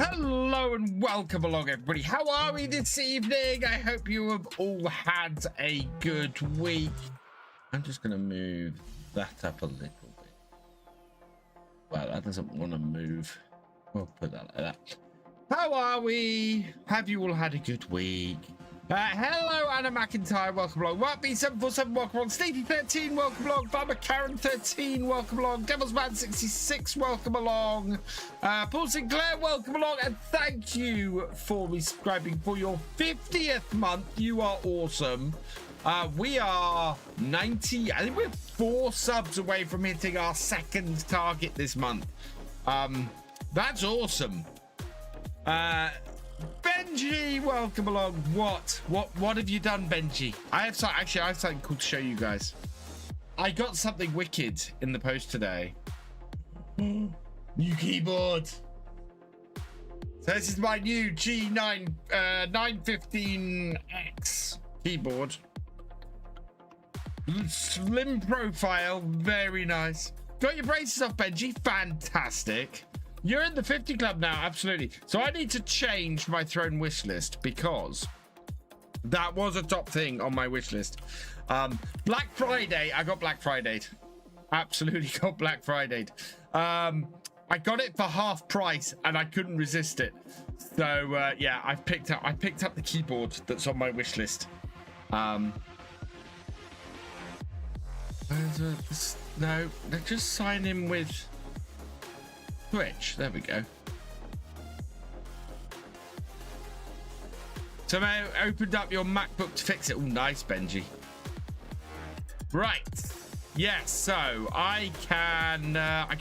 Hello and welcome along, everybody. How are we this evening? I hope you have all had a good week. I'm just going to move that up a little bit. Well, that doesn't want to move. We'll put that like that. How are we? Have you all had a good week? Hello, Anna McIntyre, welcome along. B747, welcome along. Sneaky13, welcome along. Farmer Karen 13, welcome along. Devilsman 66, welcome along. Paul Sinclair, welcome along. And thank you for subscribing for your 50th month. You are awesome. We are 90, I think we're 4 subs away from hitting our second target this month. That's awesome. Benji, welcome along. What have you done, Benji? I have something cool to show you guys. I got something wicked in the post today. New keyboard. So this is my new G9 915X keyboard. Slim profile, very nice. Got your braces off, Benji. Fantastic. You're in the 50 club now, absolutely. So I need to change my throne wish list because that was a top thing on my wish list. Black Friday, I got Black Friday'd. Absolutely got Black Friday'd. I got it for half price and I couldn't resist it. So yeah, I picked up the keyboard that's on my wish list. No, let's just sign in with Twitch. There we go. So I opened up your MacBook to fix it. Oh, nice, Benji. Right. Yes. So I can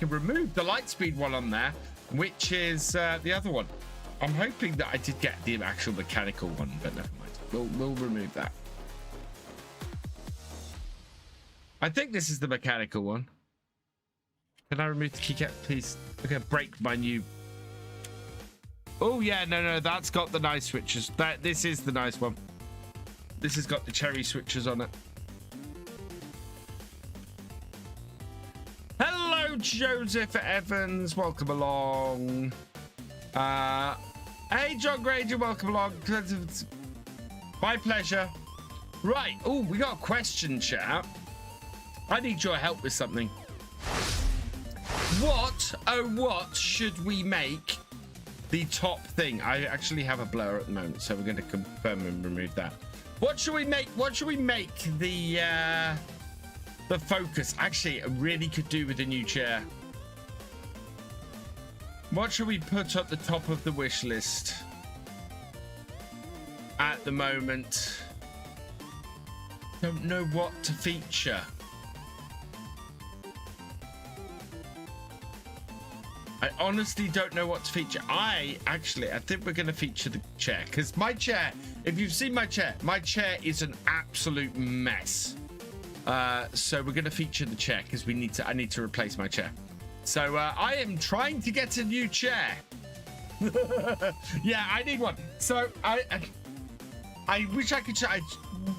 remove the Lightspeed one on there, which is the other one. I'm hoping that I did get the actual mechanical one, but never mind. We'll remove that. I think this is the mechanical one. Can I remove the keycap, please? Okay, break my new. Oh yeah, no, that's got the nice switches. This is the nice one. This has got the cherry switches on it. Hello, Joseph Evans, welcome along. Hey, John Granger, welcome along. My pleasure. Right. Oh, we got a question, chat. I need your help with something. What should we make the top thing? I actually have a blur at the moment, so we're going to confirm and remove that. What should we make? What should we make the focus? Actually, it really could do with a new chair. What should we put at the top of the wish list at the moment? Don't know what to feature. I honestly don't know what to feature. I think we're going to feature the chair, because my chair, if you've seen my chair is an absolute mess. So we're going to feature the chair because I need to replace my chair. So I am trying to get a new chair. Yeah, I need one. So I wish I could. I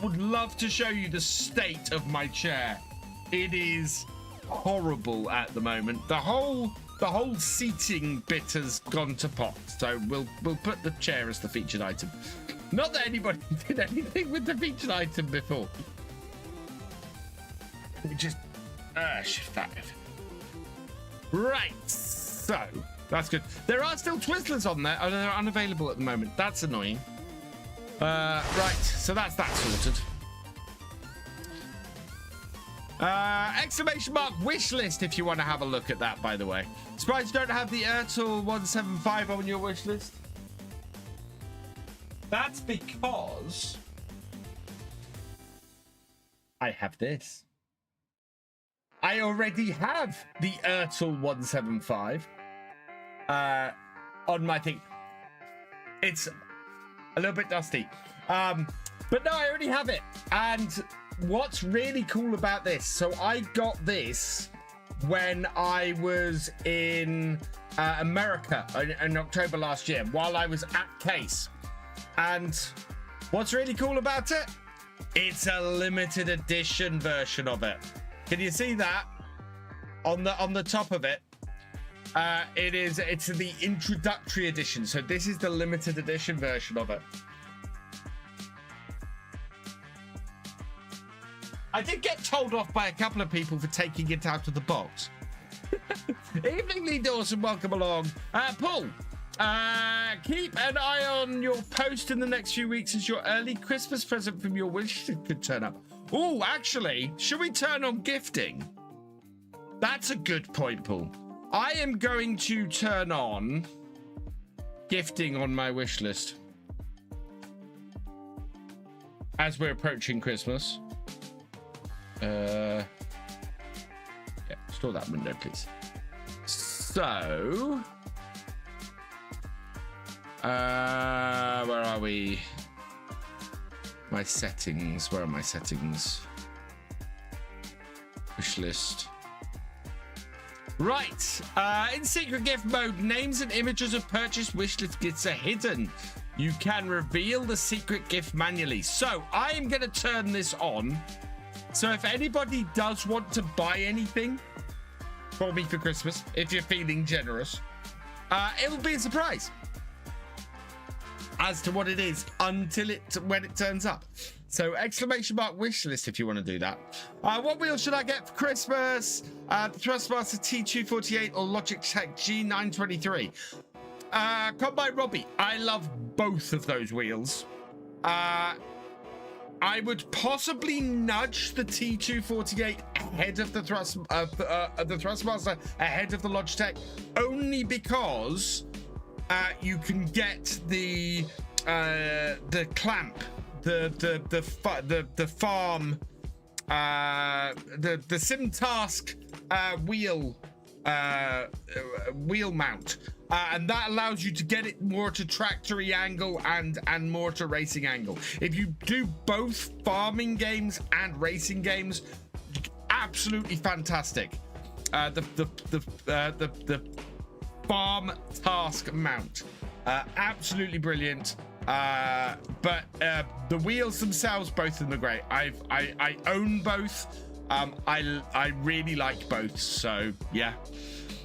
would love to show you the state of my chair. It is horrible at the moment. The whole seating bit has gone to pot. So we'll put the chair as the featured item. Not that anybody did anything with the featured item before. We just shift that. Right, so that's good. There are still Twizzlers on there, and they're unavailable at the moment. That's annoying. Right, so that's that sorted. Exclamation mark wish list if you want to have a look at that, by the way. Surprised you don't have the Ertl 175 on your wish list? That's because I have this. I already have the Ertl 175 on my thing. It's a little bit dusty. But no, I already have it. And what's really cool about this, so I got this when I was in America in October last year while I was at Case. And what's really cool about it? It's a limited edition version of it. Can you see that on the top of it? It's the introductory edition. So this is the limited edition version of it. I did get told off by a couple of people for taking it out of the box. Evening, Lee Dawson. Welcome along. Paul, keep an eye on your post in the next few weeks as your early Christmas present from your wish could turn up. Oh, actually, should we turn on gifting? That's a good point, Paul. I am going to turn on gifting on my wish list as we're approaching Christmas. Yeah, store that window, please. So, where are we? My settings. Where are my settings? Wish list. Right. In secret gift mode, names and images of purchased wish list gifts are hidden. You can reveal the secret gift manually. So I am going to turn this on. So if anybody does want to buy anything for me for Christmas, if you're feeling generous, it will be a surprise as to what it is when it turns up. So exclamation mark wish list if you want to do that. What wheel should I get for Christmas? The Thrustmaster T248 or Logitech G923? Combine Robbie. I love both of those wheels. I would possibly nudge the T248 ahead of the Thrustmaster ahead of the Logitech, only because you can get the clamp, the farm, the sim task wheel mount, and that allows you to get it more to tractory angle and more to racing angle. If you do both farming games and racing games, absolutely fantastic. The farm task mount, absolutely brilliant. But the wheels themselves, both of them are great. I own both. I really like both, so yeah.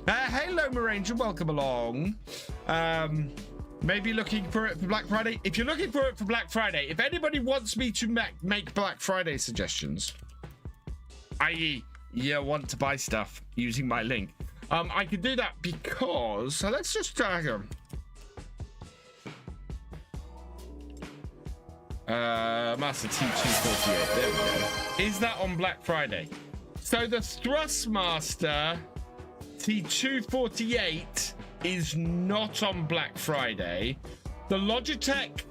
Hello, Moranger, welcome along. Maybe looking for it for Black Friday. If you're looking for it for Black Friday, if anybody wants me to make Black Friday suggestions, i.e. you want to buy stuff using my link, I could do that because, so let's just Master T248, there we go. Is that on Black Friday? So the Thrustmaster T248 is not on Black Friday. The Logitech,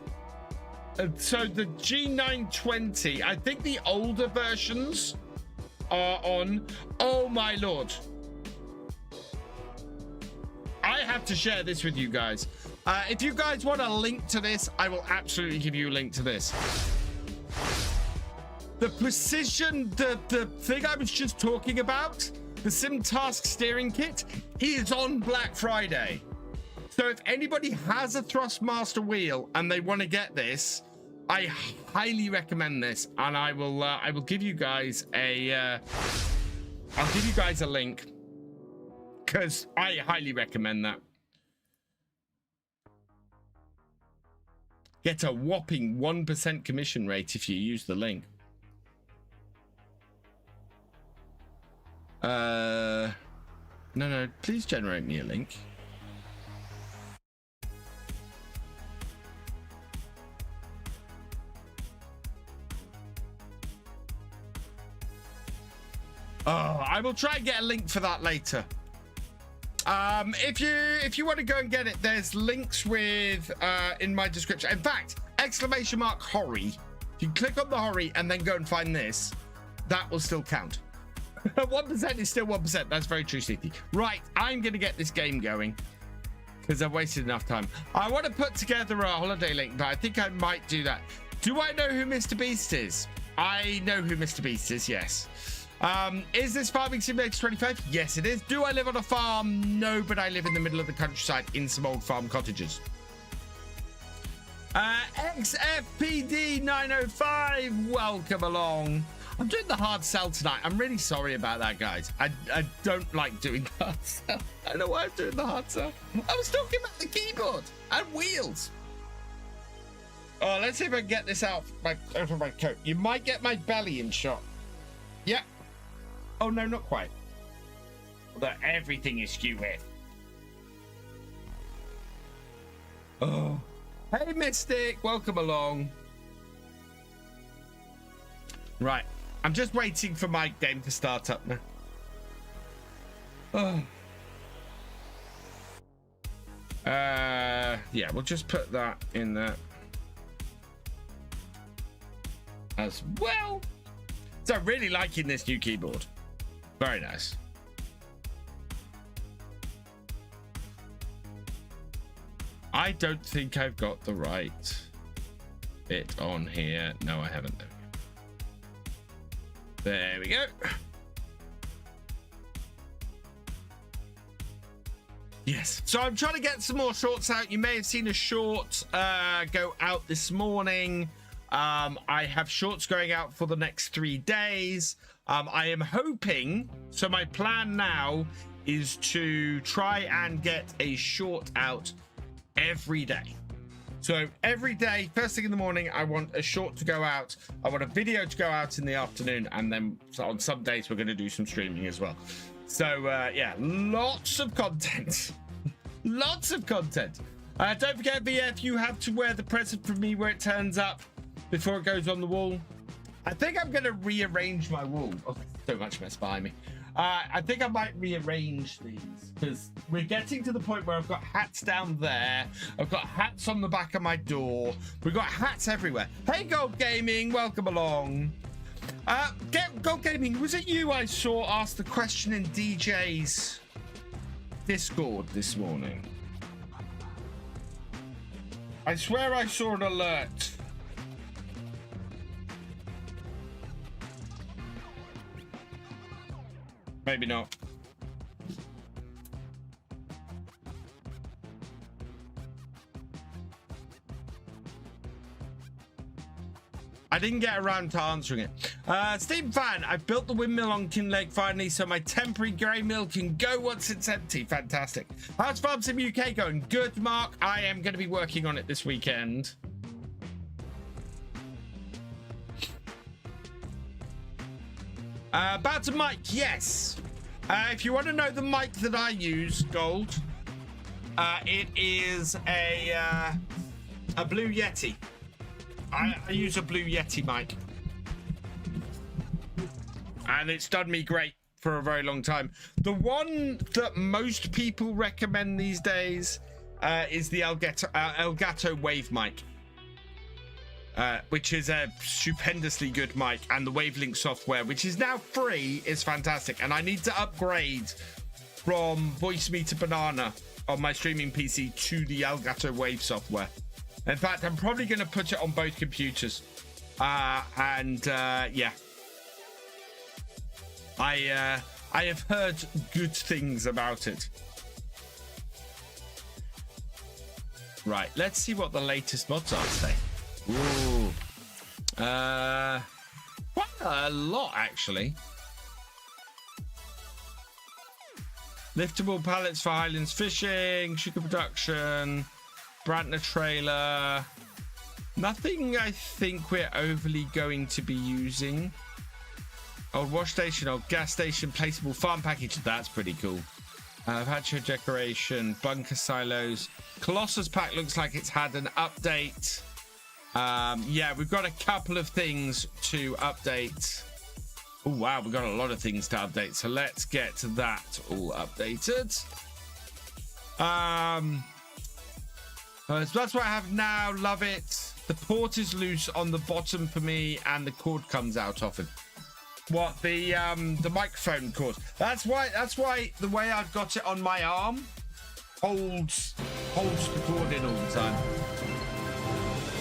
so the G920, I think the older versions are on. Oh my lord, I have to share this with you guys. If you guys want a link to this, I will absolutely give you a link to this. The precision, the thing I was just talking about, the Sim Task steering kit, is on Black Friday. So if anybody has a Thrustmaster wheel and they want to get this, I highly recommend this, and I will give you guys a I'll give you guys a link because I highly recommend that. Get a whopping 1% commission rate if you use the link. No, please generate me a link. Oh, I will try and get a link for that later. If you want to go and get it, there's links with in my description. In fact, !Hori. If you click on the Hori and then go and find this, that will still count. 1% is still 1%. That's very true, City. Right, I'm going to get this game going because I've wasted enough time. I want to put together a holiday link, but I think I might do that. Do I know who Mr. Beast is? I know who Mr. Beast is, yes. Is this Farming Simulator 25? Yes, it is. Do I live on a farm? No, but I live in the middle of the countryside in some old farm cottages. XFPD905, welcome along. I'm doing the hard sell tonight. I'm really sorry about that, guys. I don't like doing the hard sell. I don't know why I'm doing the hard sell. I was talking about the keyboard and wheels. Oh, let's see if I can get this out of my coat. You might get my belly in shot. Yeah. Oh, no, not quite. Although everything is skewed here. Oh. Hey, Mystic. Welcome along. Right. I'm just waiting for my game to start up now. Oh. Yeah, we'll just put that in there as well. So I'm really liking this new keyboard. Very nice. I don't think I've got the right bit on here. No, I haven't. There we go. Yes. So I'm trying to get some more shorts out. You may have seen a short go out this morning. I have shorts going out for the next 3 days. I am hoping, so my plan now is to try and get a short out every day. So every day, first thing in the morning, I want a short to go out. I want a video to go out in the afternoon. And then on some days, we're going to do some streaming as well. So yeah, lots of content. Lots of content. Don't forget, VF, you have to wear the present from me where it turns up before it goes on the wall. I think I'm going to rearrange my wall. Oh, so much mess behind me. I think I might rearrange these because we're getting to the point where I've got hats down there. I've got hats on the back of my door. We've got hats everywhere. Hey, Gold Gaming, welcome along. Gold Gaming, was it you I saw ask the question in DJ's Discord this morning? I swear I saw an alert. Maybe not. I didn't get around to answering it. Steam fan, I've built the windmill on Kinleg finally, so my temporary grey mill can go once it's empty. Fantastic. How's Farm Sim UK going? Good, Mark. I am going to be working on it this weekend. About a mic, yes. If you want to know the mic that I use, Gold, it is a Blue Yeti. I use a Blue Yeti mic, and it's done me great for a very long time. The one that most people recommend these days is the Elgato Wave mic. Which is a stupendously good mic, and the Wavelink software, which is now free, is fantastic. And I need to upgrade from Voice Meter Banana on my streaming PC to the Elgato Wave software. In fact, I'm probably going to put it on both computers. Yeah, I have heard good things about it. Right, let's see what the latest mods are today. Ooh. Quite a lot, actually. Liftable pallets for Highlands fishing, sugar production, Brantner trailer. Nothing I think we're overly going to be using. Old wash station, old gas station, placeable farm package. That's pretty cool. Patio decoration, bunker silos. Colossus pack looks like it's had an update. Yeah, we've got a couple of things to update. Oh, wow, we've got a lot of things to update. So let's get that all updated. So that's what I have now. Love it. The port is loose on the bottom for me, and the cord comes out often. What, the microphone cord? That's why the way I've got it on my arm holds the cord in all the time.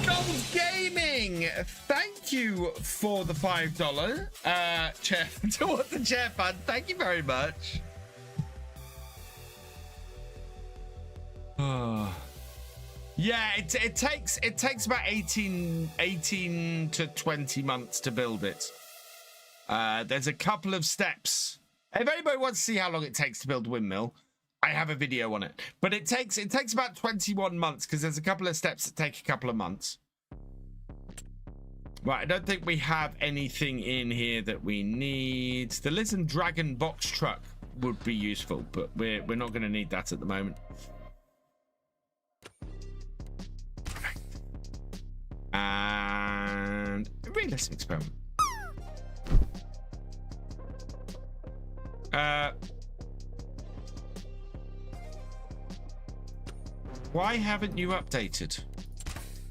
Gold Gaming, thank you for the $5 chair towards the chair fund. Thank you very much. Yeah, it takes about 18 to 20 months to build it. There's a couple of steps. If anybody wants to see how long it takes to build a windmill, I have a video on it. But it takes about 21 months because there's a couple of steps that take a couple of months. Right, I don't think we have anything in here that we need. The Lizard Dragon box truck would be useful, but we're not going to need that at the moment. And realism experiment. Why haven't you updated?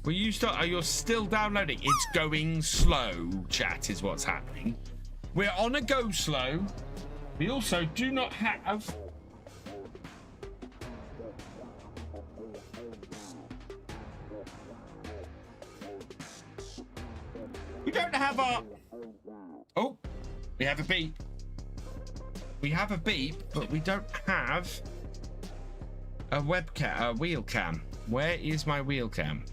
Will you start? Are you still downloading? It's going slow, chat, is what's happening. We're on a go slow. We also do not have. We don't have our. Oh, we have a beep. We have a beep, but we don't have a webcam, a wheel cam. Where is my wheel cam?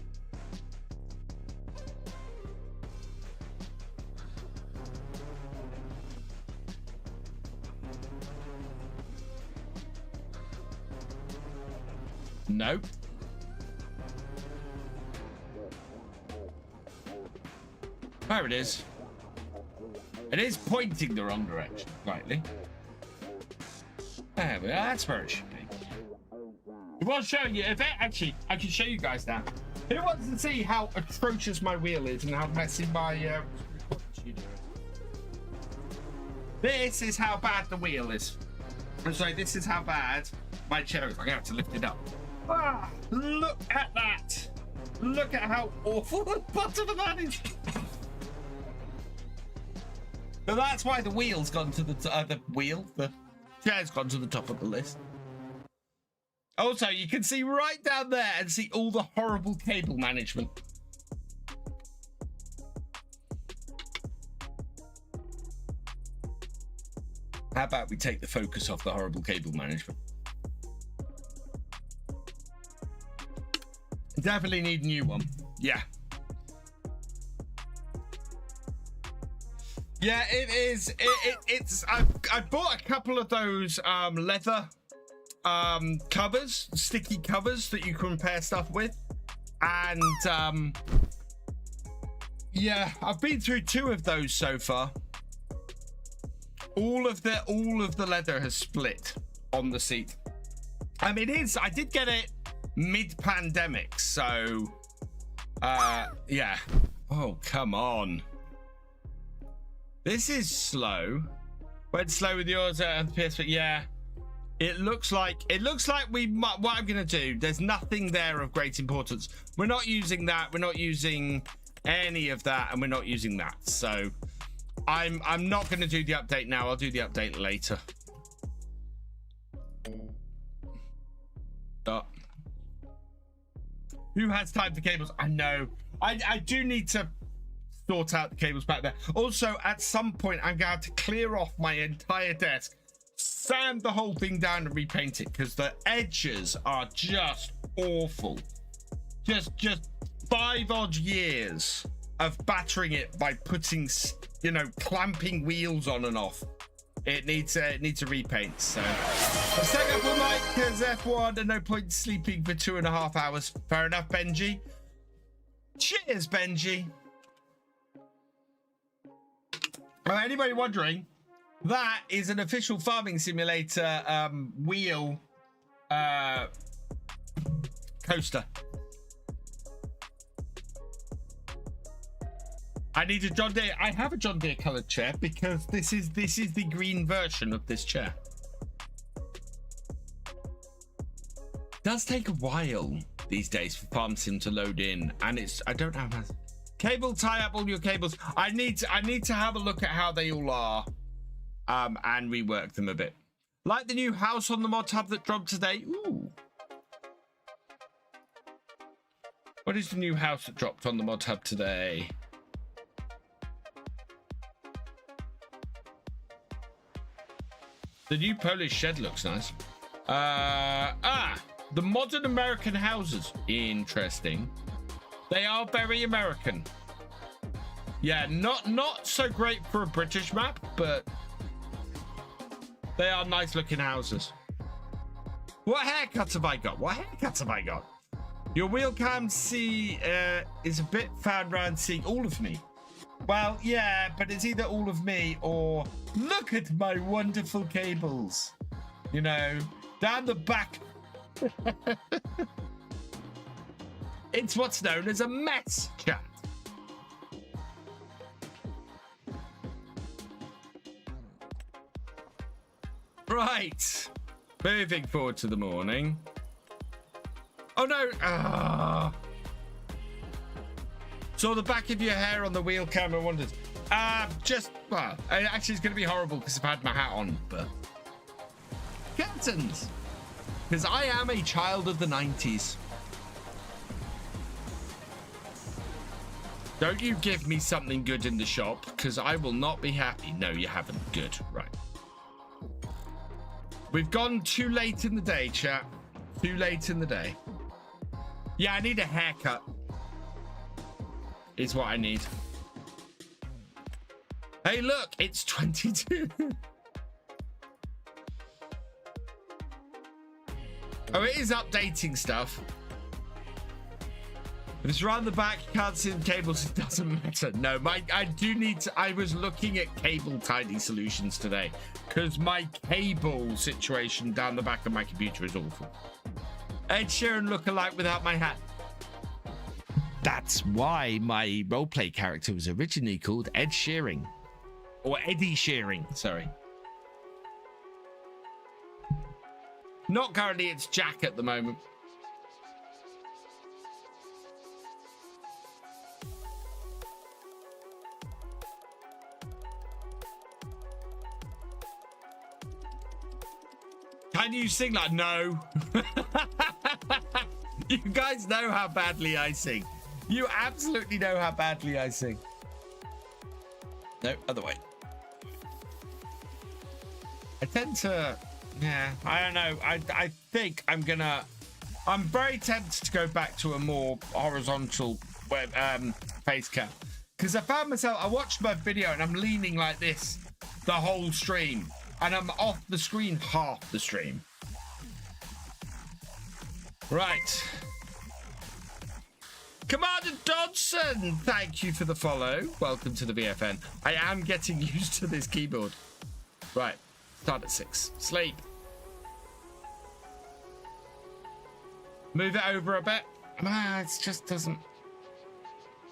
Nope. There it is. It is pointing the wrong direction, slightly. There we are. That's where it should be. It was showing you. If it, actually, I can show you guys now. Who wants to see how atrocious my wheel is and how messy my studio is? This is how bad the wheel is. I'm sorry. This is how bad my chair is. I'm gonna have to lift it up. Ah, look at that. Look at how awful the bottom of that is. So that's why the wheel's gone to the the chair's gone to the top of the list. Also, you can see right down there and see all the horrible cable management. How about we take the focus off the horrible cable management? Definitely need a new one. Yeah. Yeah, it is. It's. I bought a couple of those leather covers, sticky covers that you can pair stuff with, and yeah, I've been through 2 of those so far. All of the leather has split on the seat. I mean, I did get it mid-pandemic, so yeah. Oh, come on. This is slow. Went slow with yours and PS4. Yeah. It looks like we might. What I'm gonna do, there's nothing there of great importance. We're not using that, we're not using any of that, and we're not using that. So I'm not gonna do the update now. I'll do the update later. Who has time for cables? I know. I do need to sort out the cables back there. Also, at some point, I'm gonna have to clear off my entire desk, sand the whole thing down and repaint it, because the edges are just awful. Just 5 odd years of battering it by putting, you know, clamping wheels on and off. It needs a repaint. So let's take up all night because F1 and no point sleeping for 2.5 hours. Fair enough, Benji. Cheers, Benji. Anybody wondering, that is an official farming simulator wheel coaster. I need a John Deere. I have a John Deere colored chair because this is the green version of this chair. It does take a while these days for farm sim to load in, and I don't have a cable. Tie up all your cables. I need to have a look at how they all are, and rework them a bit. Like the new house on the mod hub that dropped today. Ooh. What is the new house that dropped on the mod hub today? The new Polish shed looks nice. The modern American houses. Interesting. They are very American. Yeah, not so great for a British map, but they are nice looking houses. What haircuts have I got? What haircuts have I got? Your wheel cam is a bit found around seeing all of me. Well, yeah, but it's either all of me or look at my wonderful cables. You know, down the back. It's what's known as a mess, chat. Right. Moving forward to the morning. Oh, no. Saw the back of your hair on the wheel camera. Wondered. Well, actually, it's going to be horrible because I've had my hat on, but curtains. Because I am a child of the 90s. Don't you give me something good in the shop, because I will not be happy. No, you haven't. Good. Right. We've gone too late in the day, chat. Too late in the day. Yeah, I need a haircut. Is what I need. Hey, look, it's 22. Oh, it is updating stuff. If it's around the back, you can't see the cables, it doesn't matter. No, I was looking at cable tidy solutions today because my cable situation down the back of my computer is awful. Ed Sheeran look-alike without my hat. That's why my roleplay character was originally called Ed Shearing. Or Eddie Shearing, sorry. Not currently, it's Jack at the moment. Can you sing like no? You guys know how badly I sing. You absolutely know how badly I sing. No, other way. I tend to, yeah, I don't know. I think I'm very tempted to go back to a more horizontal face cam. Because I found myself, I watched my video and I'm leaning like this the whole stream. And I'm off the screen half the stream. Right. Commander Dodson, thank you for the follow. Welcome to the VFN. I am getting used to this keyboard. Right. Start at 6. Sleep. Move it over a bit. It just doesn't.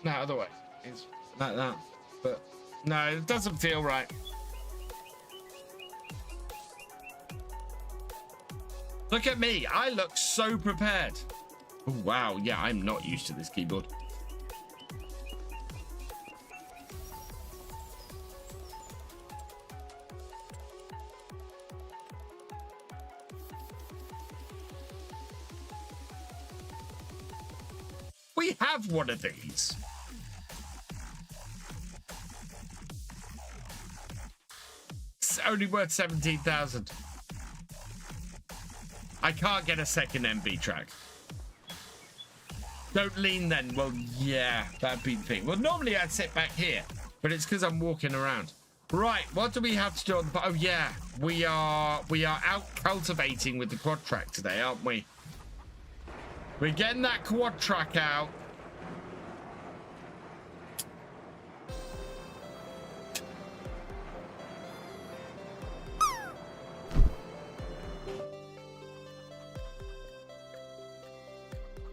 No, other way. It's like that. But no, it doesn't feel right. Look at me. I look so prepared. Oh, wow. Yeah, I'm not used to this keyboard. We have one of these. It's only worth 17,000. I can't get a second MB track. Don't lean then. Well, yeah, that'd be the thing. Well, normally I'd sit back here, but it's because I'm walking around. Right, what do we have to do on the... Oh, yeah. We are out cultivating with the Quadtrac today, aren't we? We're getting that Quadtrac out.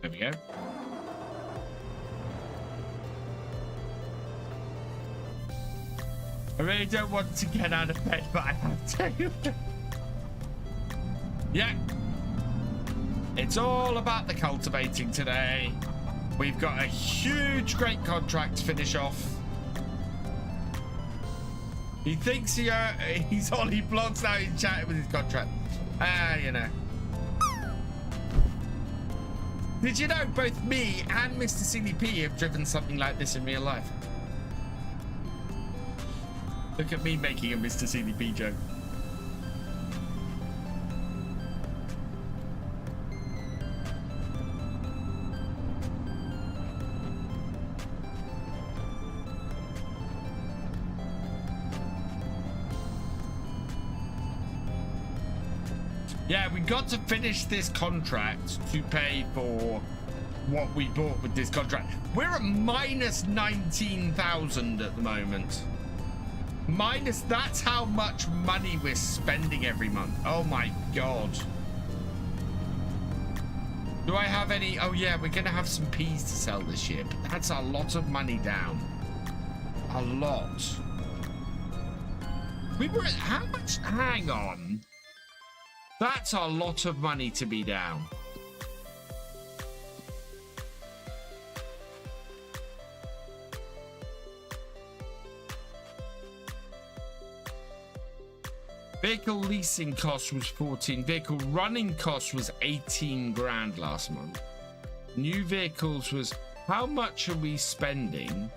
There we go. I really don't want to get out of bed, but I have to. Yeah. It's all about the cultivating today. We've got a huge, great contract to finish off. He thinks he's on, he blogs now, he's chatting with his contract. You know. Did you know both me and Mr. CDP have driven something like this in real life? Look at me making a Mr. CDP joke. Yeah, we got to finish this contract to pay for what we bought with this contract. We're at minus 19,000 at the moment. Minus, that's how much money we're spending every month. Oh my God. Do I have any? Oh yeah, we're gonna have some peas to sell this year, but that's a lot of money down. A lot. We were at how much? Hang on. That's a lot of money to be down. Vehicle leasing cost was 14. Vehicle running cost was 18 grand last month. New vehicles was, how much are we spending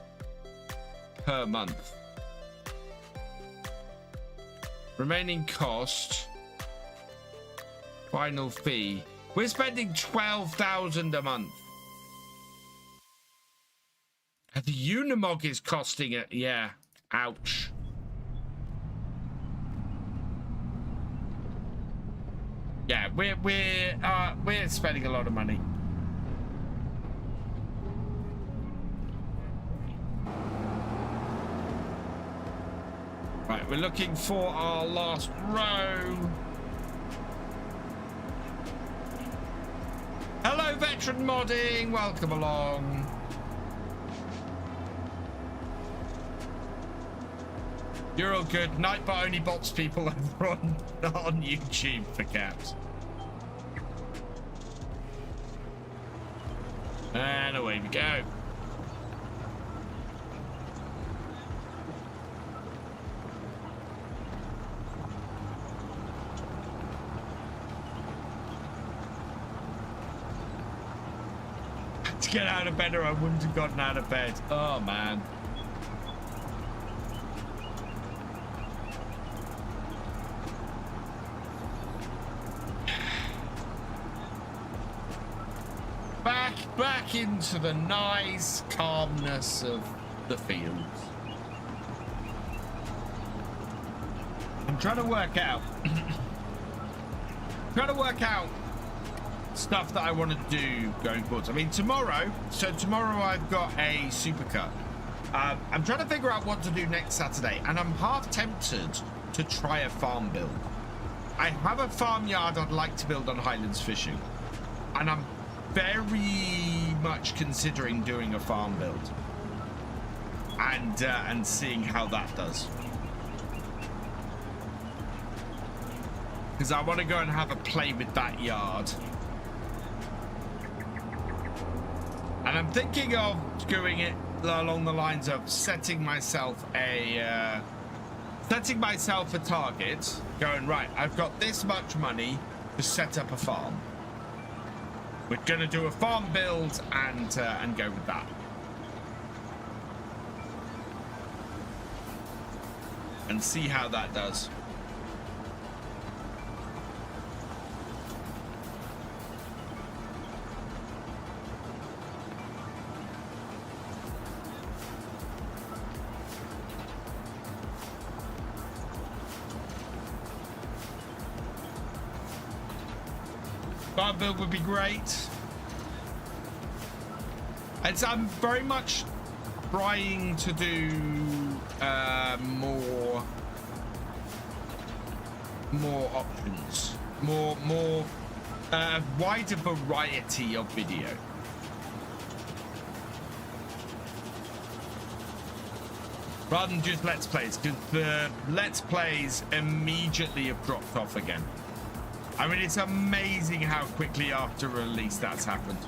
per month? Remaining cost, final fee. We're spending 12,000 a month. And the Unimog is costing it. Yeah, ouch. Yeah, we're spending a lot of money. Right, we're looking for our last row. Hello, VeteranModding. Welcome along. You're all good. Nightbot only bots people over on YouTube for caps. And away we go. To get out of bed or I wouldn't have gotten out of bed. Oh man. Back into the nice calmness of the fields. I'm trying to work out stuff that I want to do going forward. I mean, tomorrow I've got a supercut. I'm trying to figure out what to do next Saturday, and I'm half tempted to try a farm build. I have a farmyard I'd like to build on Highlands Fishing, and I'm very much considering doing a farm build and seeing how that does, because I want to go and have a play with that yard. And I'm thinking of doing it along the lines of setting myself a target, going, right, I've got this much money to set up a farm. We're gonna do a farm build and go with that. And see how that does. Farm build would be great. I'm very much trying to do more options, more wider variety of video. Rather than just Let's Plays, because the Let's Plays immediately have dropped off again. I mean, it's amazing how quickly after release that's happened.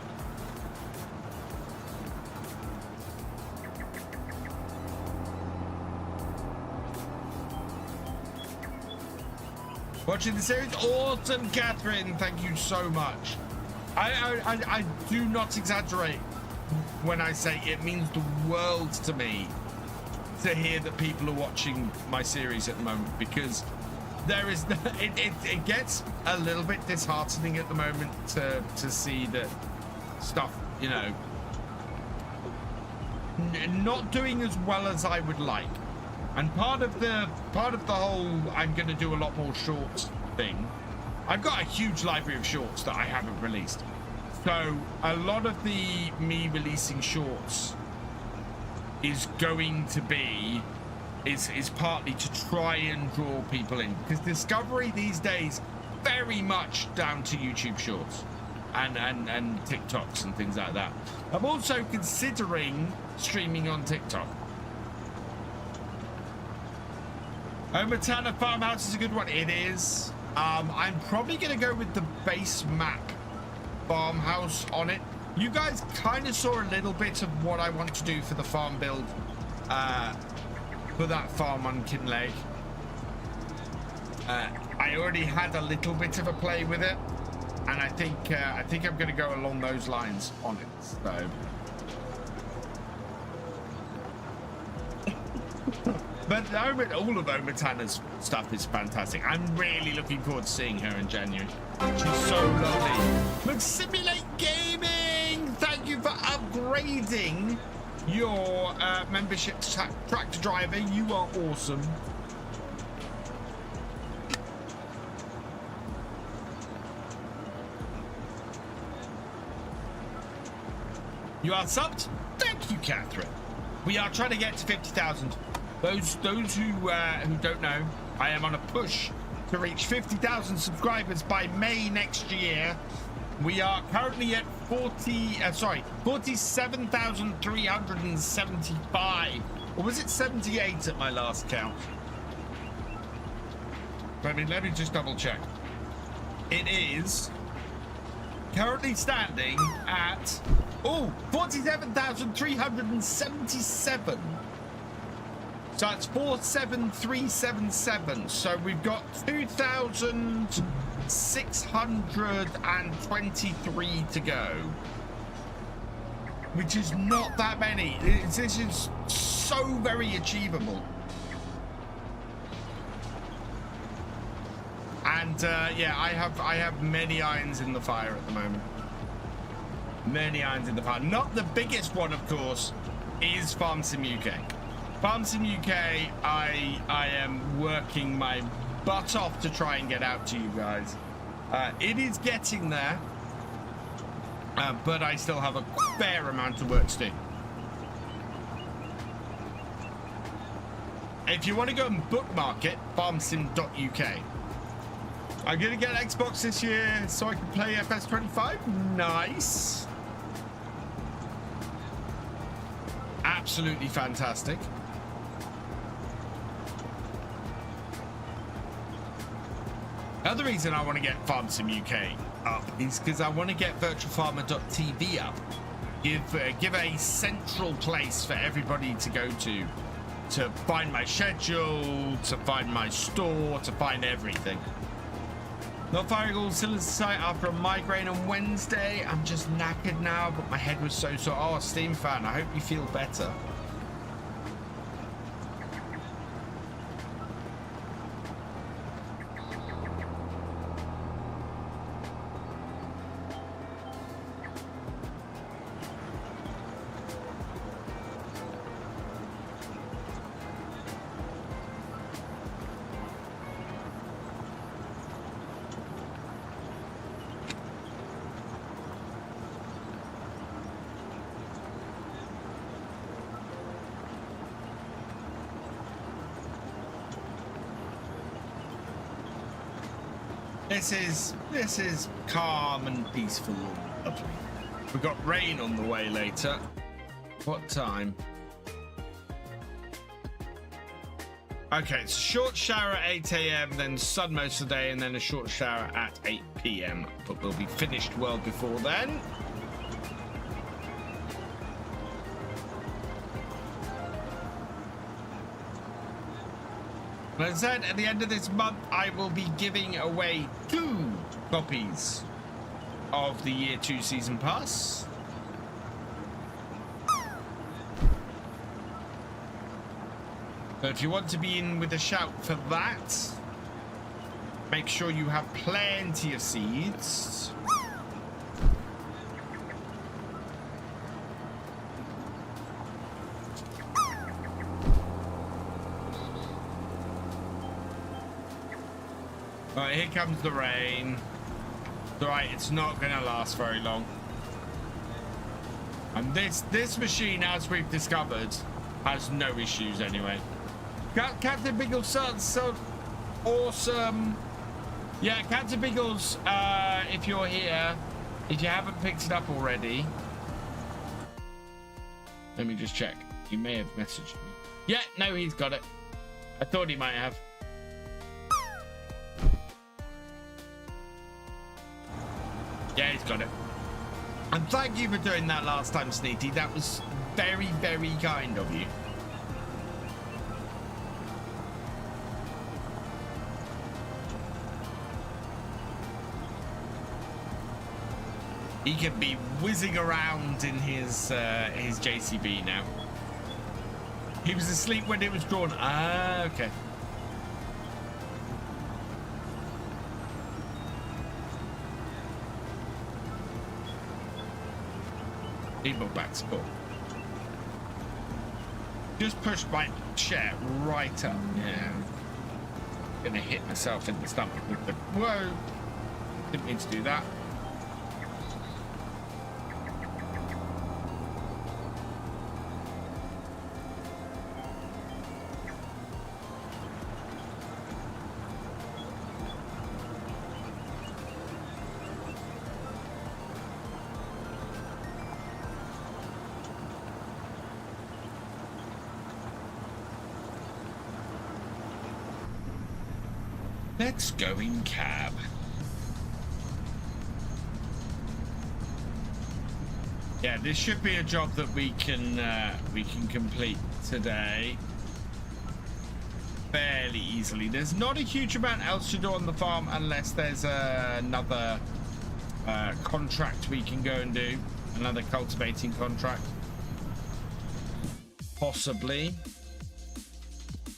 Watching the series, awesome, Catherine. Thank you so much. I do not exaggerate when I say it means the world to me to hear that people are watching my series at the moment, because there is it gets a little bit disheartening at the moment to see that stuff, you know, not doing as well as I would like. And part of the whole I'm going to do a lot more shorts thing, I've got a huge library of shorts that I haven't released. So a lot of the me releasing shorts is going to be is partly to try and draw people in, because discovery these days very much down to YouTube shorts and TikToks and things like that. I'm also considering streaming on TikTok. Omatana Farmhouse is a good one. It is. I'm probably going to go with the base map farmhouse on it. You guys kind of saw a little bit of what I want to do for the farm build, for that farm on Kinlake. I already had a little bit of a play with it, and I think I'm going to go along those lines on it. So. But all of Omatana's stuff is fantastic. I'm really looking forward to seeing her in January. She's so lovely. Simulate Gaming, thank you for upgrading your membership to Tractor Driver. You are awesome. You are subbed? Thank you, Catherine. We are trying to get to 50,000. Those who don't know, I am on a push to reach 50,000 subscribers by May next year. We are currently at 47,375, or was it 78 at my last count? Let me just double check. It is currently standing at 47,377. So it's 47377. So we've got 2,623 to go, which is not that many. This is so very achievable. And yeah, I have many irons in the fire at the moment. Many irons in the fire. Not the biggest one, of course, is Farm Sim UK. Farm Sim UK, I am working my butt off to try and get out to you guys. It is getting there, but I still have a fair amount of work to do. If you want to go and bookmark it, farmsim.uk. I'm going to get an Xbox this year so I can play FS25. Nice. Absolutely fantastic. The other reason I want to get Farm Sim UK up is because I want to get virtualfarmer.tv up. Give a central place for everybody to go to find my schedule, to find my store, to find everything. Not firing all cylinders sight after a migraine on Wednesday. I'm just knackered now, but my head was so sore. Oh, Steam fan, I hope you feel better. This is calm and peaceful and lovely. We've got rain on the way later. What time? Okay, it's a short shower at 8 a.m, then sun most of the day, and then a short shower at 8 p.m. But we'll be finished well before then. As I said, at the end of this month, I will be giving away 2 copies of the Year 2 Season Pass. So if you want to be in with a shout for that, make sure you have plenty of seeds. Alright, here comes the rain. Alright, it's not gonna last very long. And this machine, as we've discovered, has no issues anyway. Captain Biggles so awesome. Yeah, Captain Biggles, if you're here, if you haven't picked it up already, let me just check. He may have messaged me. Yeah, no, he's got it. I thought he might have. Yeah, he's got it. And thank you for doing that last time, Sneety. That was very, very kind of you. He can be whizzing around in his JCB now. He was asleep when it was drawn. Ah, okay. Ebook back support. Just pushed my chair right up. Yeah. Gonna hit myself in the stomach with the. Whoa! Didn't mean to do that. Let's go in cab. Yeah, this should be a job that we can complete today fairly easily. There's not a huge amount else to do on the farm unless there's another contract we can go and do, another cultivating contract, possibly.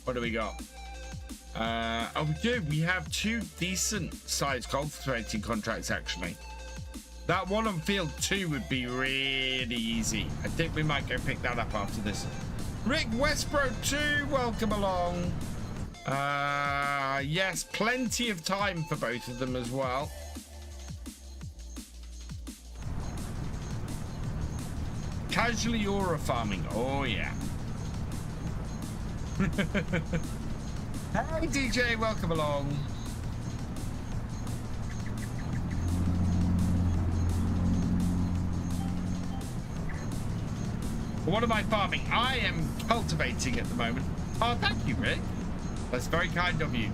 What do we got? Oh, we do. We have 2 decent sized cultivating contracts actually. That one on field 2 would be really easy. I think we might go pick that up after this. Rick Westbro 2, welcome along. Yes, plenty of time for both of them as well. Casually aura farming. Oh yeah. Hey DJ, welcome along. What am I farming? I am cultivating at the moment. Oh, thank you, Rick. That's very kind of you.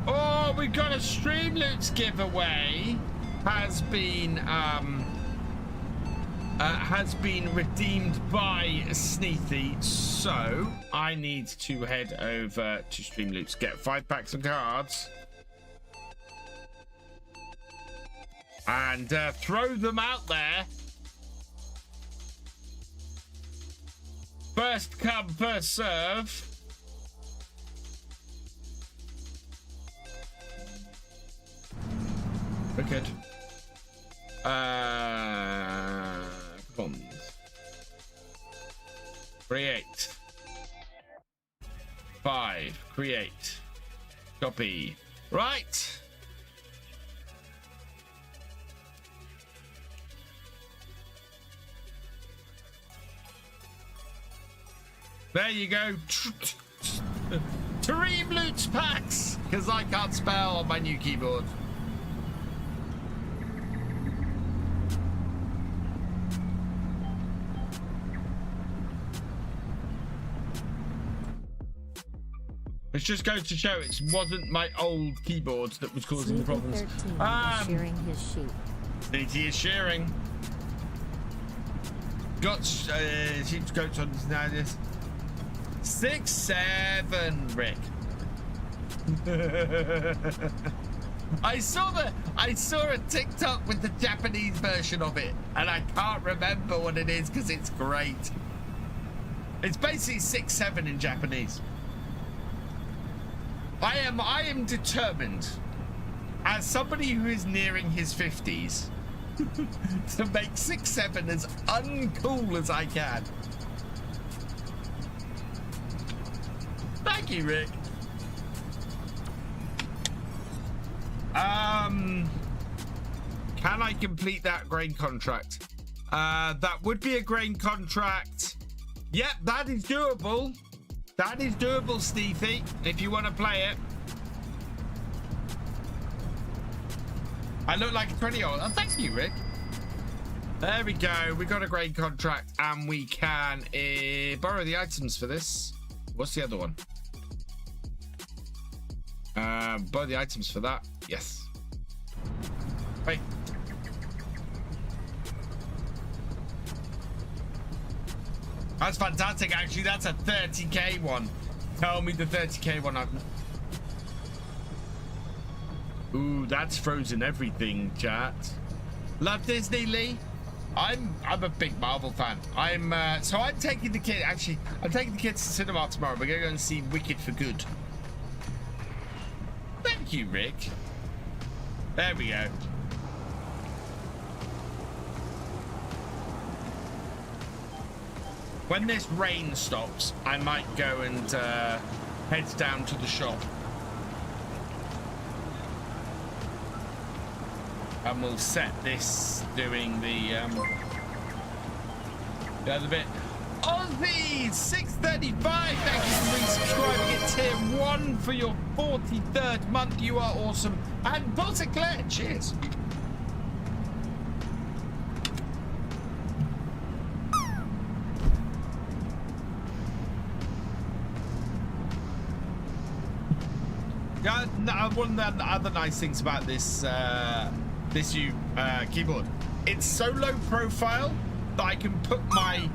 Oh, we got a Streamloots giveaway. Has been redeemed by Sneethy, so I need to head over to Streamloots, get 5 packs of cards, and throw them out there. First come, first serve. We're good. Bonds. Create. 5. Create. Copy. Right. There you go. Three Lutz packs, because I can't spell on my new keyboard. It just goes to show it wasn't my old keyboard that was causing the problems. Shearing his sheep. Sneaky is shearing. Got sheep's goats on this now. This 6-7, Rick. I saw a TikTok with the Japanese version of it, and I can't remember what it is because it's great. It's basically 6-7 in Japanese. I am determined, as somebody who is nearing his 50s, to make 6-7 as uncool as I can. Thank you, Rick. Can I complete that grain contract? That would be a grain contract. Yep, that is doable. That is doable, Steefy, if you want to play it. I look like a 20-year-old. Oh, thank you, Rick. There we go. We got a grain contract, and we can borrow the items for this. What's the other one? Borrow the items for that. Yes. Wait. That's fantastic, actually. That's a 30k one. Tell me the 30k one. Ooh, that's frozen everything, chat. Love Disney, Lee. I'm a big Marvel fan. I'm taking the kid. Actually, I'm taking the kids to cinema tomorrow. We're gonna go and see Wicked for Good. Thank you, Rick. There we go. When this rain stops, I might go and head down to the shop. And we'll set this doing the other bit. Ozzy 635, thank you for resubscribing at tier 1 for your 43rd month. You are awesome. And Paul Sinclair, cheers. One of the other nice things about this this new keyboard, it's so low profile that I can put my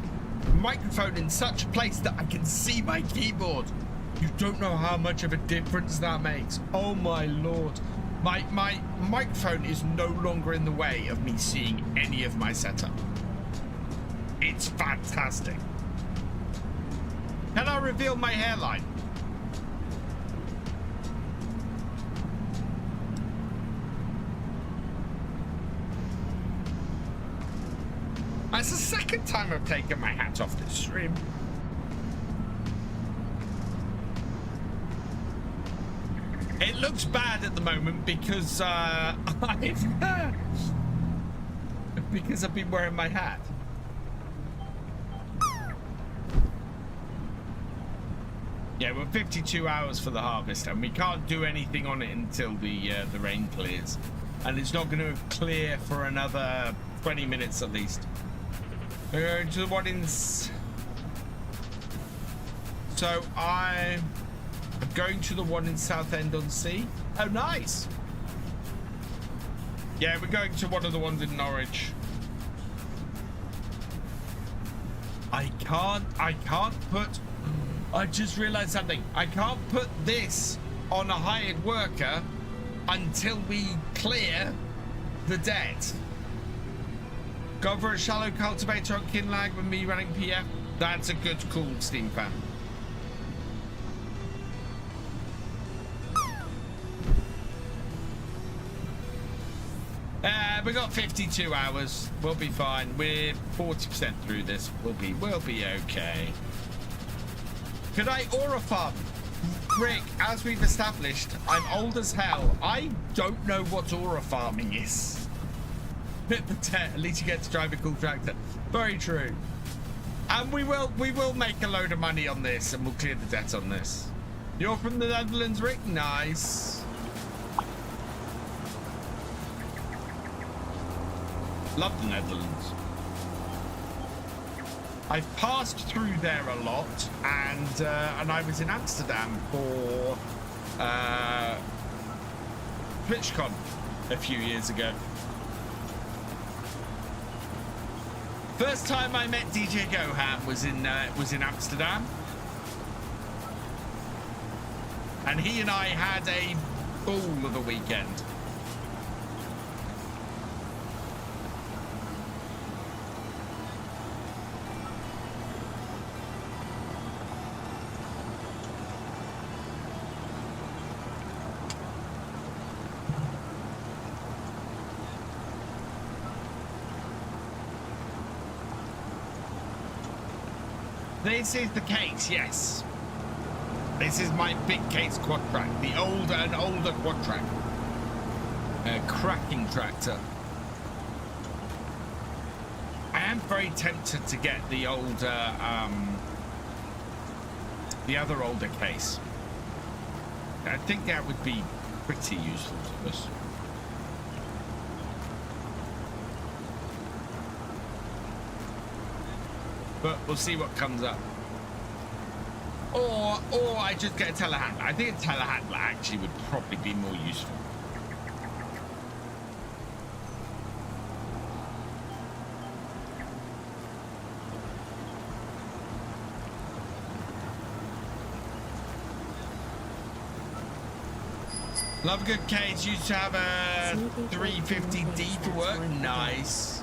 microphone in such a place that I can see my keyboard. You don't know how much of a difference that makes. Oh my lord. My microphone is no longer in the way of me seeing any of my setup. It's fantastic. Can I reveal my hairline? That's the second time I've taken my hat off this stream. It looks bad at the moment because because I've been wearing my hat. Yeah, we're 52 hours for the harvest, and we can't do anything on it until the rain clears, and it's not going to clear for another 20 minutes at least. We're going to the one in... So I'm going to the one in Southend-on-Sea. Oh, nice. Yeah, we're going to one of the ones in Norwich. I can't put... I just realized something. I can't put this on a hired worker until we clear the debt. Go for a shallow cultivator on Kinlag with me running PF. That's a good call, Steam fan. We got 52 hours. We'll be fine. We're 40% through this. We'll be okay. Could I aura farm? Rick, as we've established, I'm old as hell. I don't know what aura farming is. Bit the tet, at least you get to drive a cool tractor. Very true. And we will make a load of money on this, and we'll clear the debt on this. You're from the Netherlands, Rick? Nice. Love the Netherlands. I've passed through there a lot, and I was in Amsterdam for TwitchCon a few years ago. First time I met DJ Goham was in Amsterdam, and he and I had a ball of a weekend. This is the case, yes. This is my big case Quadtrac, an older Quadtrac. A cracking tractor. I am very tempted to get the older, the other older case. I think that would be pretty useful to us. But we'll see what comes up. Or I just get a telehandler. I think a telehandler actually would probably be more useful. Love a good case. Used to have a 350D for work. Nice.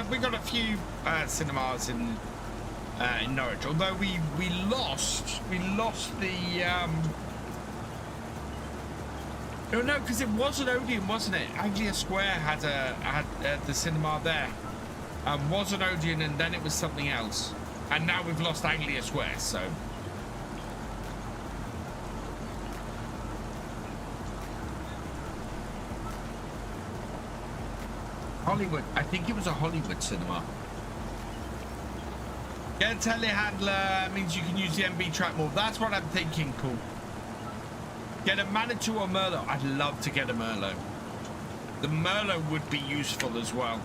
We got a few cinemas in Norwich. Although we lost the oh no, because it was an Odeon, wasn't it? Anglia Square had the cinema there. Was an Odeon, and then it was something else. And now we've lost Anglia Square, so. Hollywood. I think it was a Hollywood cinema. Get a telehandler means you can use the MB track more. That's what I'm thinking, cool. Get a Manitou or Merlot. I'd love to get a Merlot. The Merlot would be useful as well.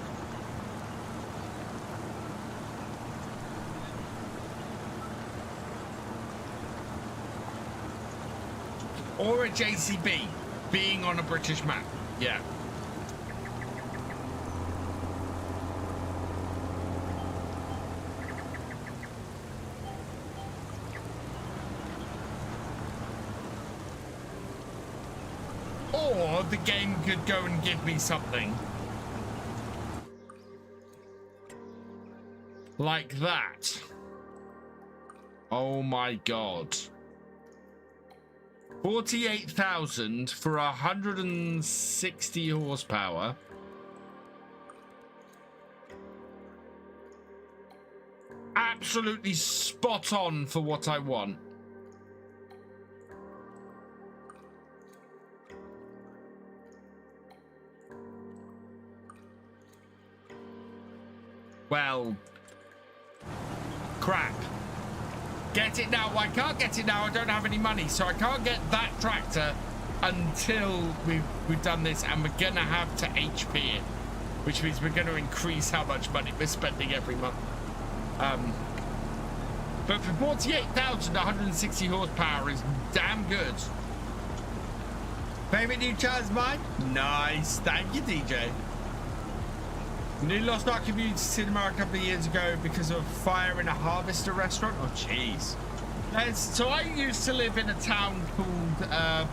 Or a JCB, being on a British map. Yeah. Or the game could go and give me something like that. Oh my god. 48,000 for 160 horsepower. Absolutely spot on for what I want. Well, crap. Get it now. I can't get it now. I don't have any money, so I can't get that tractor until we've done this, and we're gonna have to HP it, which means we're gonna increase how much money we're spending every month. But for 48,000, 160 horsepower is damn good. Favorite new child's mine? Nice. Thank you, DJ. We lost our community cinema a couple of years ago because of a fire in a Harvester restaurant. Oh, jeez. So I used to live in a town called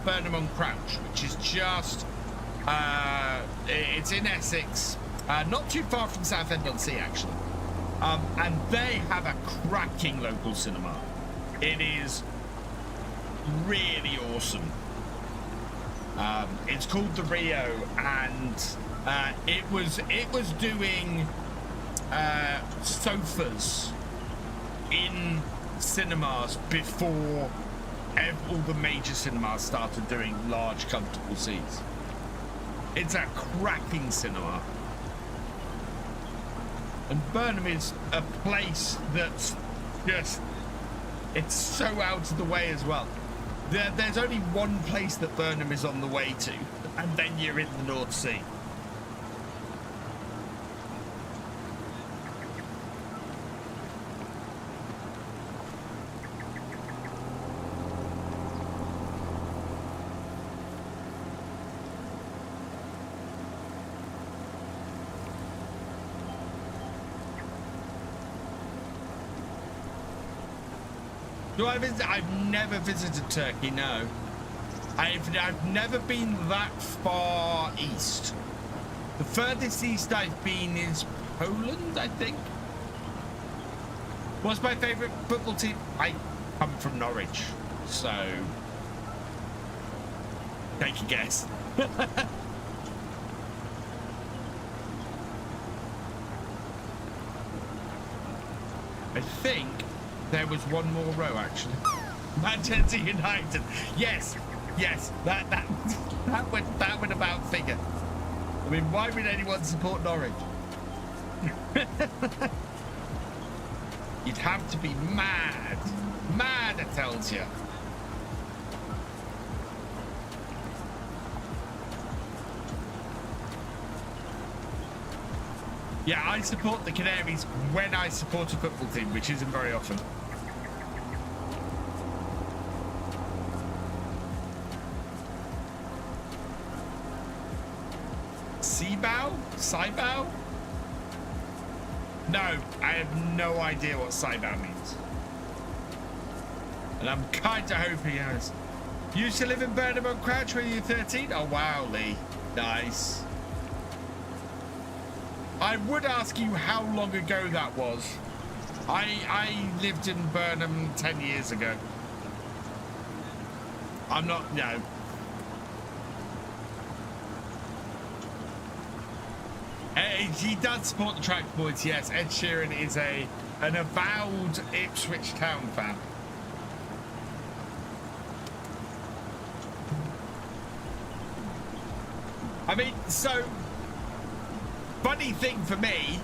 Burnham-on-Crouch, which is just, it's in Essex, not too far from Southend-on-Sea, actually. And they have a cracking local cinema. It is really awesome. It's called the Rio, and it was doing sofas in cinemas before all the major cinemas started doing large, comfortable seats. It's a cracking cinema. And Burnham is a place that's just, it's so out of the way as well. There's only one place that Burnham is on the way to, and then you're in the North Sea. Do I visit? I've never visited Turkey, no. I've never been that far east. The furthest east I've been is Poland, I think. What's my favorite football team? I come from Norwich, so take a guess. I think there was one more row, actually. Manchester United. Yes, yes. That would about figure. I mean, why would anyone support Norwich? You'd have to be mad. Mad, it tells you. Yeah, I support the Canaries when I support a football team, which isn't very often. Saibao? No, I have no idea what Saibao means. And I'm kind of hoping it has. You used to live in Burnham on Crouch when you were 13? Oh, wow, Lee. Nice. I would ask you how long ago that was. I lived in Burnham 10 years ago. I'm not, no. He does support the Track Boys, yes. Ed Sheeran is an avowed Ipswich Town fan. I mean, so, funny thing for me,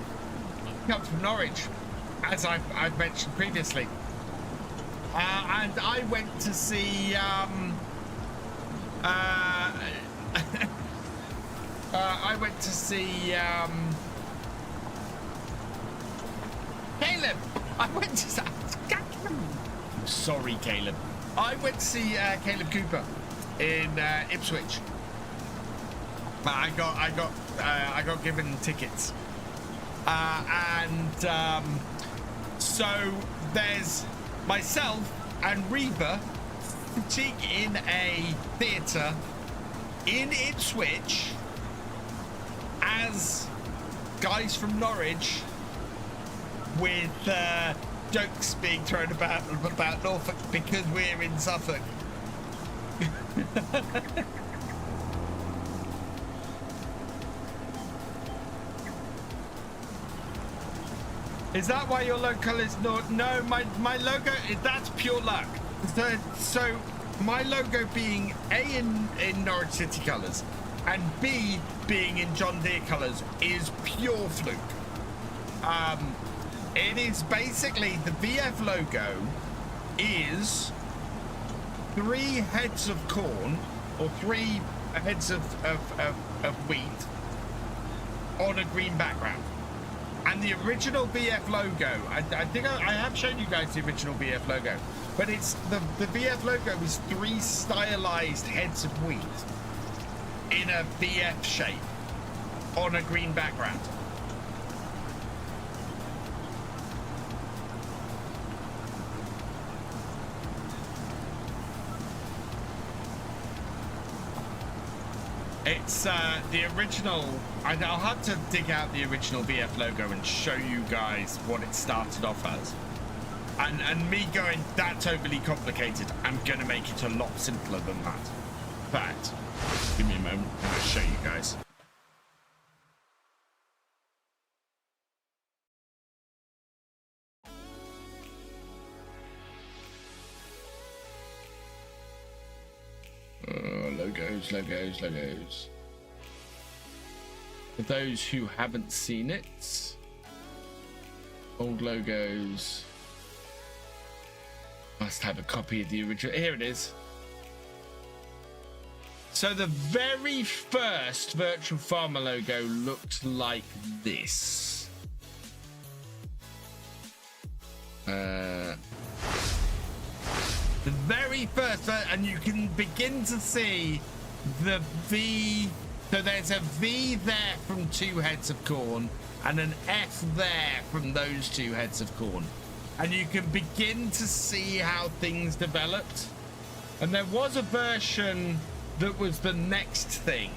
he comes from Norwich, as I've mentioned previously. And I went to see, I went to see Caleb. I went to see, sorry, Caleb. I went to see Caleb Cooper in Ipswich. I got given tickets, and so there's myself and Reba sitting in a theatre in Ipswich as guys from Norwich, with jokes being thrown about Norfolk because we're in Suffolk. Is that why your logo colour is not? No, my logo, that's pure luck. So my logo being A in Norwich City colours and B being in John Deere colours is pure fluke. It is basically, the VF logo is 3 heads of corn or 3 heads of wheat on a green background. And the original VF logo, I think I have shown you guys the original VF logo, but it's the VF logo is 3 stylized heads of wheat in a VF shape on a green background. It's the original. I'll have to dig out the original VF logo and show you guys what it started off as. And me going, that's overly complicated. I'm going to make it a lot simpler than that. In fact, give me a moment and I'll show you guys. Logos. For those who haven't seen it, old logos must have a copy of the original. Here it is. So the very first Virtual Farmer logo looked like this. The very first, and you can begin to see the V. So there's a V there from 2 heads of corn and an F there from those 2 heads of corn. And you can begin to see how things developed. And there was a version that was the next thing.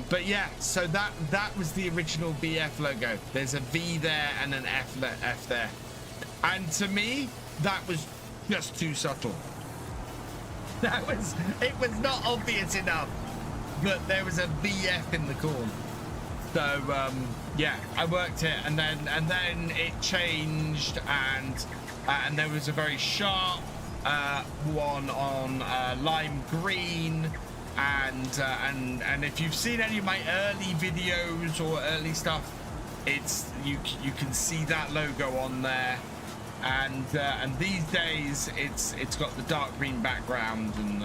But yeah, so that was the original VF logo. There's a V there and an F there. And to me, that was just too subtle. It was not obvious enough that there was a VF in the corn. So yeah, I worked it, and then it changed, and there was a very sharp one on lime green, and if you've seen any of my early videos or early stuff, it's you can see that logo on there. And these days it's got the dark green background and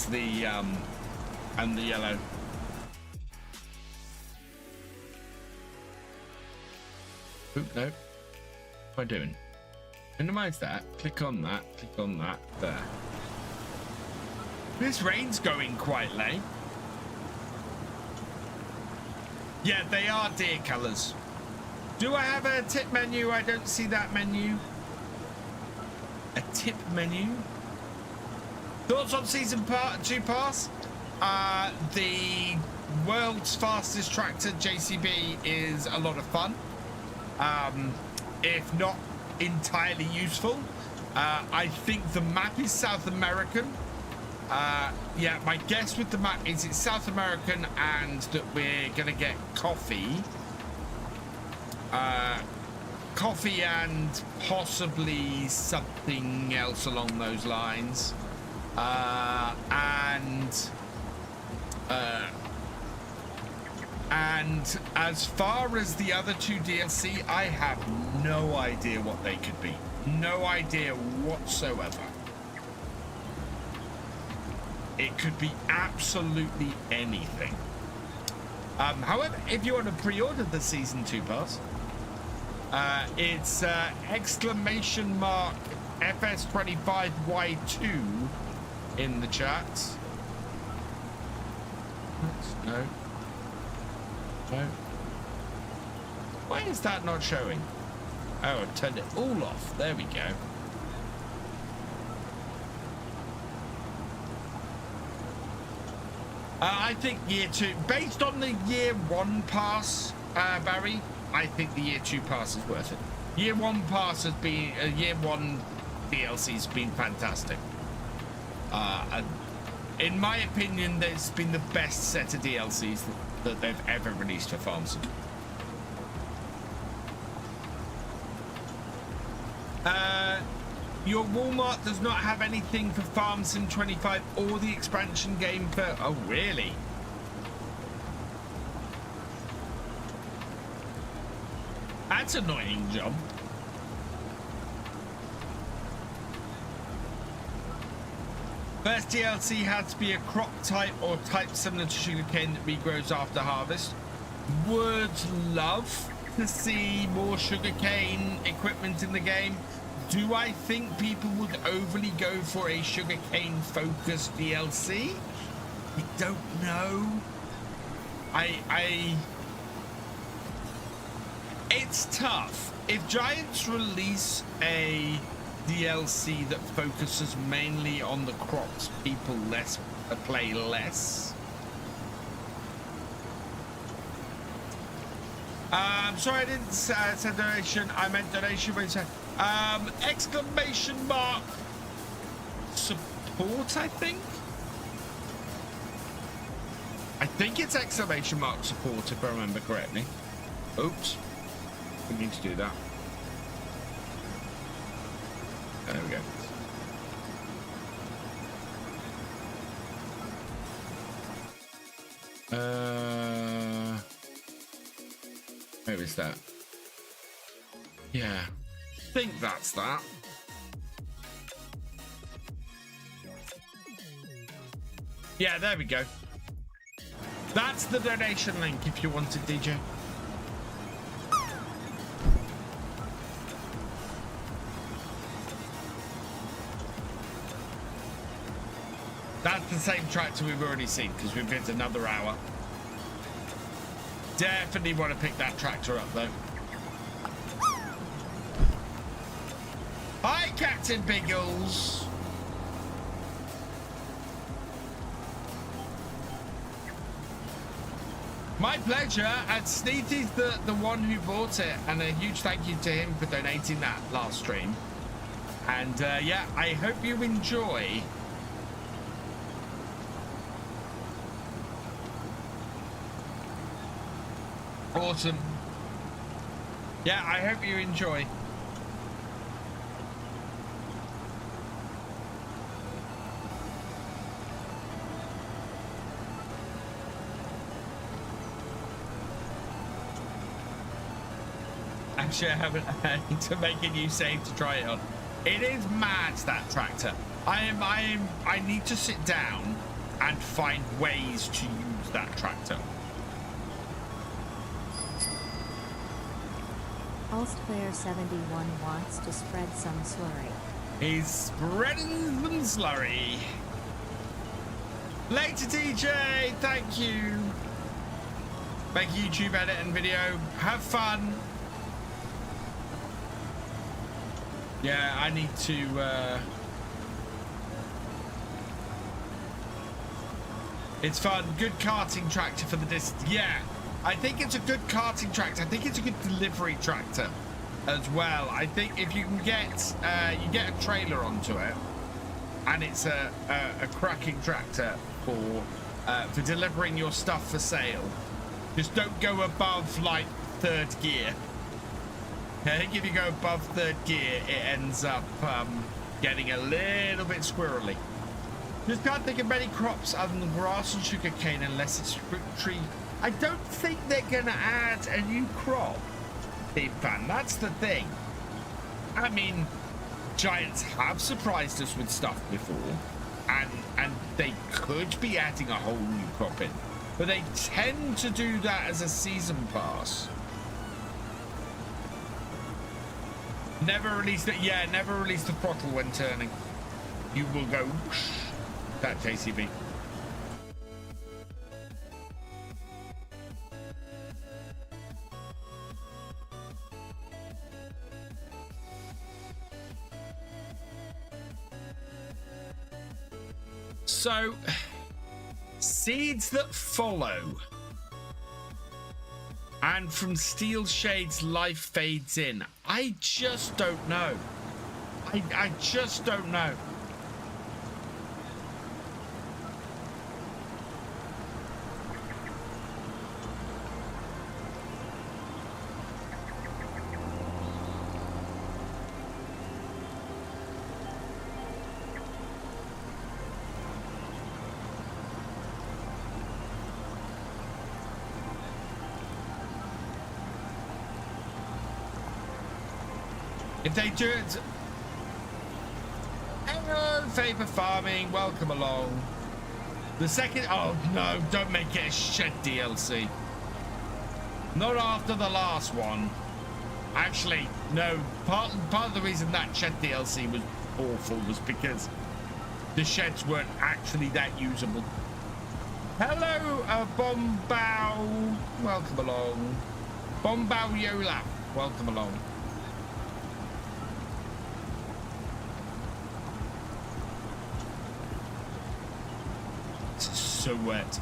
the yellow. Oop, no. What am I doing? Minimize that. Click on that. Click on that. There. This rain's going quite late. Yeah, they are deer colors. Do I have a tip menu? I don't see that menu. A tip menu? Thoughts on season 2 pass? The world's fastest tractor JCB is a lot of fun. If not entirely useful. I think the map is South American. Yeah, my guess with the map is it's South American and that we're gonna get coffee. Coffee and possibly something else along those lines. And as far as the other 2 DLC, I have no idea what they could be. No idea whatsoever. It could be absolutely anything. However, if you want to pre-order the season 2 pass, it's exclamation mark FS25Y2 in the chat. No. No. Why is that not showing? Oh, I turned it all off. There we go. I think year 2, based on the year 1 pass, Barry, I think the year 2 pass is worth it. Year 1 pass has been, year 1 DLC has been fantastic. And in my opinion, there's been the best set of DLCs that they've ever released for Farmsim. Your Walmart does not have anything for Farmsim 25 or the expansion game for... Oh, really? That's annoying, John. First DLC had to be a crop type or type similar to sugarcane that regrows after harvest. Would love to see more sugarcane equipment in the game. Do I think people would overly go for a sugarcane focused DLC? I don't know. It's tough. If Giants release a DLC that focuses mainly on the crops people play less. I'm sorry I didn't say donation. I meant donation when you said exclamation mark support, I think. I think it's exclamation mark support if I remember correctly. Oops. We need to do that. There we go. Where is that? Yeah, I think that's that. Yeah, there we go. That's the donation link if you want it, DJ. That's the same tractor we've already seen because we've hit another hour. Definitely want to pick that tractor up though. Hi, Captain Biggles. My pleasure. And Sneezy's the one who bought it, and a huge thank you to him for donating that last stream. And yeah, I hope you enjoy. Awesome. Yeah, I hope you enjoy. Actually, I haven't had to make a new save to try it on. It is mad, that tractor. I need to sit down and find ways to use that tractor. Player71 wants to spread some slurry. He's spreading some slurry. Later, DJ. Thank you. Thank you, YouTube edit and video. Have fun. Yeah, I need to. It's fun. Good karting tractor for the distance. Yeah. I think it's a good karting tractor. I think it's a good delivery tractor as well. I think if you can get you get a trailer onto it, and it's a cracking tractor for delivering your stuff for sale. Just don't go above like 3rd gear. I think if you go above 3rd gear, it ends up getting a little bit squirrely. Just can't think of many crops other than grass and sugarcane unless it's fruit tree. I don't think they're gonna add a new crop, Big Fan. That's the thing. I mean, Giants have surprised us with stuff before, and they could be adding a whole new crop in, but they tend to do that as a season pass. Never release the never release the throttle when turning. You will go whoosh. That JCB. So, seeds that follow. And from Steel Shade's life fades in. I just don't know. I just don't know. If they do it... Hello, Favor Farming, welcome along. The second... Oh, no, don't make it a shed DLC. Not after the last one. Actually, no. Part of the reason that shed DLC was awful was because the sheds weren't actually that usable. Hello, Bombao. Welcome along. Bombao Yola, welcome along. So wet.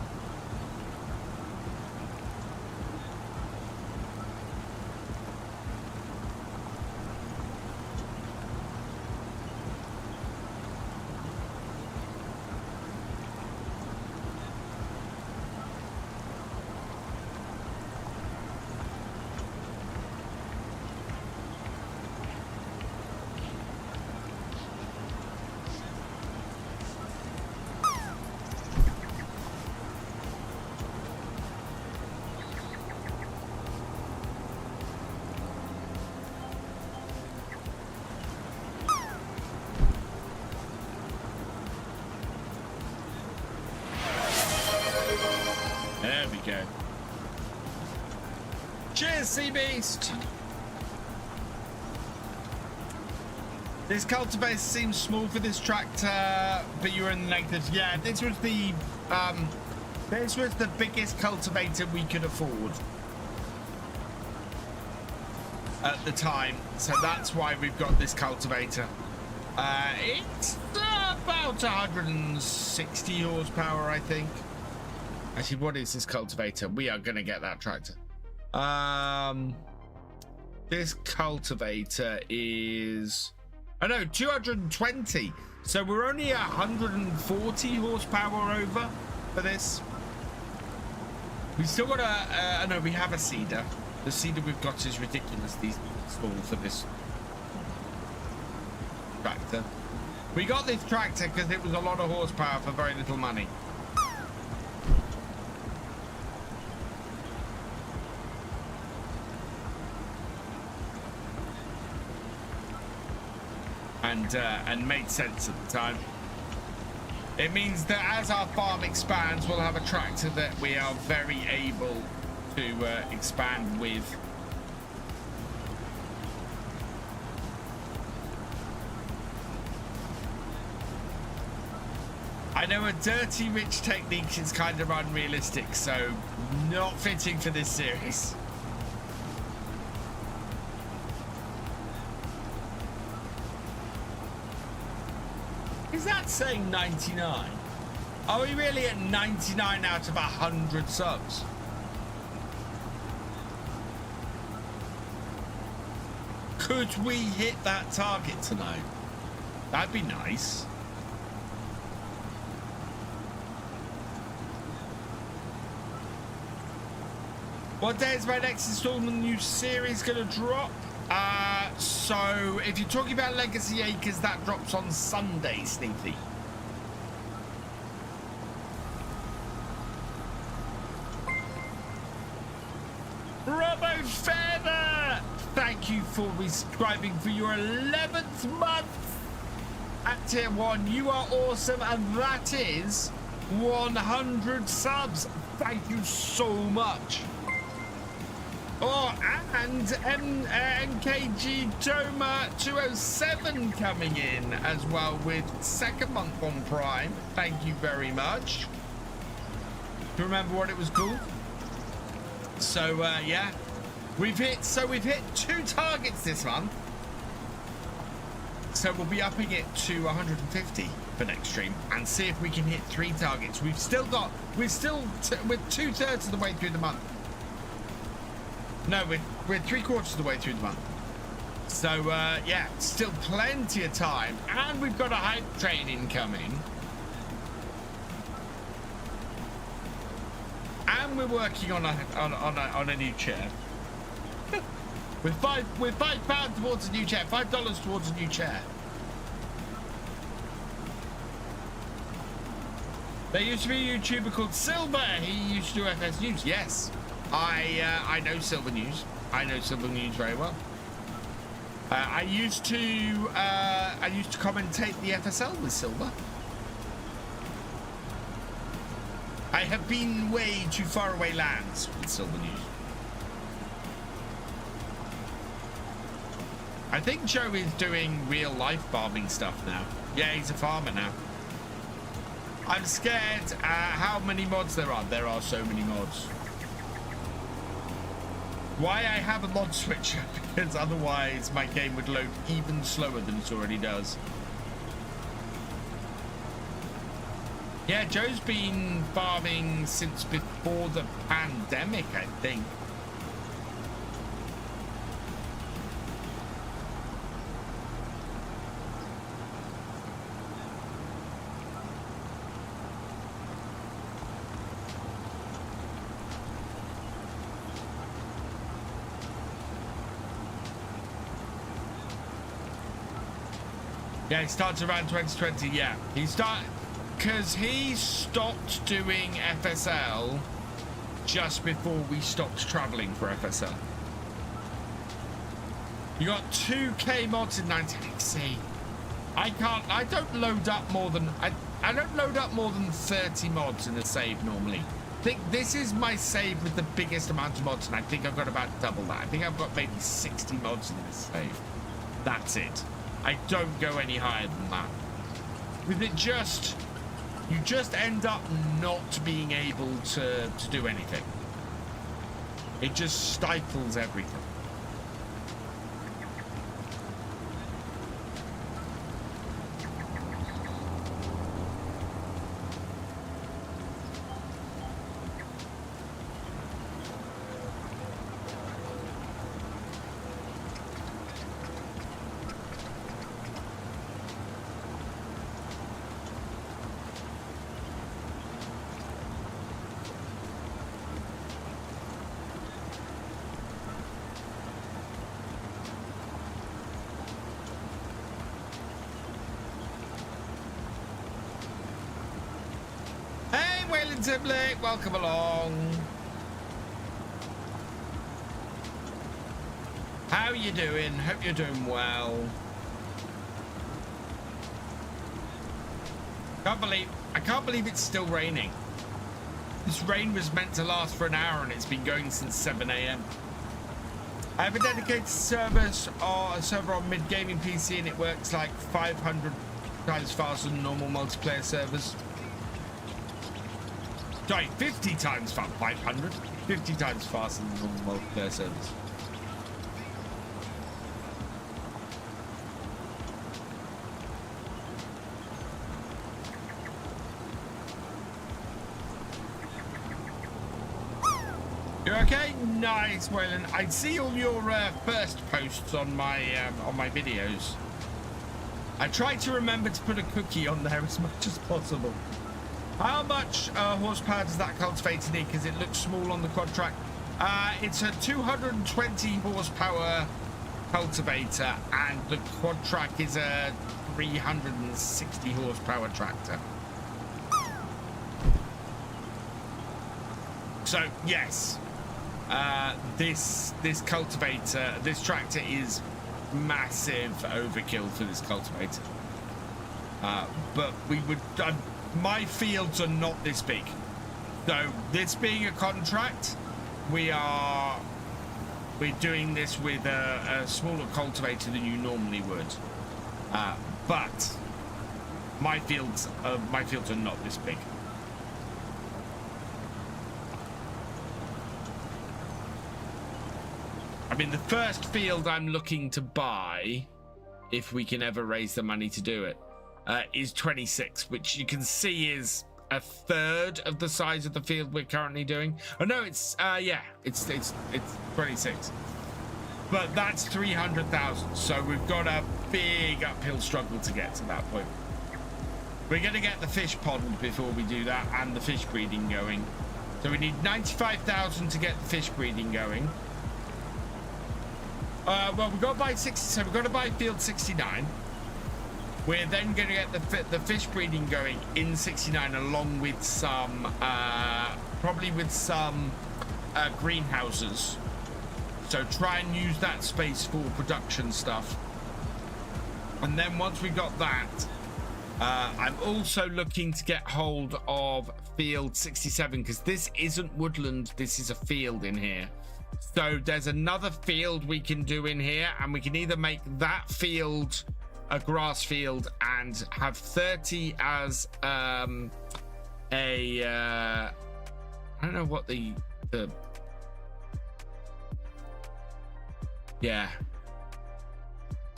go. Cheers, Sea Beast. This cultivator seems small for this tractor, but you're in the negatives. Yeah, this was the biggest cultivator we could afford at the time, so that's why we've got this cultivator. It's about 160 horsepower, I think. Actually, what is this cultivator? We are gonna get that tractor. This cultivator is, I know, 220. So we're only 140 horsepower over for this. We still got a, no, we have a seeder. The seeder we've got is ridiculously small for this tractor. We got this tractor because it was a lot of horsepower for very little money. And made sense at the time. It means that as our farm expands, we'll have a tractor that we are very able to expand with. I know a dirty rich technique is kind of unrealistic, so not fitting for this series. Is that saying 99? Are we really at 99 out of 100 subs? Could we hit that target tonight? That'd be nice. What day is my next installment new series gonna drop? So if you're talking about Legacy Acres, that drops on Sunday, Sneaky. Robo Feather, thank you for resubscribing for your 11th month at tier 1. You are awesome, and that is 100 subs. Thank you so much. Oh, and MKG Toma 207 coming in as well with second month on Prime. Thank you very much. Do you remember what it was called? So yeah, we've hit 2 targets this month. So we'll be upping it to 150 for next stream and see if we can hit 3 targets. We're 2/3 of the way through the month. No, we're 3/4 of the way through the month. So yeah, still plenty of time, and we've got a hype train incoming, and we're working on a new chair. with £5 towards a new chair, $5 towards a new chair. There used to be a YouTuber called Silver. He used to do FS News. Yes. I know Silver News. I know Silver News very well. I used to commentate the FSL with Silver. I have been way too far away lands with Silver News. I think Joe is doing real life farming stuff now. Yeah, he's a farmer now. I'm scared how many mods there are. There are so many mods. Why I have a mod switcher? Because otherwise my game would load even slower than it already does. Yeah, Joe's been farming since before the pandemic, I think. Yeah, he starts around 2020. Yeah, because he stopped doing FSL just before we stopped traveling for FSL. You got 2k mods in 19XC. I don't load up more than I don't load up more than 30 mods in a save normally. think this is my save with the biggest amount of mods, and I think I've got about double that. I think I've got maybe 60 mods in this save. That's it. I don't go any higher than that. With it just, you just end up not being able to do anything. It just stifles everything. Blake, welcome along. How are you doing? Hope you're doing well. I can't believe it's still raining. This rain was meant to last for an hour and it's been going since 7 AM. I have a dedicated service or a server on mid gaming PC and it works like 500 times faster than normal multiplayer servers. Sorry, 50 times faster, 500? 50 times faster than normal multiplayer servers. You okay? Nice, Waylon. I see all your first posts on my videos. I try to remember to put a cookie on there as much as possible. How much horsepower does that cultivator need? Because it looks small on the Quadtrac. It's a 220 horsepower cultivator, and the Quadtrac is a 360 horsepower tractor. So yes, this cultivator, this tractor is massive overkill for this cultivator. But we would. My fields are not this big, so this being a contract, we're doing this with a smaller cultivator than you normally would. But my fields are not this big. I mean, the first field I'm looking to buy, if we can ever raise the money to do it, is 26, which you can see is a third of the size of the field we're currently doing. Oh no, it's 26, but that's 300,000. So we've got a big uphill struggle to get to that point. We're going to get the fish pond before we do that and the fish breeding going. So we need 95,000 to get the fish breeding going. Well, we've got to buy 60, so we've got to buy field 69. We're then going to get the fish breeding going in 69, along with some, probably with some greenhouses. So try and use that space for production stuff. And then once we've got that, I'm also looking to get hold of field 67, because this isn't woodland, this is a field in here. So there's another field we can do in here, and we can either make that field a grass field and have 30 as I don't know what the yeah,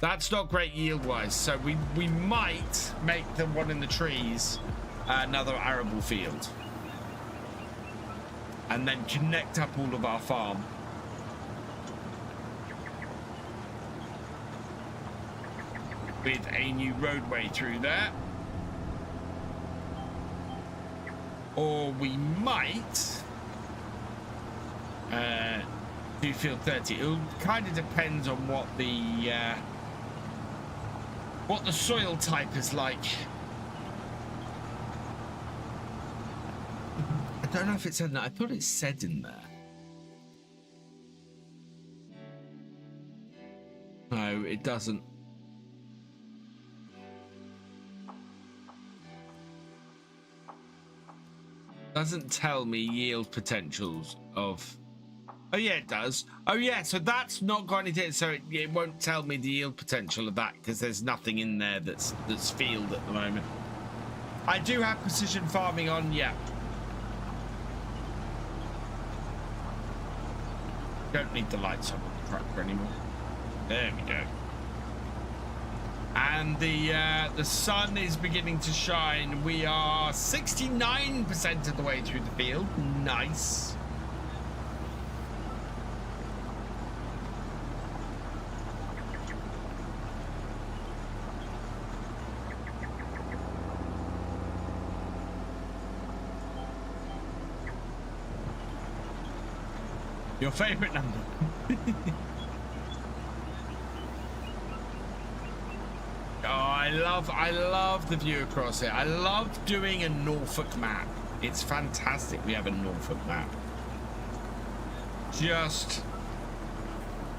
that's not great yield wise, so we might make the one in the trees another arable field and then connect up all of our farm. With a new roadway through there. Or we might do field 30. It kind of depends on what the soil type is like. I don't know if it said that. I thought it said in there. No, it doesn't. Doesn't tell me yield potentials of. Oh yeah, it does. Oh yeah, so that's not got anything. So it won't tell me the yield potential of that because there's nothing in there that's field at the moment. I do have precision farming on, yeah. Don't need the lights on the tractor anymore. There we go. And the sun is beginning to shine. We are 69% of the way through the field. Nice. Your favorite number. Oh, I love the view across it. I love doing a Norfolk map. It's fantastic we have a Norfolk map. Just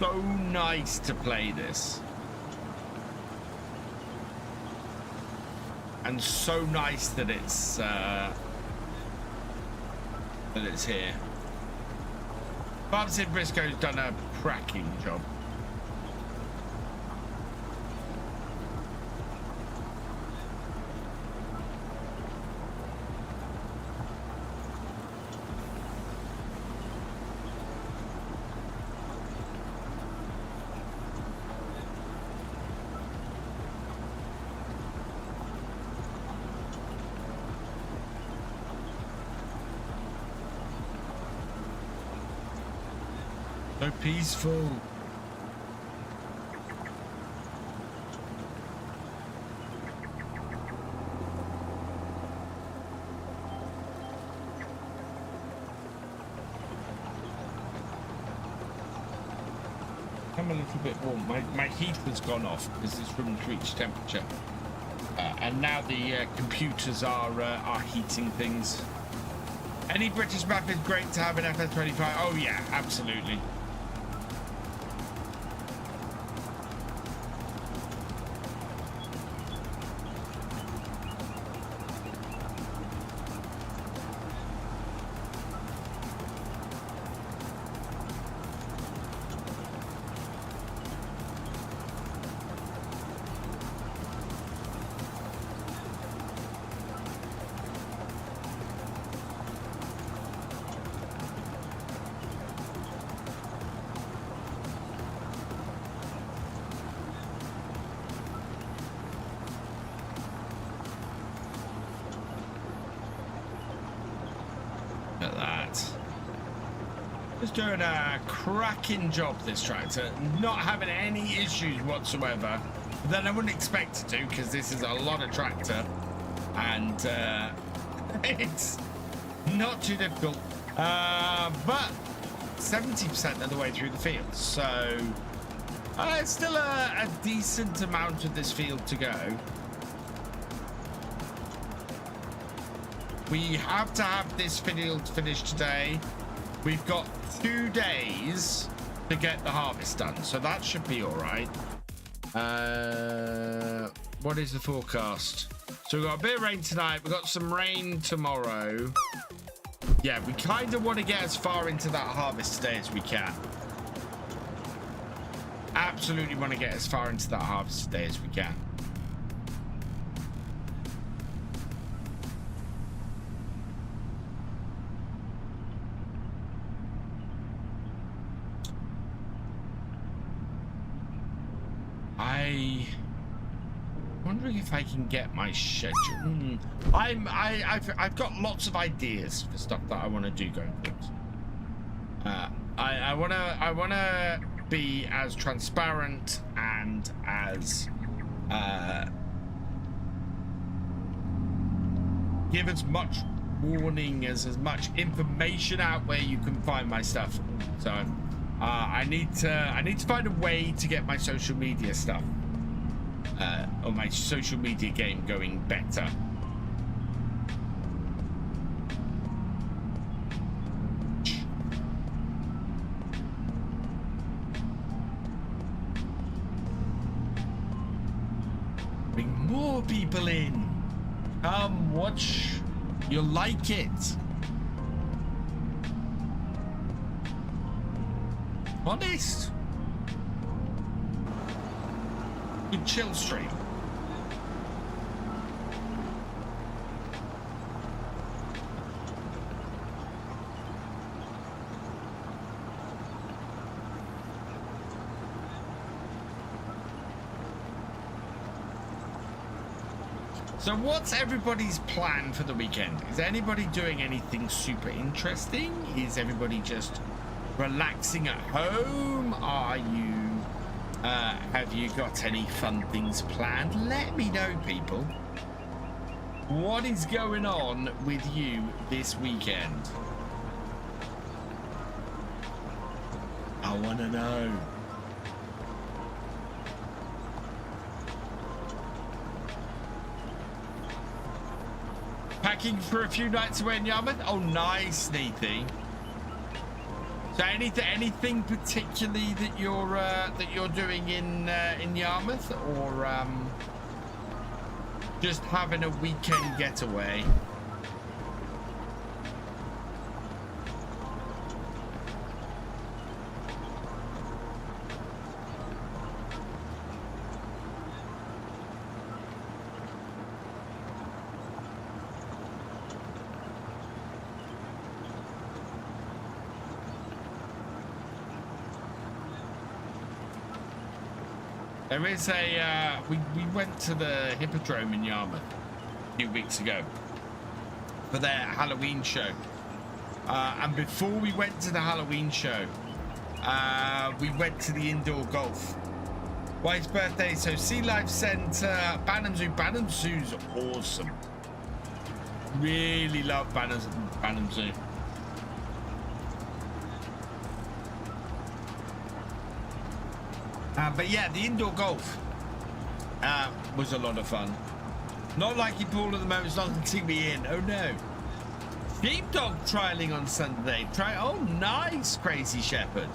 so nice to play this. And so nice that it's here. Bob said Briscoe's done a cracking job. So peaceful. I'm a little bit warm. My heater's gone off because this room's reached temperature, and now the computers are heating things. Any British map is great to have in FS25. Oh yeah, absolutely. Doing a cracking job, this tractor, not having any issues whatsoever. But then I wouldn't expect it to, because this is a lot of tractor and it's not too difficult, but 70% of the way through the field, so it's still a decent amount of this field to go. We have to have this field finished today. We've got 2 days to get the harvest done, so that should be all right. What is the forecast? So we've got a bit of rain tonight. We've got some rain tomorrow. Yeah, we kind of want to get as far into that harvest today as we can. Absolutely want to get as far into that harvest today as we can. Wondering if I can get my schedule. I've got lots of ideas for stuff that I want to do going forward. I wanna be as transparent and as give as much warning as much information out where you can find my stuff. So I need to find a way to get my social media stuff or my social media game going better. Bring more people in. Come watch. You'll like it. Honest. Good chill stream. So what's everybody's plan for the weekend? Is anybody doing anything super interesting? Is everybody just relaxing at home? Are you have you got any fun things planned? Let me know, people. What is going on with you this weekend? I want to know. Packing for a few nights away in Yarmouth? Oh, nice, Neathy. So anything particularly that you're doing in Yarmouth, or just having a weekend getaway? There is a, we went to the Hippodrome in Yarmouth a few weeks ago for their Halloween show. And before we went to the Halloween show, we went to the indoor golf. Wife's birthday, so Sea Life Centre, Banham Zoo. Banham Zoo's awesome. Really love Banham Zoo. But yeah, the indoor golf was a lot of fun. Not like you Paul at the moment, it's not letting me in. Oh no. Sheepdog trialing on Sunday. Oh, nice, Crazy Shepherd.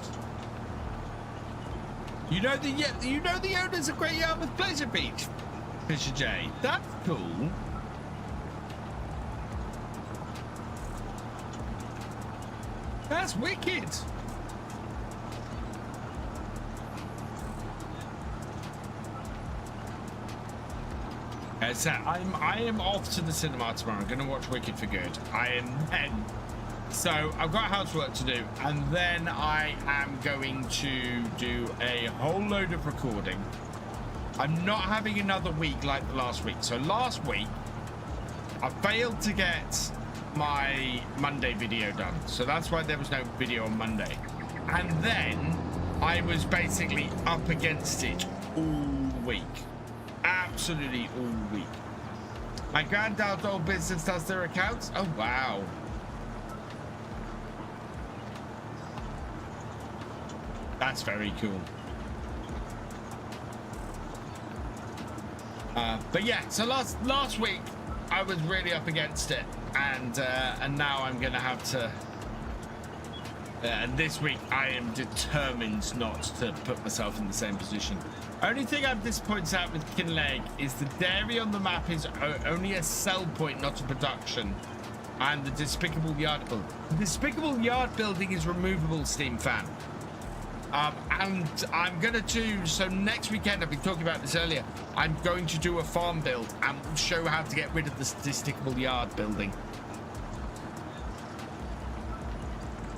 You know the owners of Great Yarmouth Pleasure Beach, Thefisherj. That's cool. That's wicked. So I am off to the cinema tomorrow. I'm going to watch Wicked for good. I am then. So I've got housework to do, and then I am going to do a whole load of recording. I'm not having another week like the last week. So last week I failed to get my Monday video done. So that's why there was no video on Monday. And then I was basically up against it all week. Absolutely all week. My granddad's old business does their accounts. Oh wow. That's very cool. But yeah, so last week I was really up against it, and now I'm gonna have to. And this week I am determined not to put myself in the same position. Only thing I'm disappointed at with Kinleg is the dairy on the map is only a sell point, not a production. And the despicable yard build. The despicable yard building is removable, Steam fan. And I'm gonna do, so next weekend, I've been talking about this earlier, I'm going to do a farm build and show how to get rid of the despicable yard building.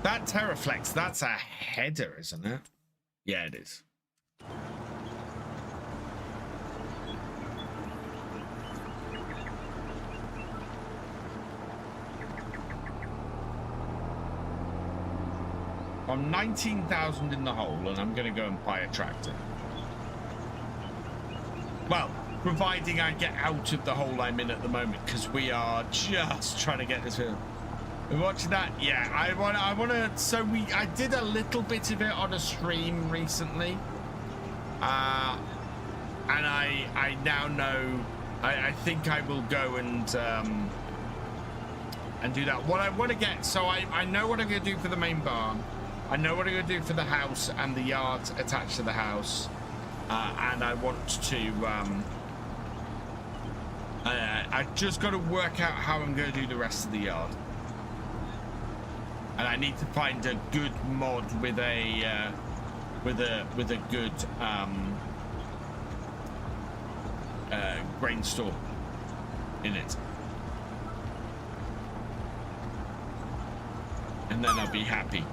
That Terraflex, that's a header, isn't it? Yeah, it is. I'm 19,000 in the hole, and I'm going to go and buy a tractor. Well, providing I get out of the hole I'm in at the moment, because we are just trying to get this film. We're watching that. Yeah, I want to. So I did a little bit of it on a stream recently, and I now know. I think I will go and do that. What I want to get. So I know what I'm going to do for the main barn. I know what I'm going to do for the house and the yard attached to the house, and I want to. I just got to work out how I'm going to do the rest of the yard. And I need to find a good mod with a with a good grain store in it, and then I'll be happy.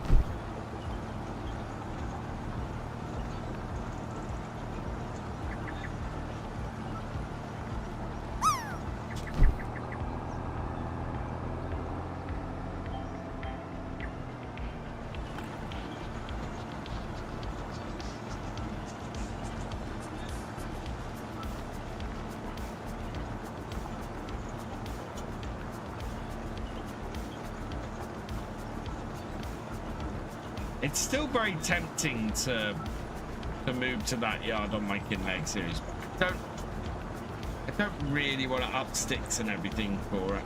It's still very tempting to move to that yard on my Kinleg series, but I don't really want to up sticks and everything for it.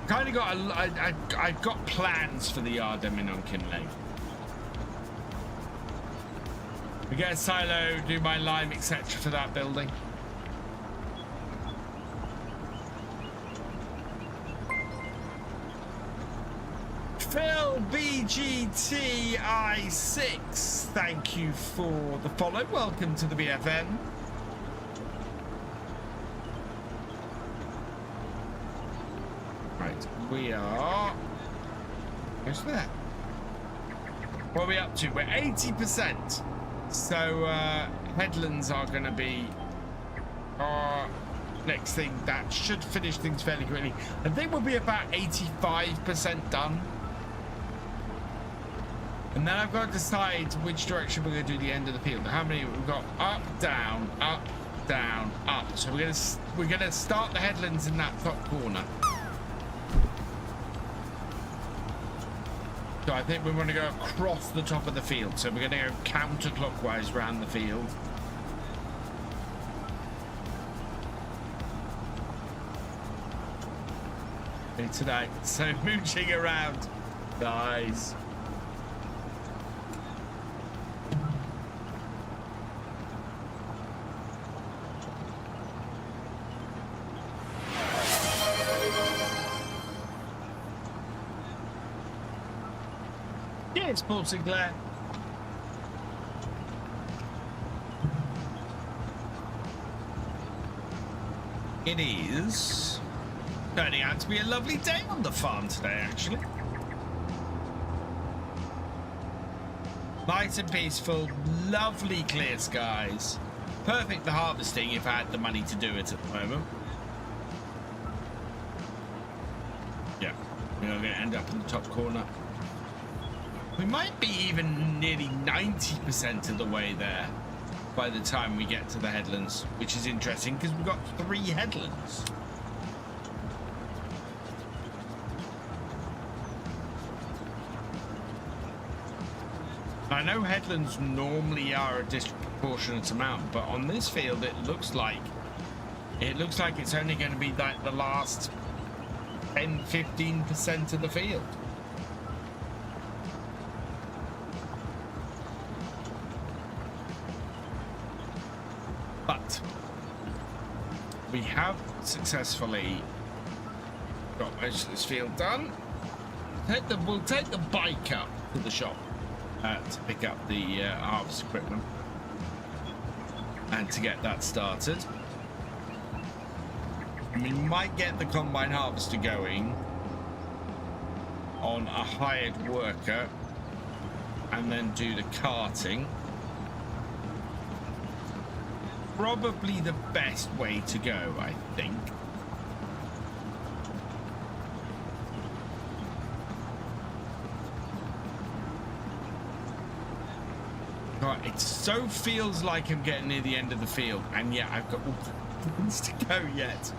Kind of got I've got plans for the yard I'm in on Kinleg. We get a silo, do my lime, etc. for that building. Phil BGTI6, thank you for the follow. Welcome to the BFN. Right, we are. Where's that? What are we up to? We're 80%. So headlands are going to be our next thing. That should finish things fairly quickly. I think we'll be about 85% done. And then I've got to decide which direction we're going to do the end of the field. How many we've got? Up, down, up, down, up. So we're going to start the headlands in that top corner. So I think we want to go across the top of the field. So we're going to go counterclockwise around the field. Today, so mooching around. Nice. It's Paul Sinclair. It is turning out to be a lovely day on the farm today, actually. Nice and peaceful, lovely clear skies. Perfect for harvesting if I had the money to do it at the moment. Yeah, we're going to end up in the top corner. We might be even nearly 90% of the way there by the time we get to the headlands, which is interesting because we've got 3 headlands. I know headlands normally are a disproportionate amount, but on this field it looks like it's only going to be like the last 10-15% of the field. But we have successfully got most of this field done. We'll take the bike up to the shop to pick up the harvest equipment and to get that started. And we might get the combine harvester going on a hired worker and then do the carting. Probably the best way to go, I think. Right, it so feels like I'm getting near the end of the field, and yet I've got all the things to go yet.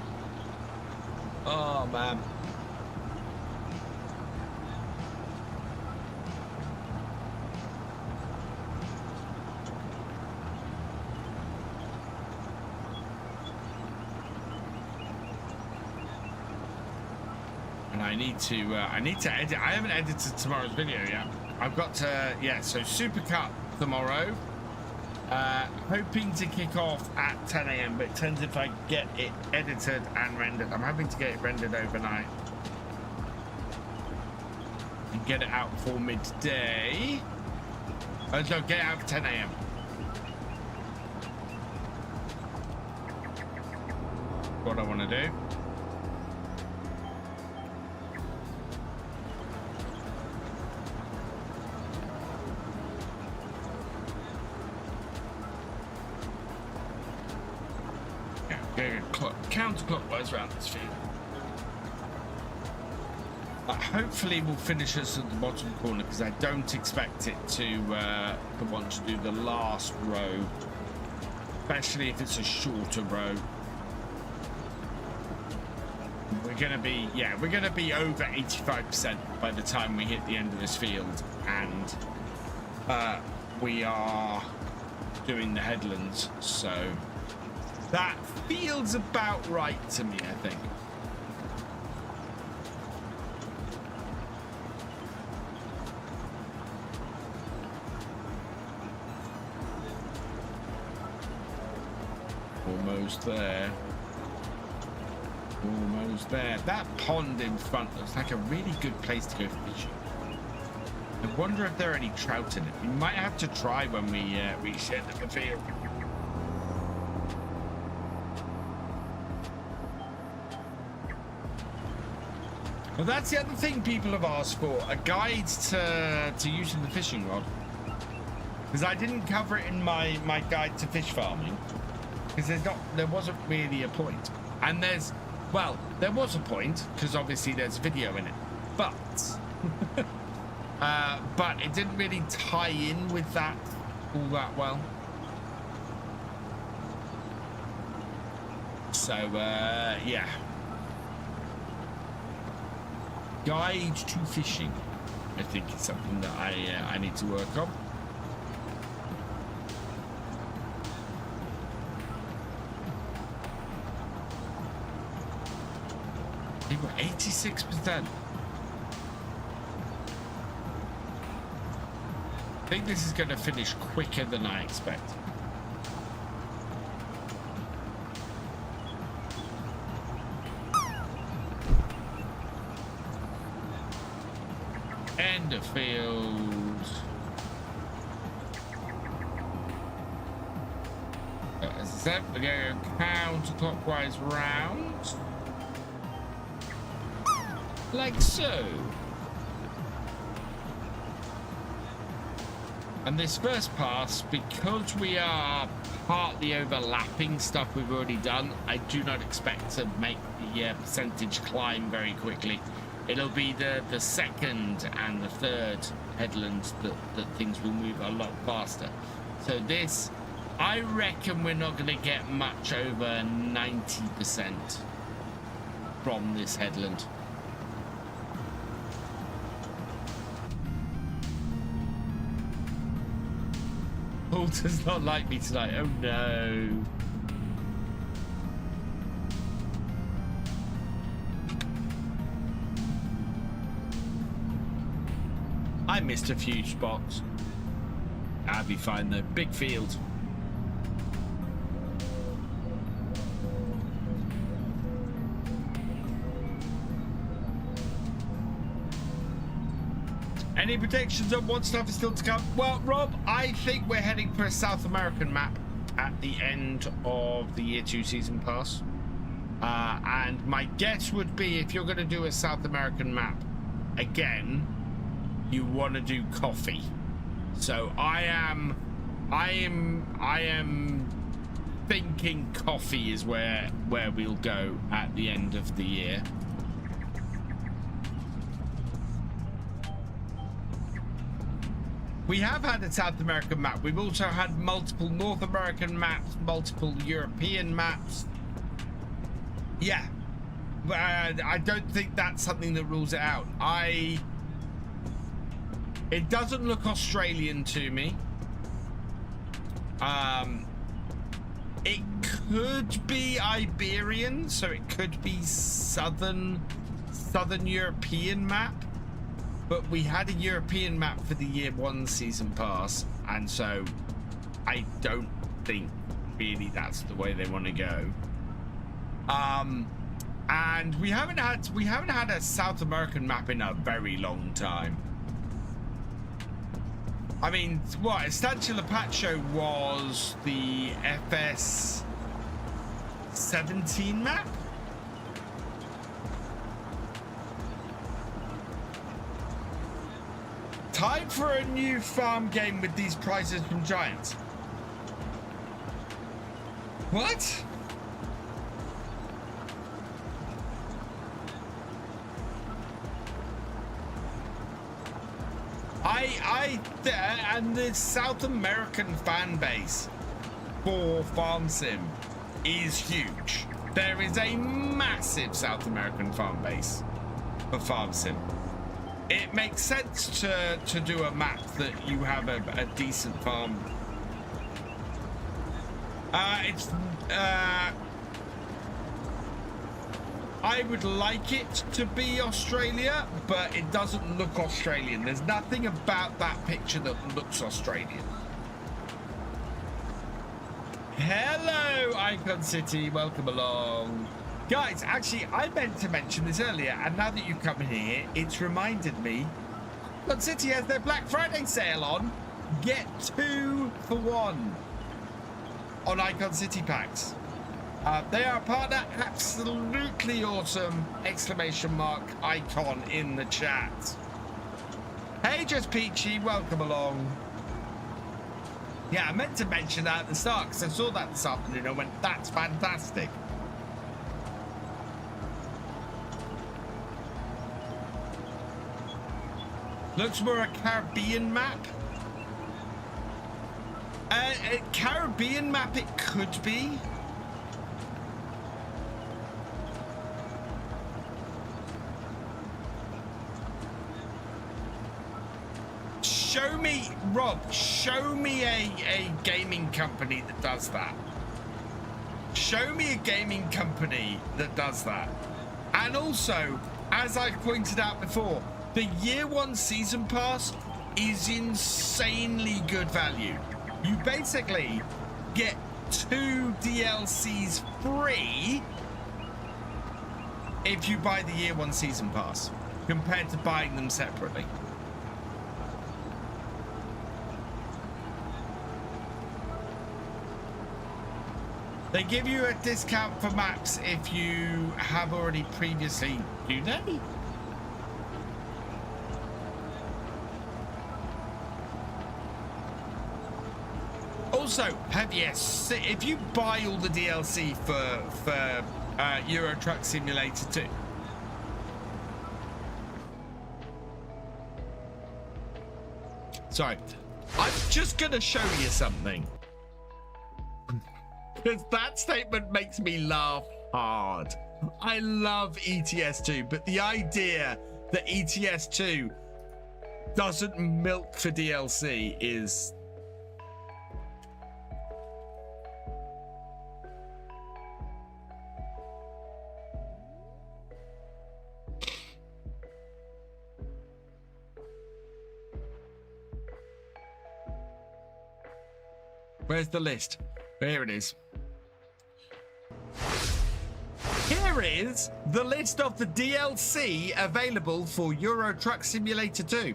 Oh, man. I need to edit. I haven't edited tomorrow's video yet. I've got to, yeah, so Super Cup tomorrow. Hoping to kick off at 10 AM, but it depends if I get it edited and rendered. I'm hoping to get it rendered overnight. get it out for midday. No, get it out for 10 a.m. What I want to do. Yeah, counterclockwise around this field. Hopefully we'll finish us at the bottom corner because I don't expect it to want to do the last row, especially if it's a shorter row. We're gonna be over 85% by the time we hit the end of this field, and we are doing the headlands, so that feels about right to me, I think. Almost there. Almost there. That pond in front looks like a really good place to go fishing. I wonder if there are any trout in it. We might have to try when we reach the end of the field. Well, that's the other thing people have asked for, a guide to using the fishing rod. Because I didn't cover it in my guide to fish farming. Because there wasn't really a point. And there was a point, because obviously there's video in it. But but it didn't really tie in with that all that well. So yeah. Guide to fishing, I think, is something that I need to work on. We were 86%. I think this is going to finish quicker than I expect. End of field. As I said, we're going counterclockwise round. Like so. And this first pass, because we are partly overlapping stuff we've already done, I do not expect to make the percentage climb very quickly. It'll be the second and the third headlands that things will move a lot faster. So this, I reckon we're not going to get much over 90% from this headland. Paul does not like me tonight. Oh no. I missed a few spots. I'll be fine though. Big field. Any predictions on what stuff is still to come? Well, Rob, I think we're heading for a South American map at the end of the Year 2 Season Pass. And my guess would be, if you're going to do a South American map again, you want to do coffee. So I am thinking coffee is where we'll go at the end of the year. We have had a South American map. We've also had multiple North American maps, multiple European maps. Yeah, but I don't think that's something that rules it out. It doesn't look Australian to me. It could be Iberian, so it could be Southern European map. But we had a European map for the Year 1 Season Pass, and so I don't think really that's the way they want to go. And we haven't had a South American map in a very long time. I mean, what, Estancia Lapacho was the FS17 map? Time for a new farm game with these prizes from Giants. What? And the South American fan base for Farm Sim is huge. There is a massive South American fan base for Farm Sim. It makes sense to do a map that you have a decent farm. I would like it to be Australia, but it doesn't look Australian. There's nothing about that picture that looks Australian. Hello, Icon City. Welcome along. Guys, actually, I meant to mention this earlier, and now that you've come here, it's reminded me. Icon City has their Black Friday sale on. Get 2 for 1 on Icon City packs. They are a partner. Absolutely awesome! Exclamation mark icon in the chat. Hey, Just Peachy, welcome along. Yeah, I meant to mention that at the start because I saw that this afternoon. I went, that's fantastic. Looks more a Caribbean map. A Caribbean map it could be. Show me, Rob, show me a gaming company that does that. Show me a gaming company that does that. And also, as I pointed out before, the year 1 season pass is insanely good value. You basically get 2 DLCs free if you buy the year 1 season pass compared to buying them separately. They give you a discount for maps if you have already previously, do they? Also, if you buy all the DLC for Euro Truck Simulator 2, sorry, I'm just gonna show you something. Because that statement makes me laugh hard. I love ETS2, but the idea that ETS2 doesn't milk for DLC is... Where's the list? Here it is. Here is the list of the DLC available for Euro Truck Simulator 2.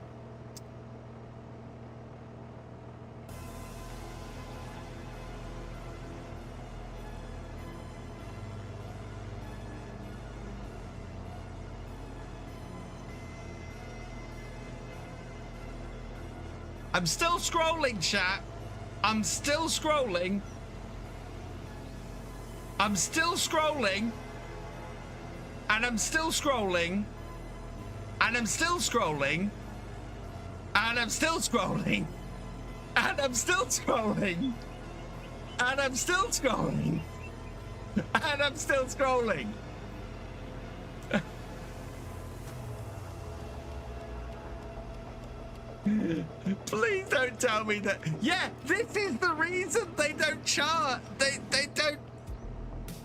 I'm still scrolling, chat. I'm still scrolling. I'm still scrolling. And I'm still scrolling. And I'm still scrolling. And I'm still scrolling. And I'm still scrolling. And I'm still scrolling. And I'm still scrolling. Please don't tell me that. Yeah, this is the reason they don't chart. They don't,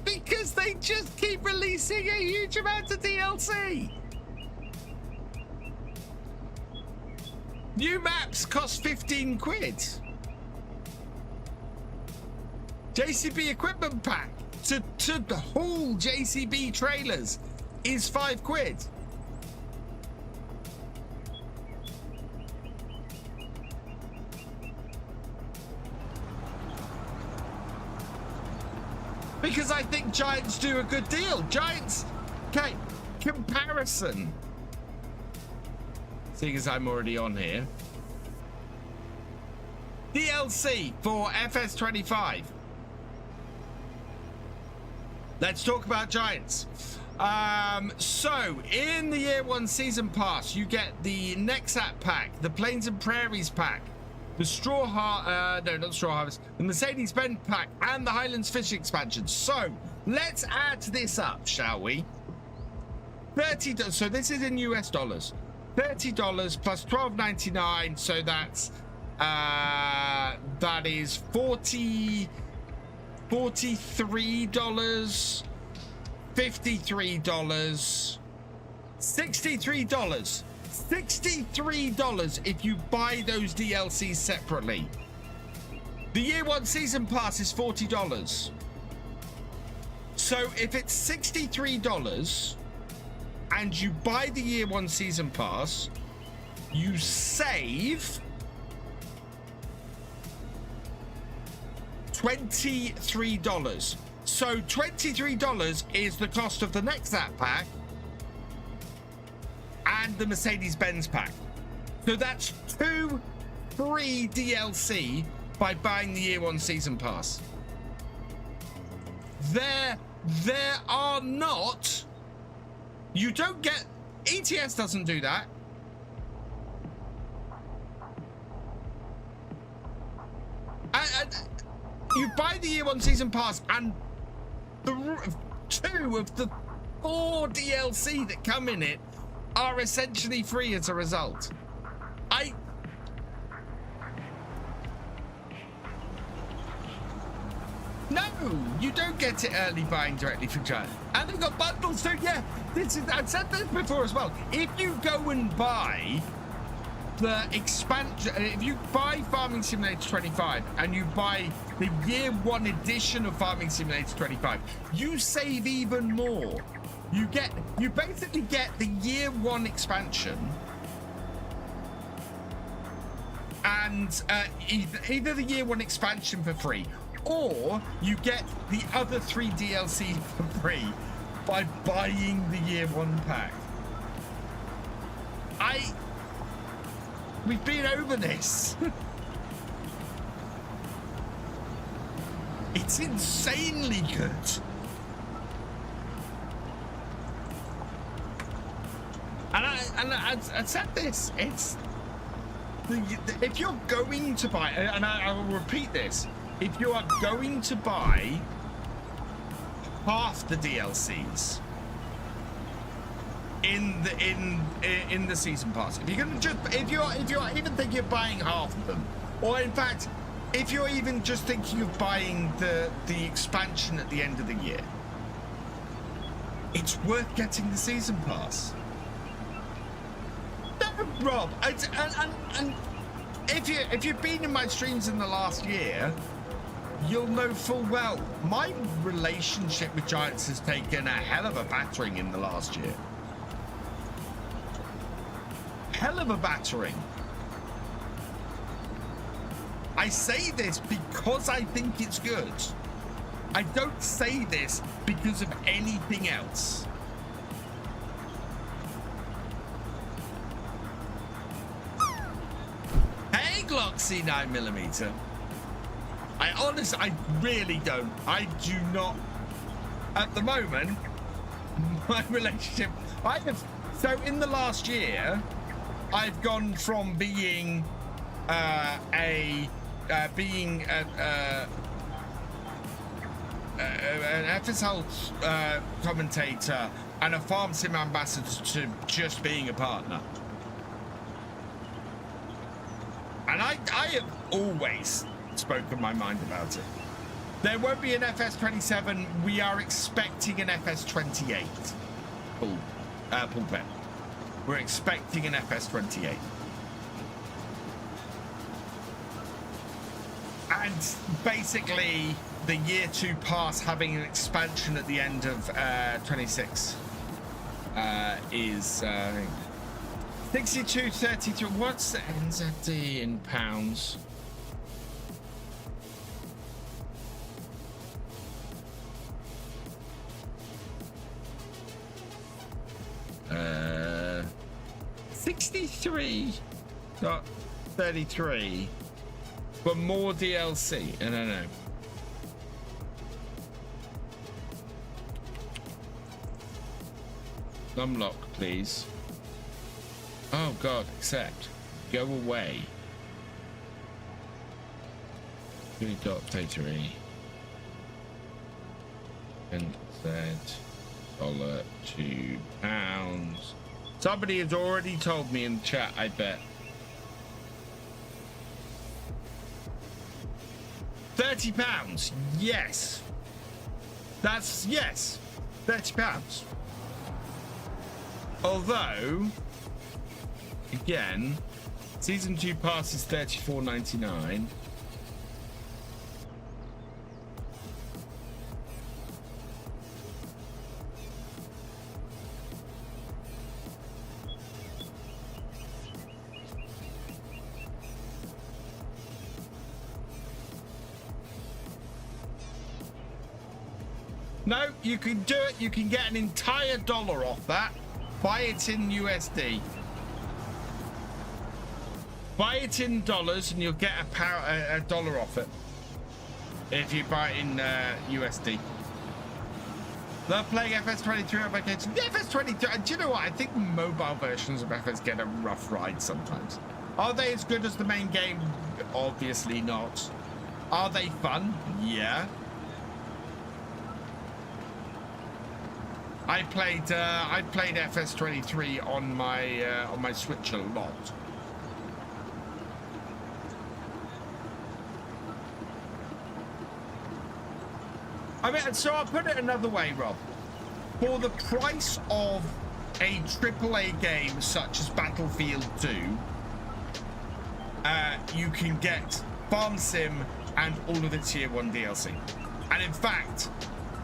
because they just keep releasing a huge amount of DLC. New maps cost 15 quid. JCB equipment pack to haul JCB trailers is 5 quid. Because I think Giants do a good deal. Giants, okay, comparison. Seeing as I'm already on here. DLC for FS25. Let's talk about Giants. So in the year 1 season pass, you get the Nexat pack, the Plains and Prairies pack, the the Mercedes-Benz pack, and the Highlands Fish expansion. So let's add this up, shall we? $30. So this is in US dollars. $30 plus $12.99. So that's that is $43, $53, $63, $63 if you buy those DLCs separately. The year 1 season pass is $40. So if it's $63 and you buy the year 1 season pass, you save $23. So $23 is the cost of the Nexat pack and the Mercedes-Benz pack. So that's 2 free DLC by buying the year 1 season pass. There are not, you don't get, ETS doesn't do that. And you buy the year 1 season pass and 2 of the 4 DLC that come in it are essentially free as a result. No, you don't get it early buying directly from Giant. And they've got bundles too. Yeah, I've said this before as well. If you go and buy the expansion, if you buy Farming Simulator 25 and you buy the year 1 edition of Farming Simulator 25, you save even more. You basically get the year 1 expansion and either the year 1 expansion for free, or you get the other 3 DLC for free by buying the year 1 pack. We've been over this. It's insanely good. And I said this, it's if you're going to buy, and I will repeat this, if you are going to buy half the DLCs in the season pass, if you're gonna if you're even thinking of buying half of them, or in fact if you're even just thinking of buying the expansion at the end of the year, it's worth getting the season pass. No, Rob, and if you've been in my streams in the last year, you'll know full well my relationship with Giants has taken a hell of a battering in the last year. Hell of a battering. I say this because I think it's good. I don't say this because of anything else. Hey, Gloxy 9mm. I really don't. I do not. At the moment, my relationship. So in the last year, I've gone from being an FSL commentator and a farm sim ambassador to just being a partner. And I have always spoken my mind about it. There won't be an FS27. We are expecting an FS28 pulpit. We're expecting an FS28. And basically the year 2 pass having an expansion at the end of 26 is 62.33. What's the NZD in pounds? 63.33 for more DLC. I don't know. Unlock, please. Oh God, accept. Go away. $3.33 and said $2. Somebody has already told me in the chat, I bet. £30. Yes. That's yes. £30. Although, again, season 2 pass is $34.99. No, you can do it. You can get an entire dollar off that. Buy it in USD. Buy it in dollars and you'll get a dollar off it. If you buy it in USD. Love playing FS23 on vacation. The FS23, do you know what? I think mobile versions of FS get a rough ride sometimes. Are they as good as the main game? Obviously not. Are they fun? Yeah. I played FS23 on my Switch a lot. I mean, so I'll put it another way, Rob. For the price of a AAA game such as Battlefield 2, you can get Farm Sim and all of its Tier 1 DLC. And in fact,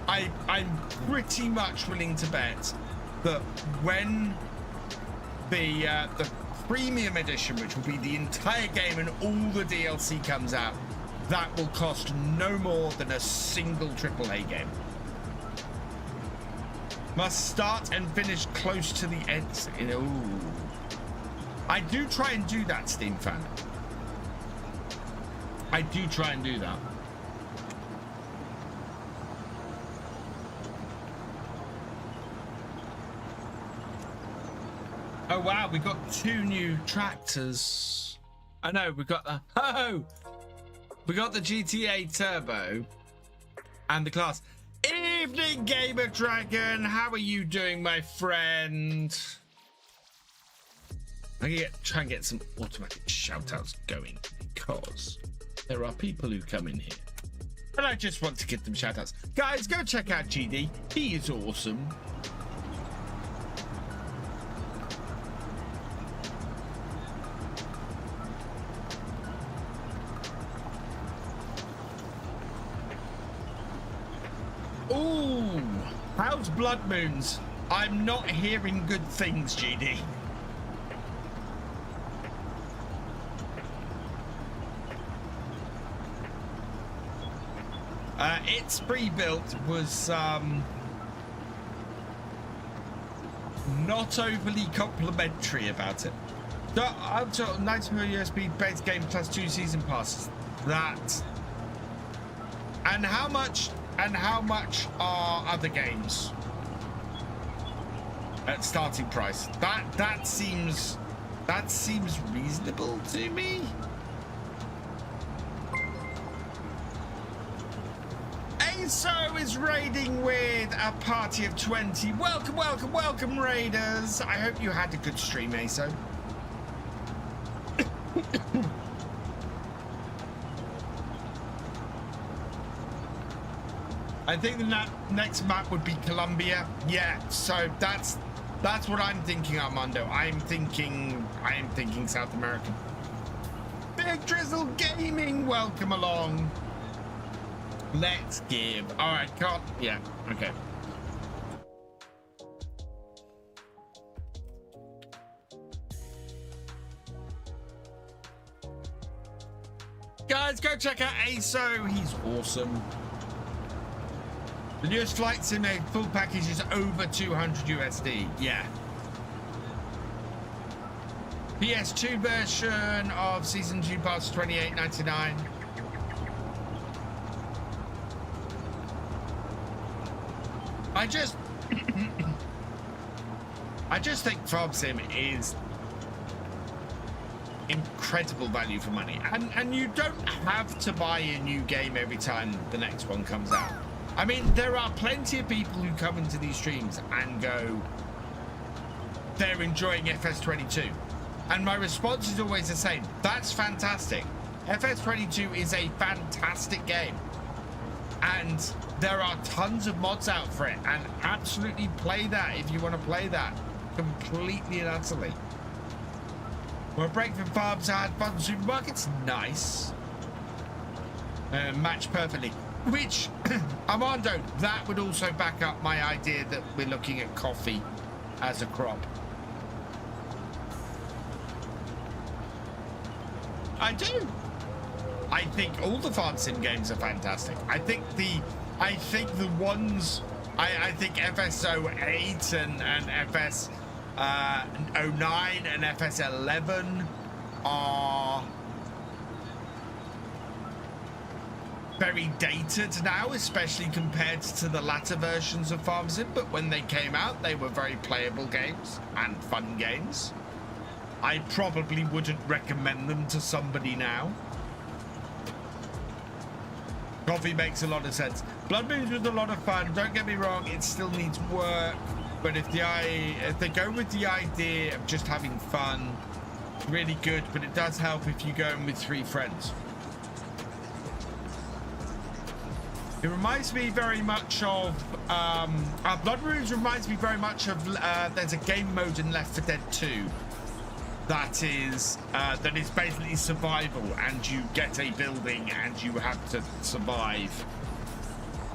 I'm pretty much willing to bet that when the premium edition, which will be the entire game and all the DLC comes out, that will cost no more than a single AAA game. Must start and finish close to the end. Ooh. I do try and do that, Steam fan. I do try and do that. Oh wow, we got 2 new tractors. I know, we got the we got the GTA Turbo and the class. Evening Gamer Dragon, how are you doing, my friend? I'm gonna try and get some automatic shout-outs going because there are people who come in here and I just want to give them shout-outs. Guys, go check out GD. He is awesome. Ooh, how's Blood Moons? I'm not hearing good things, GD. Its pre-built was not overly complimentary about it. Up to 90 million USB base game plus 2 season passes. That. And how much are other games at starting price? That seems reasonable to me. ASO is raiding with a party of 20. Welcome, welcome, welcome, raiders. I hope you had a good stream, ASO. I think the next map would be Colombia. Yeah, so that's what I'm thinking, Armando. I am thinking South American. Big Drizzle Gaming, welcome along. Let's give. All right, cut. Yeah, okay. Guys, go check out ASO. He's awesome. The newest flight sim full package is over 200 USD. Yeah. PS2 version of Season 2 Pass $28.99. I just think Farm Sim is incredible value for money, and you don't have to buy a new game every time the next one comes out. I mean, there are plenty of people who come into these streams and go, they're enjoying FS22, and my response is always the same: that's fantastic. FS22 is a fantastic game, and there are tons of mods out for it, and absolutely play that if you want to play that completely and utterly. Well, break from farms, I had fun. Supermarket's nice. Match perfectly. Which, Armando, that would also back up my idea that we're looking at coffee as a crop. I do. I think all the farm sim games are fantastic. I think the ones, I think FS08 and FS 09 and FS11 are very dated now, especially compared to the latter versions of Farm Sim, but when they came out, they were very playable games and fun games. I probably wouldn't recommend them to somebody now. Coffee makes a lot of sense. Blood Moons was a lot of fun. Don't get me wrong, it still needs work. But if they go with the idea of just having fun, really good. But it does help if you go in with 3 friends. It reminds me very much of Blood Moons reminds me very much of there's a game mode in Left 4 Dead 2 that is basically survival, and you get a building and you have to survive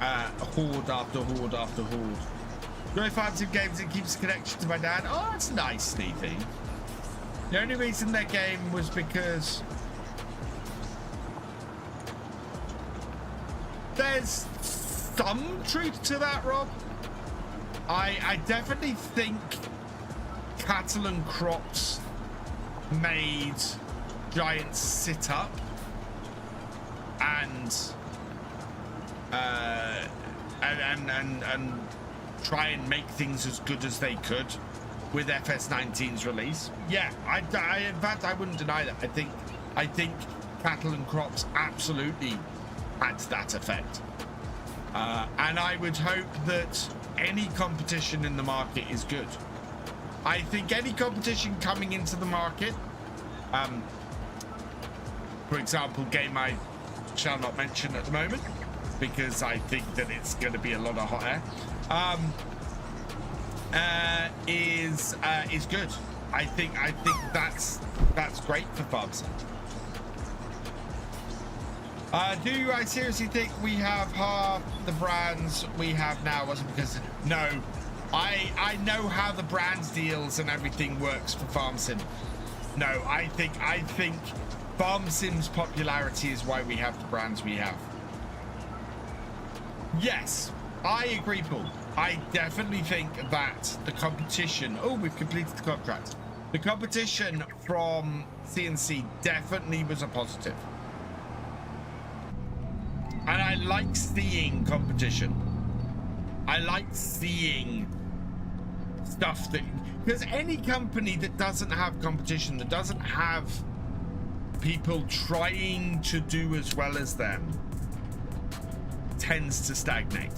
horde after horde after horde. Joy Farm Sim games, it keeps a connection to my dad. Oh, that's nice, Sneethy. The only reason that game was because there's some truth to that, Rob. I definitely think cattle and crops made giants sit up and try and make things as good as they could with FS19's release. Yeah, in fact, I wouldn't deny that. I think cattle and crops absolutely had that effect. And I would hope that any competition in the market is good. I think any competition coming into the market, for example, game I shall not mention at the moment, because I think that it's going to be a lot of hot air, is good. I think that's great for Farm Sim. Do I seriously think we have half the brands we have now? Wasn't because no, I know how the brands deals and everything works for Farm Sim. No, I think Farm Sim's popularity is why we have the brands we have. Yes, I agree, Paul. I definitely think that the competition... Oh, we've completed the contract. The competition from CNC definitely was a positive. And I like seeing competition. I like seeing stuff that... Because any company that doesn't have competition, that doesn't have people trying to do as well as them, tends to stagnate.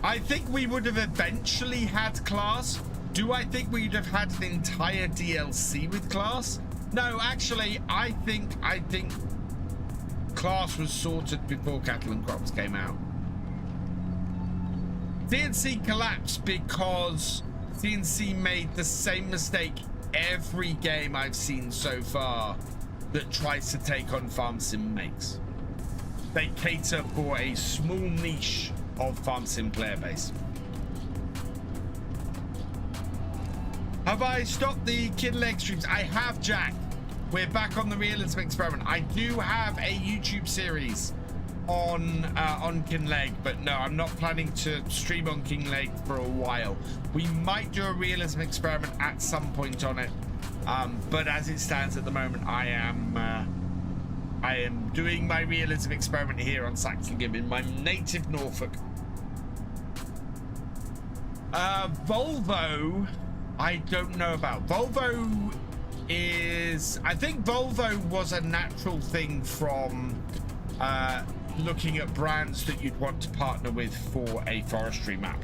I think we would have eventually had Class. Do I think we'd have had an entire DLC with Class? No, actually, I think Class was sorted before Cattle and Crops came out. CNC collapsed because CNC made the same mistake every game I've seen so far that tries to take on Farm Sim makes. They cater for a small niche of Farm Sim player base. Have I stopped the kid leg streams? I have, Jack. We're back on the Realism experiment. I do have a YouTube series on Kinleg, but no, I'm not planning to stream on Kinleg for a while. We might do a realism experiment at some point on it, but as it stands at the moment, I am doing my realism experiment here on Saxlingham in my native Norfolk. Volvo, I don't know about. Volvo is, I think Volvo was a natural thing from looking at brands that you'd want to partner with for a forestry map.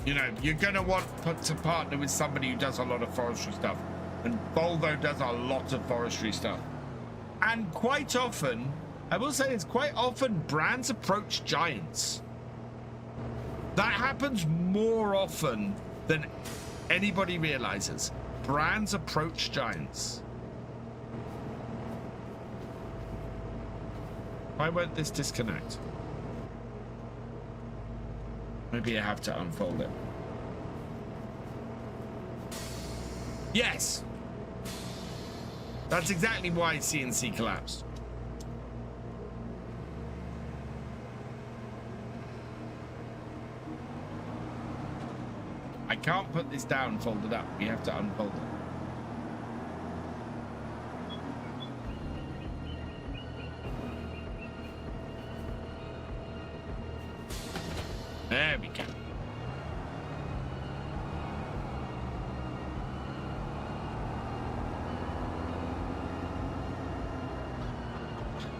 You know, you're going to want to partner with somebody who does a lot of forestry stuff. And Volvo does a lot of forestry stuff. And quite often, I will say this, quite often brands approach giants. That happens more often than anybody realizes. Brands approach giants. Why won't this disconnect? Maybe I have to unfold it. Yes! That's exactly why CNC collapsed. I can't put this down folded up. We have to unfold it. There we go.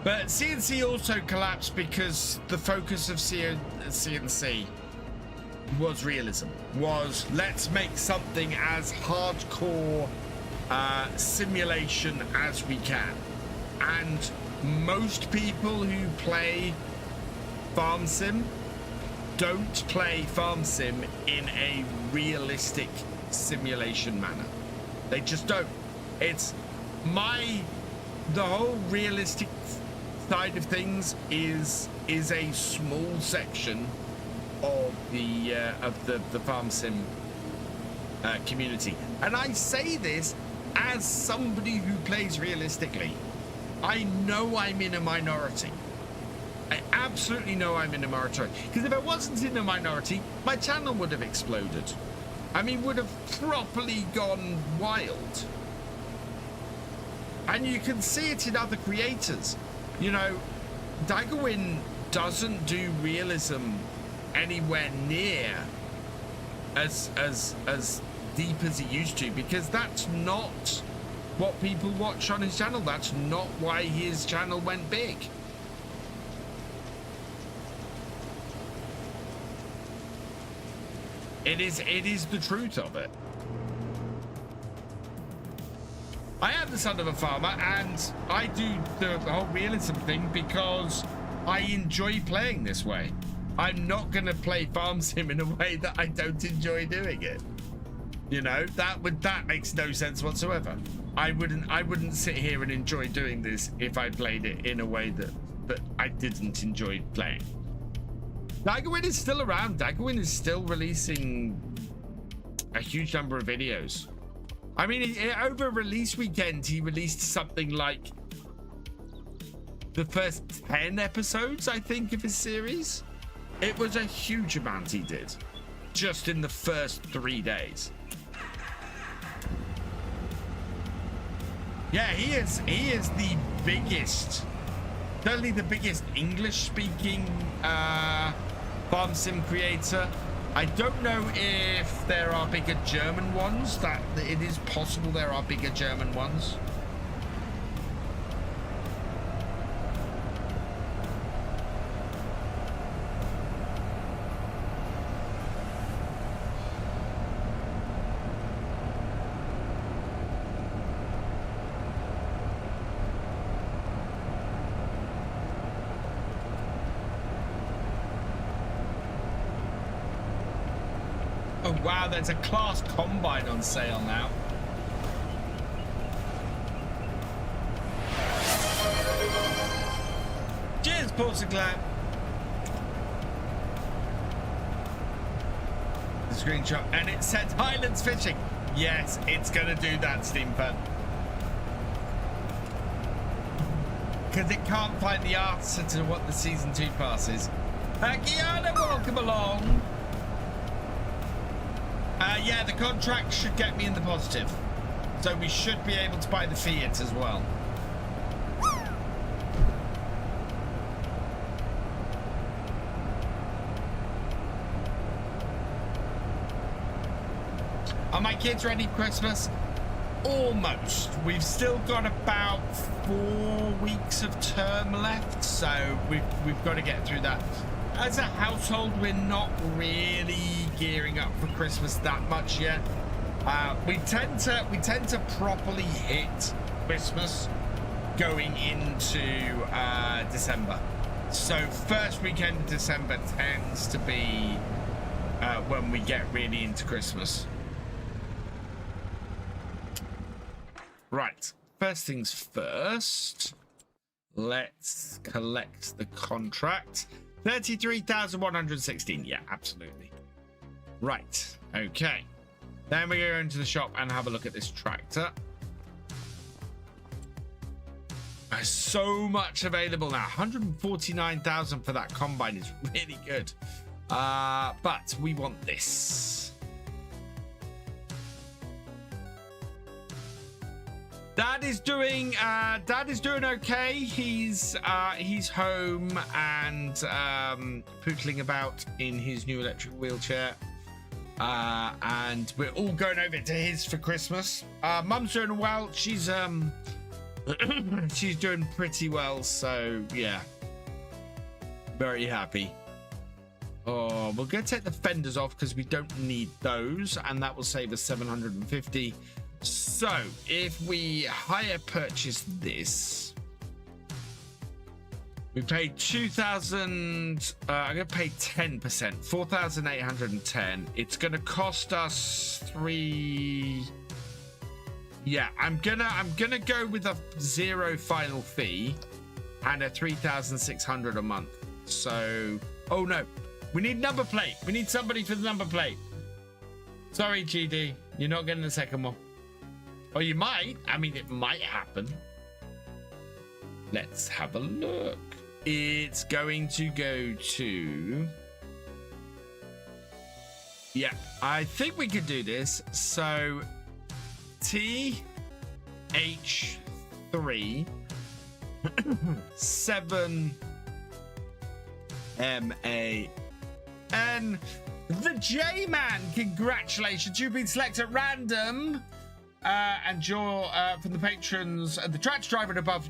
But CNC also collapsed because the focus of CNC was realism. Was let's make something as hardcore simulation as we can. And most people who play farm sim don't play farm sim in a realistic simulation manner. They just don't. It's the whole realistic side of things is a small section of the farm sim community. And I say this as somebody who plays realistically. I know I'm in a minority. I absolutely know I'm in a minority. Because if I wasn't in a minority, my channel would have exploded. I mean, would have properly gone wild. And you can see it in other creators. You know, Daggerwin doesn't do realism anywhere near as deep as he used to, because that's not what people watch on his channel. That's not why his channel went big. It is the truth of it. I am the son of a farmer, and I do the whole realism thing because I enjoy playing this way. I'm not going to play farm sim in a way that I don't enjoy doing it. You know, that makes no sense whatsoever. I wouldn't sit here and enjoy doing this if I played it in a way that I didn't enjoy playing. Daggerwin is still around. Daggerwin is still releasing a huge number of videos. I mean, over release weekend, he released something like the first 10 episodes, I think, of his series. It was a huge amount he did just in the first 3 days. Yeah, he is the biggest, certainly the biggest English-speaking farm sim creator. I don't know if there are bigger German ones. That it is possible there are bigger German ones. Oh wow, there's a class combine on sale now. Cheers, Porcelain. the screenshot, and it said Highlands Fishing. Yes, it's gonna do that, Steampun. Because it can't find the answer to what the Season 2 pass is. Guyana, welcome along. Yeah, the contract should get me in the positive. So we should be able to buy the Fiat as well. Are my kids ready for Christmas? Almost. We've still got about 4 weeks of term left, so we've got to get through that. As a household, we're not really gearing up for Christmas that much yet. We tend to properly hit Christmas going into December. So first weekend of December tends to be when we get really into Christmas. Right, first things first, let's collect the contract. 33,116, yeah, absolutely. Right, okay. Then we go into the shop and have a look at this tractor. There's so much available now. 149,000 for that combine is really good. But we want this. Dad is doing okay. He's home and pootling about in his new electric wheelchair. And we're all going over to his for Christmas. Mum's doing well. She's she's doing pretty well, so yeah. Very happy. Oh, we're gonna take the fenders off because we don't need those, and that will save us 750. So if we hire purchase this, we paid 2,000. I'm gonna pay 10%, 4,810. It's gonna cost us 3. Yeah, I'm gonna go with a 0 final fee and a 3,600 a month. So, oh no, we need number plate. We need somebody for the number plate. Sorry, GD, you're not getting the second one. Or you might. I mean, it might happen. Let's have a look. It's going to go to... Yeah, I think we could do this. So, TH3 7MAN. The J-Man, congratulations. You've been selected at random. And you're from the patrons, the Trax driver and above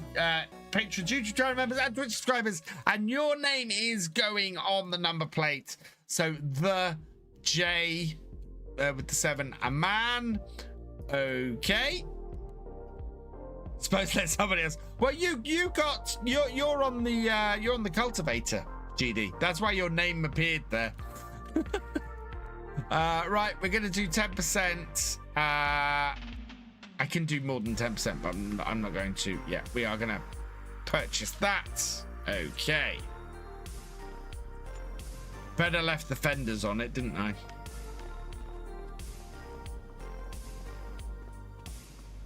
patrons, YouTube channel members, and Twitch subscribers, and your name is going on the number plate. So the J with the 7, a man. Okay. Suppose let somebody else. Well, you're on the cultivator, GD. That's why your name appeared there. Right, we're gonna do 10%. I can do more than 10%, but I'm not going to. Yeah, we are going to purchase that. Okay. Better left the fenders on it, didn't I?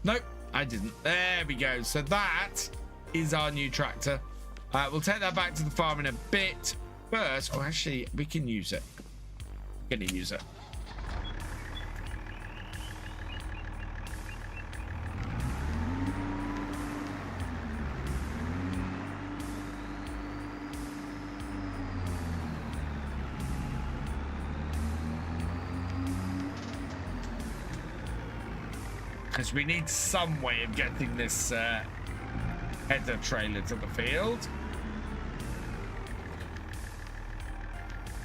Nope, I didn't. There we go. So that is our new tractor. We'll take that back to the farm in a bit. First, oh, actually, we can use it. We're going to use it. Because we need some way of getting this header trailer to the field.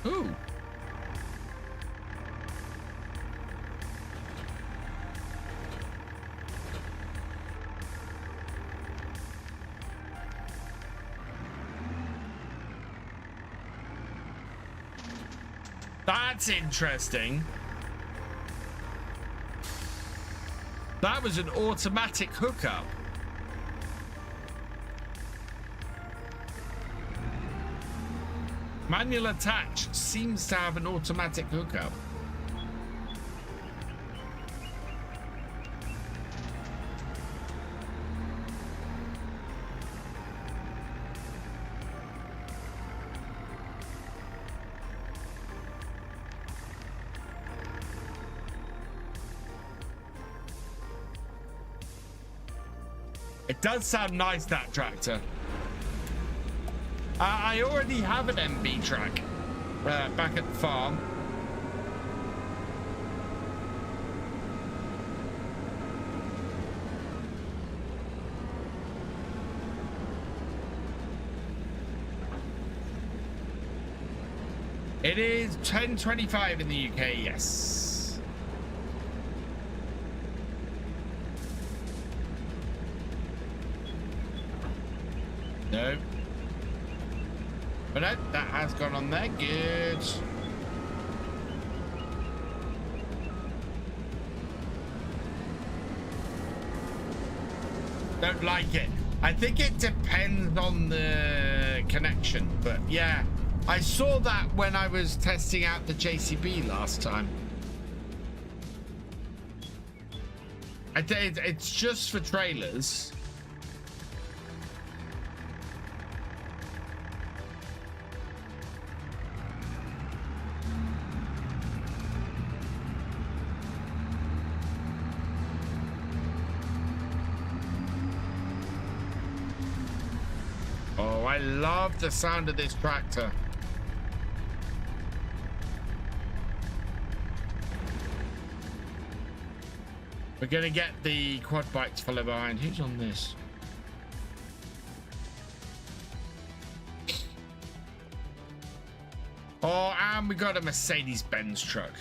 Ooh. That's interesting. That was an automatic hookup. Manual attach seems to have an automatic hookup. It does sound nice, that tractor. I already have an MB track back at the farm. It is 10:25 in the UK, yes. No. But no, that has gone on there. Good. Don't like it. I think it depends on the connection, but yeah. I saw that when I was testing out the JCB last time. It's just for trailers. Oh, I love the sound of this tractor. We're going to get the quad bike to follow behind. Who's on this? Oh, and we got a Mercedes-Benz truck.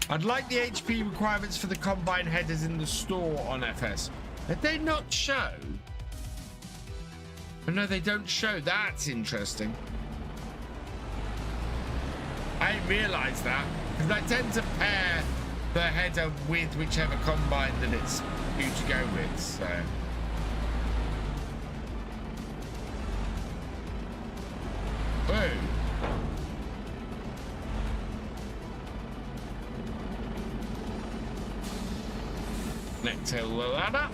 I'd like the HP requirements for the combine headers in the store on FS. Did they not show? Oh, no, they don't show. That's interesting. I didn't realize that. Because I tend to pair the header with whichever combine that it's due to go with, so. Whoa. Next hill ladder.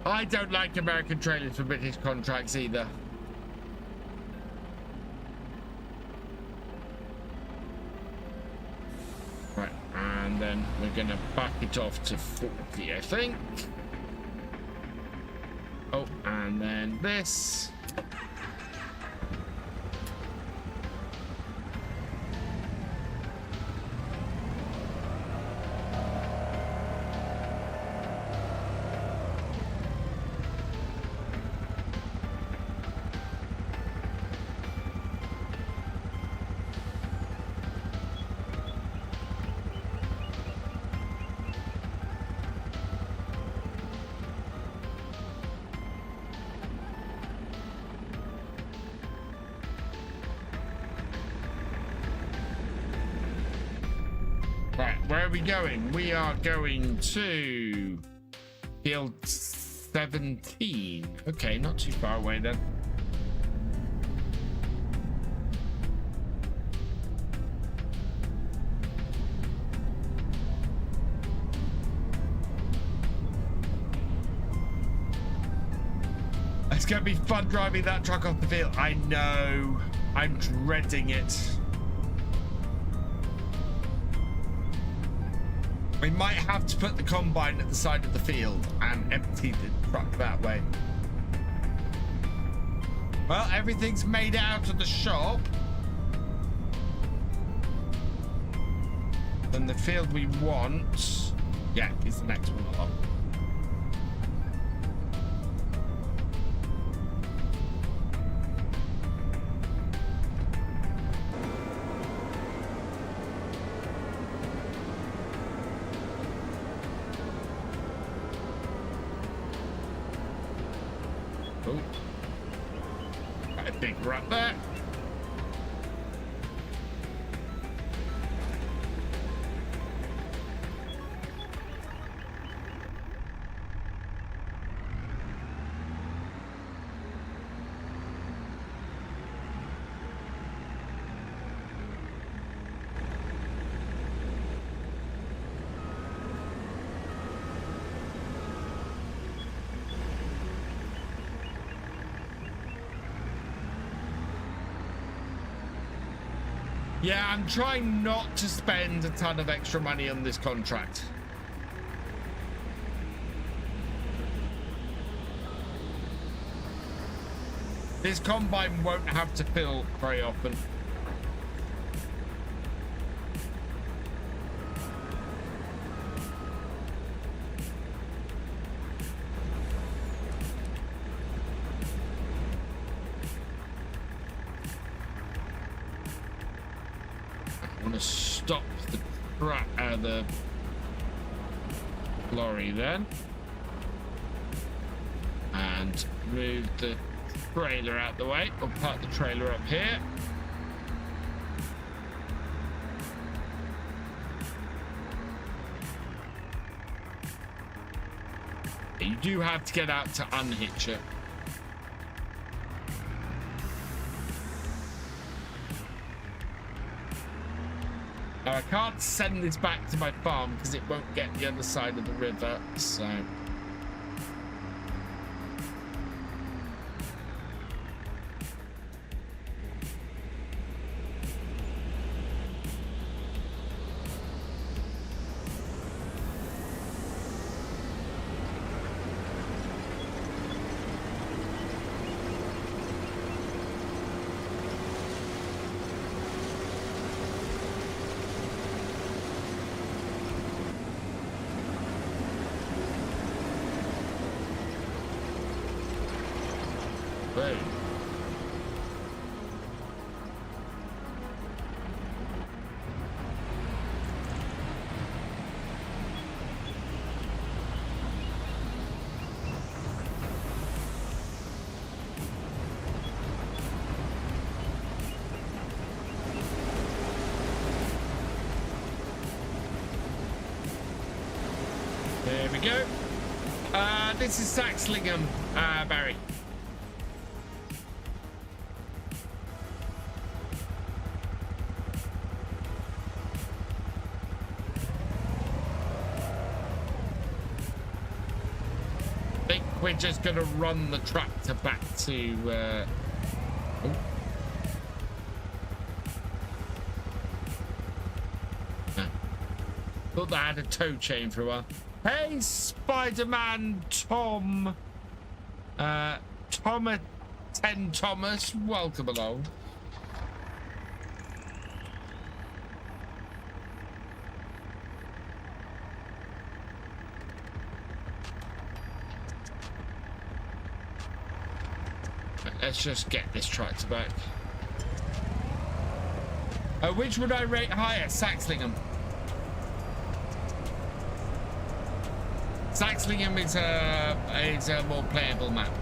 I don't like American trailers for British contracts either. Right, and then we're gonna back it off to 40, I think. Oh, and then this. Where are we going? We are going to field 17. Okay, not too far away then. It's gonna be fun driving that truck off the field. I know. I'm dreading it. We might have to put the combine at the side of the field and empty the truck that way. Well, everything's made out of the shop. Then the field we want, yeah, is the next one along. Right there. Yeah, I'm trying not to spend a ton of extra money on this contract. This combine won't have to fill very often. I want to stop the lorry then and move the trailer out the way. We'll park the trailer up here. You do have to get out to unhitch it. Now, I can't send this back to my farm because it won't get the other side of the river, so... There we go. This is Saxlingham, Barry. I think we're just gonna run the tractor back to oh. Thought that had a tow chain for a while. Hey, Spider-Man Tom. Thomas Thomas, welcome along. Let's just get this tractor back. Which would I rate higher? Saxlingham. Saxlingham is a more playable map.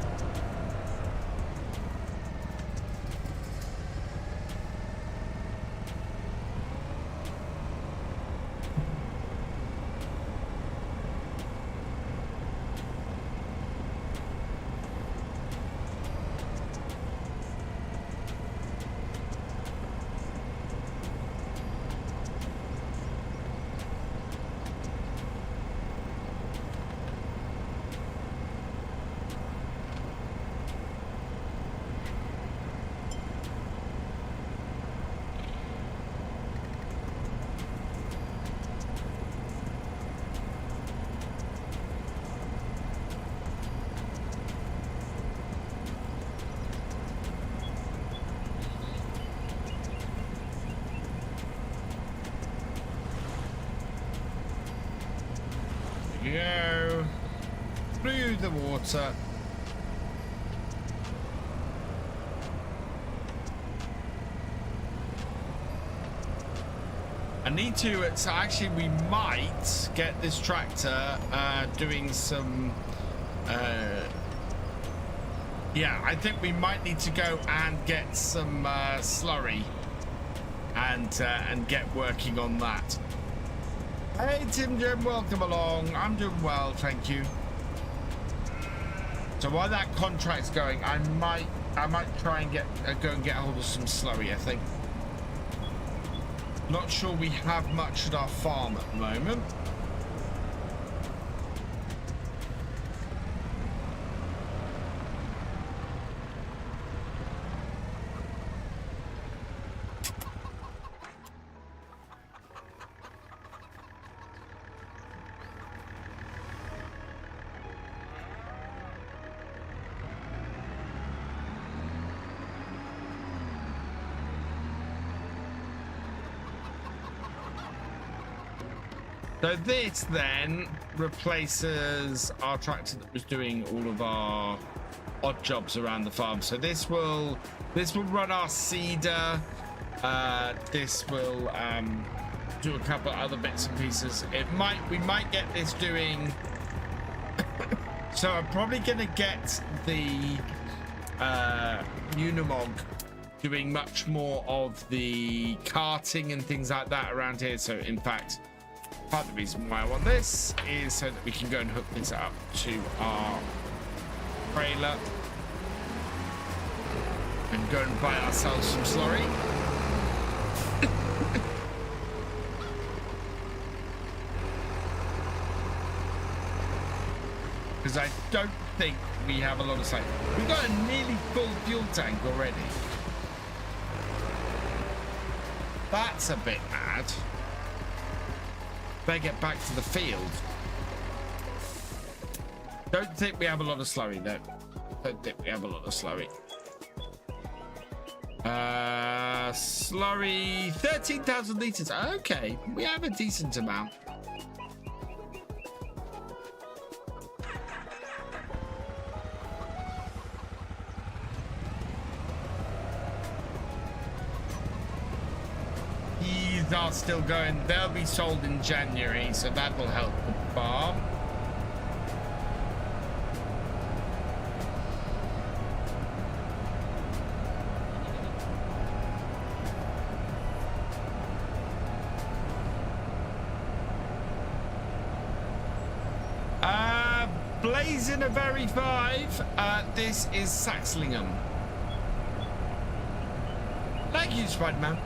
Go through the water. I need to, so actually we might get this tractor doing some, yeah, I think we might need to go and get some slurry and get working on that. Hey Tim Jim, welcome along. I'm doing well, thank you. So while that contract's going, I might try and go and get a hold of some slurry, I think. Not sure we have much at our farm at the moment. So this then replaces our tractor that was doing all of our odd jobs around the farm. So this will run our seeder. This will do a couple of other bits and pieces. We might get this doing. So I'm probably gonna get the Unimog doing much more of the carting and things like that around here. So in fact, part of the reason why I want this is so that we can go and hook this up to our trailer and go and buy ourselves some slurry. Because I don't think we have a lot of slurry. We've got a nearly full fuel tank already. That's a bit mad. Better get back to the field. Don't think we have a lot of slurry though. Don't think we have a lot of slurry. Slurry, 13,000 liters. Okay, we have a decent amount. These are still going. They'll be sold in January, so that will help the farm. Blazing a very 5. This is Saxlingham. Thank you, Spider-Man.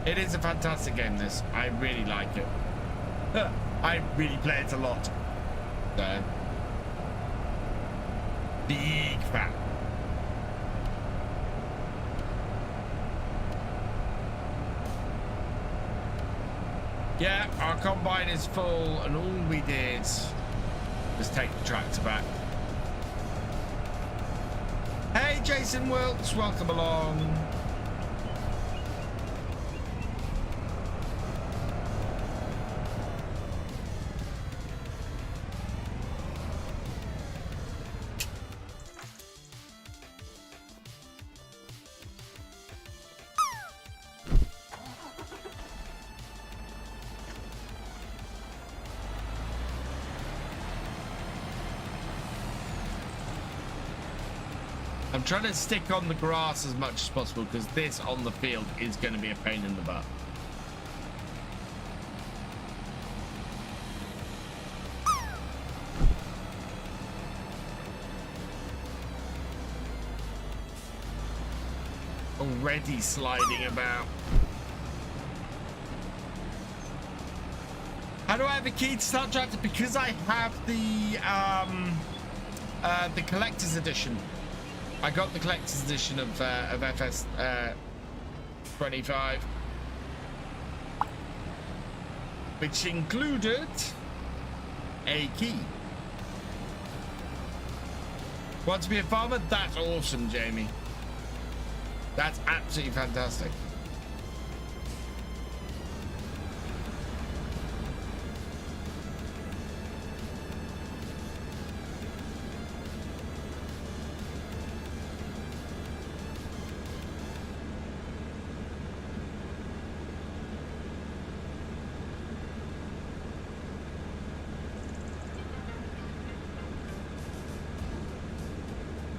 It is a fantastic game, this. I really like it. I really play it a lot. So, big fan. Yeah, our combine is full, and all we did was take the tractor back. Hey, Jason Wilkes, welcome along. I'm trying to stick on the grass as much as possible because this on the field is going to be a pain in the butt. Already sliding about. How do I have a key to start tractor? Because I have the collector's edition. I got the collector's edition of FS25, which included a key. Want to be a farmer? That's awesome, Jamie. That's absolutely fantastic.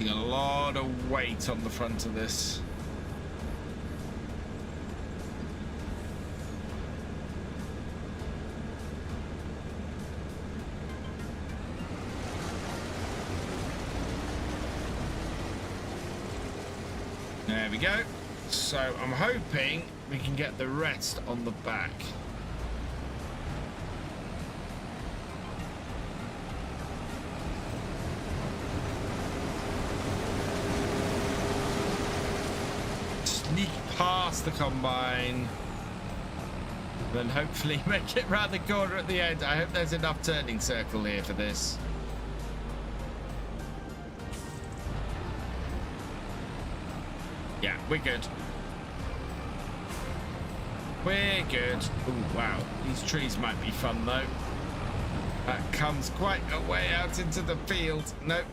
A lot of weight on the front of this. There we go. So I'm hoping we can get the rest on the back. Past the combine, then hopefully make it round the corner at the end. I hope there's enough turning circle here for this. Yeah, we're good. We're good. Oh, wow. These trees might be fun, though. That comes quite a way out into the field. Nope.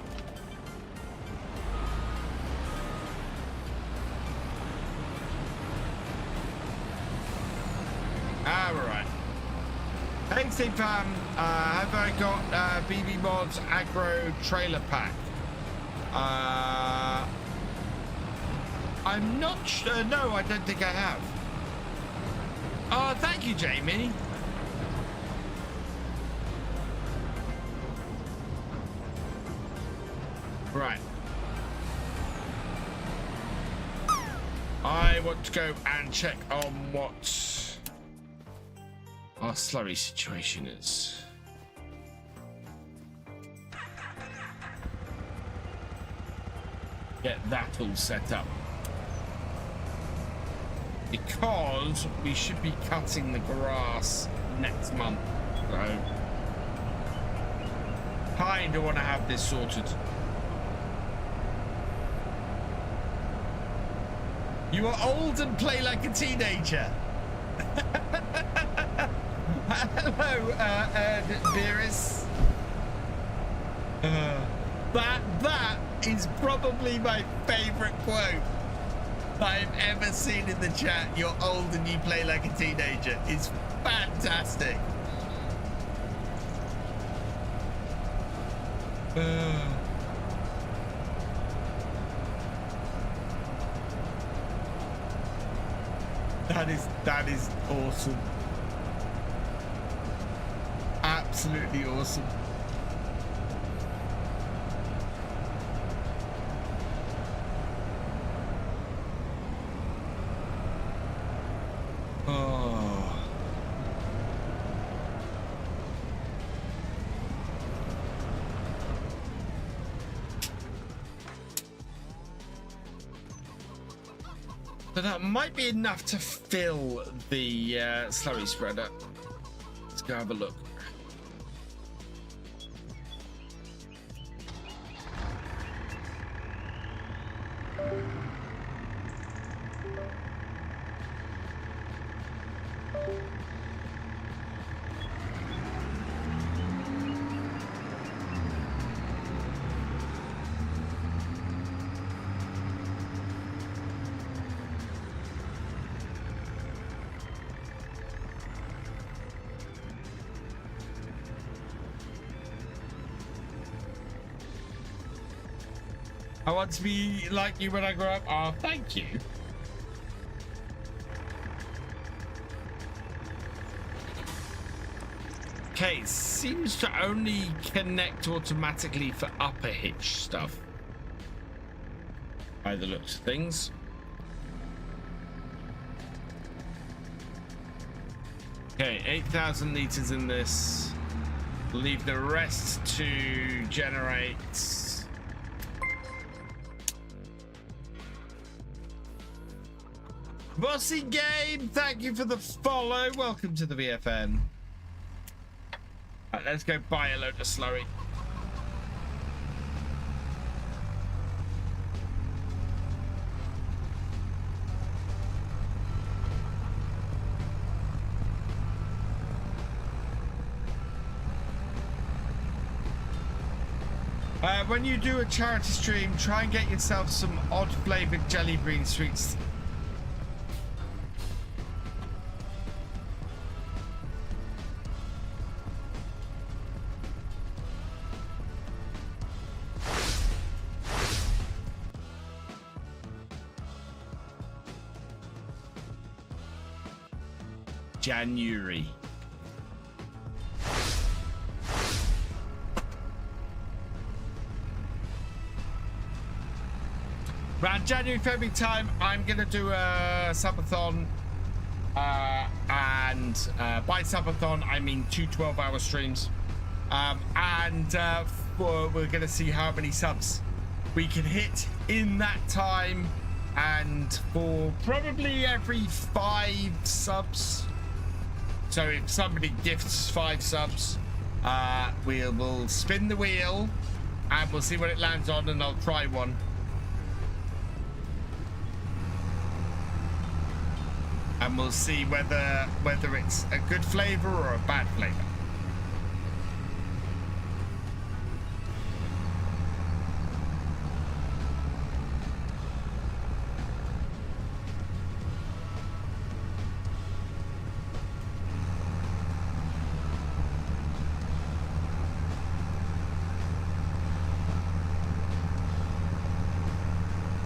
Ah, we're right. Hey, Steve Fam. Have I got BB Mods Agro Trailer Pack? I'm not sure. No, I don't think I have. Oh, thank you, Jamie. Right. I want to go and check on what our slurry situation is. Get that all set up. Because we should be cutting the grass next month. So, kinda want to have this sorted. You are old and play like a teenager. Hello, dearest. That is probably my favorite quote I've ever seen in the chat. You're old and you play like a teenager. It's fantastic. That is awesome. Absolutely awesome. Oh. So that might be enough to fill the slurry spreader. Let's go have a look. I want to be like you when I grow up. Oh, thank you. Okay, seems to only connect automatically for upper hitch stuff. By the looks of things. Okay, 8,000 liters in this. Leave the rest to generate. Bossy Game, thank you for the follow. Welcome to the VFN. Right, let's go buy a load of slurry. When you do a charity stream, try and get yourself some odd flavored jelly bean sweets. January. Around January, February time, I'm going to do a subathon. And by subathon, I mean 2 12-hour streams. We're going to see how many subs we can hit in that time. And for probably every 5 subs. So if somebody gifts 5 subs, we'll spin the wheel and we'll see what it lands on, and I'll try one. and we'll see whether it's a good flavor or a bad flavor.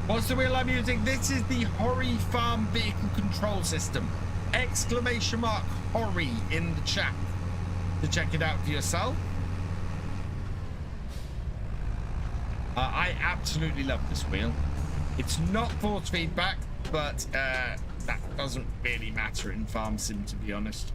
What's the wheel I'm using? This is the Horry Farm Vehicle Control System. Exclamation mark Horry in the chat to check it out for yourself. I absolutely love this wheel. It's not force feedback, but that doesn't really matter in Farm Sim, to be honest.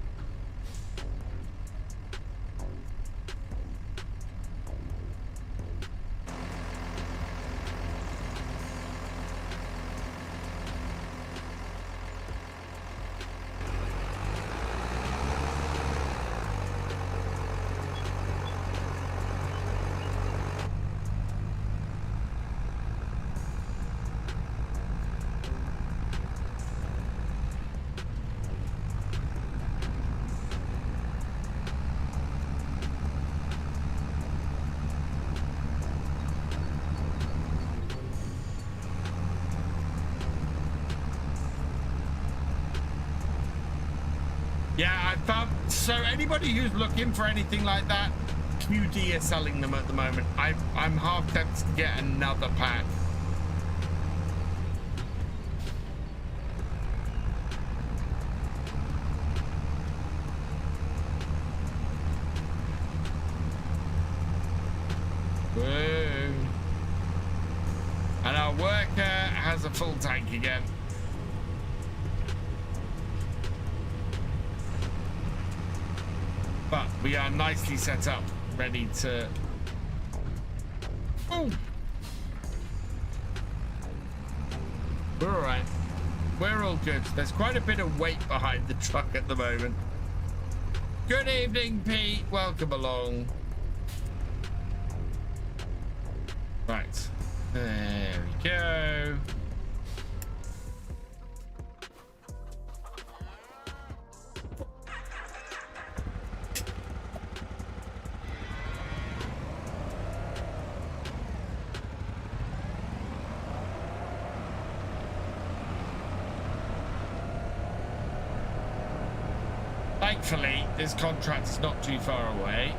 Yeah, I found, so anybody who's looking for anything like that, QD are selling them at the moment. I'm half tempted to get another pack. Whoa. And our worker has a full tank again. But we are nicely set up, ready to... Ooh. We're all right. We're all good. There's quite a bit of weight behind the truck at the moment. Good evening, Pete. Welcome along. Right. There we go. Thankfully, this contract is not too far away.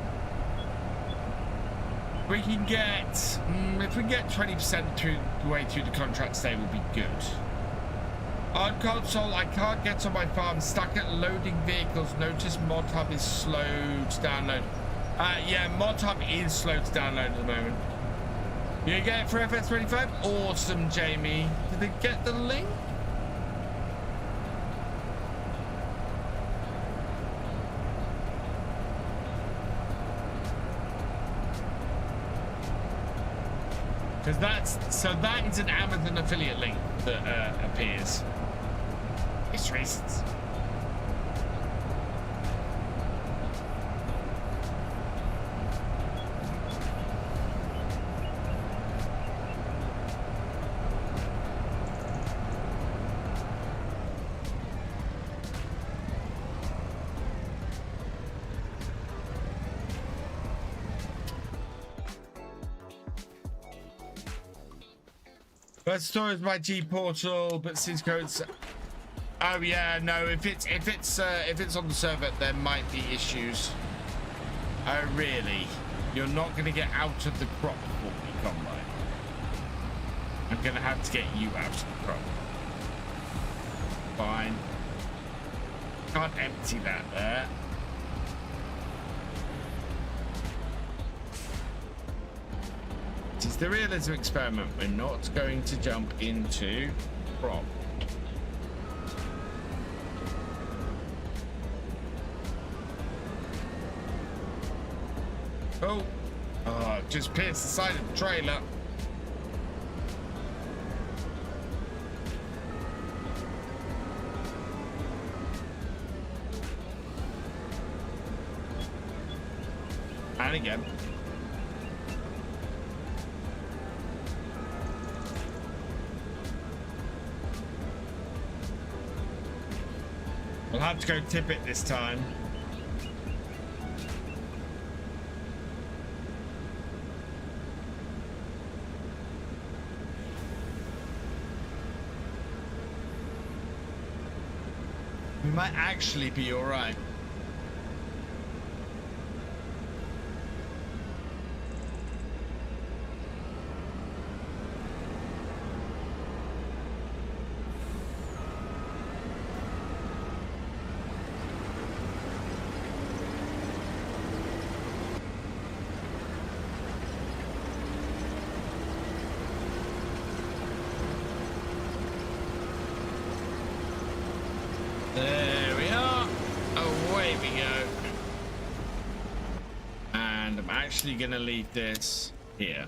We can get, if we get 20% through the way through the contract today, will be good. On console, I can't get on my farm, stuck at loading vehicles. Notice Mod Hub is slow to download. Yeah, Mod Hub is slow to download at the moment. You get it for FS25? Awesome, Jamie. Did they get the link? Because that is an Amazon affiliate link that appears. It's reasons. First store is my G portal, but since codes. Oh yeah, no. If it's on the server, there might be issues. Oh really? You're not going to get out of the crop before we combine. I'm going to have to get you out of the crop. Fine. Can't empty that there. It's the realism experiment. We're not going to jump into crop. Oh, just pierced the side of the trailer. And again. We'll have to go tip it this time. We might actually be all right. There we are. Away we go. And I'm actually going to leave this here.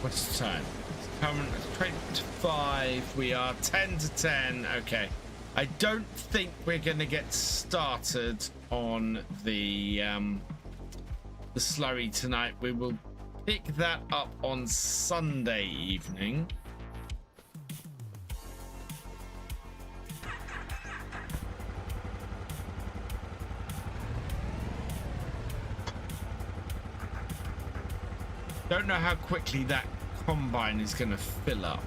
What's the time? It's current 25. We are 10 to 10. Okay. I don't think we're going to get started on the slurry tonight. We will pick that up on Sunday evening. Don't know how quickly that combine is going to fill up.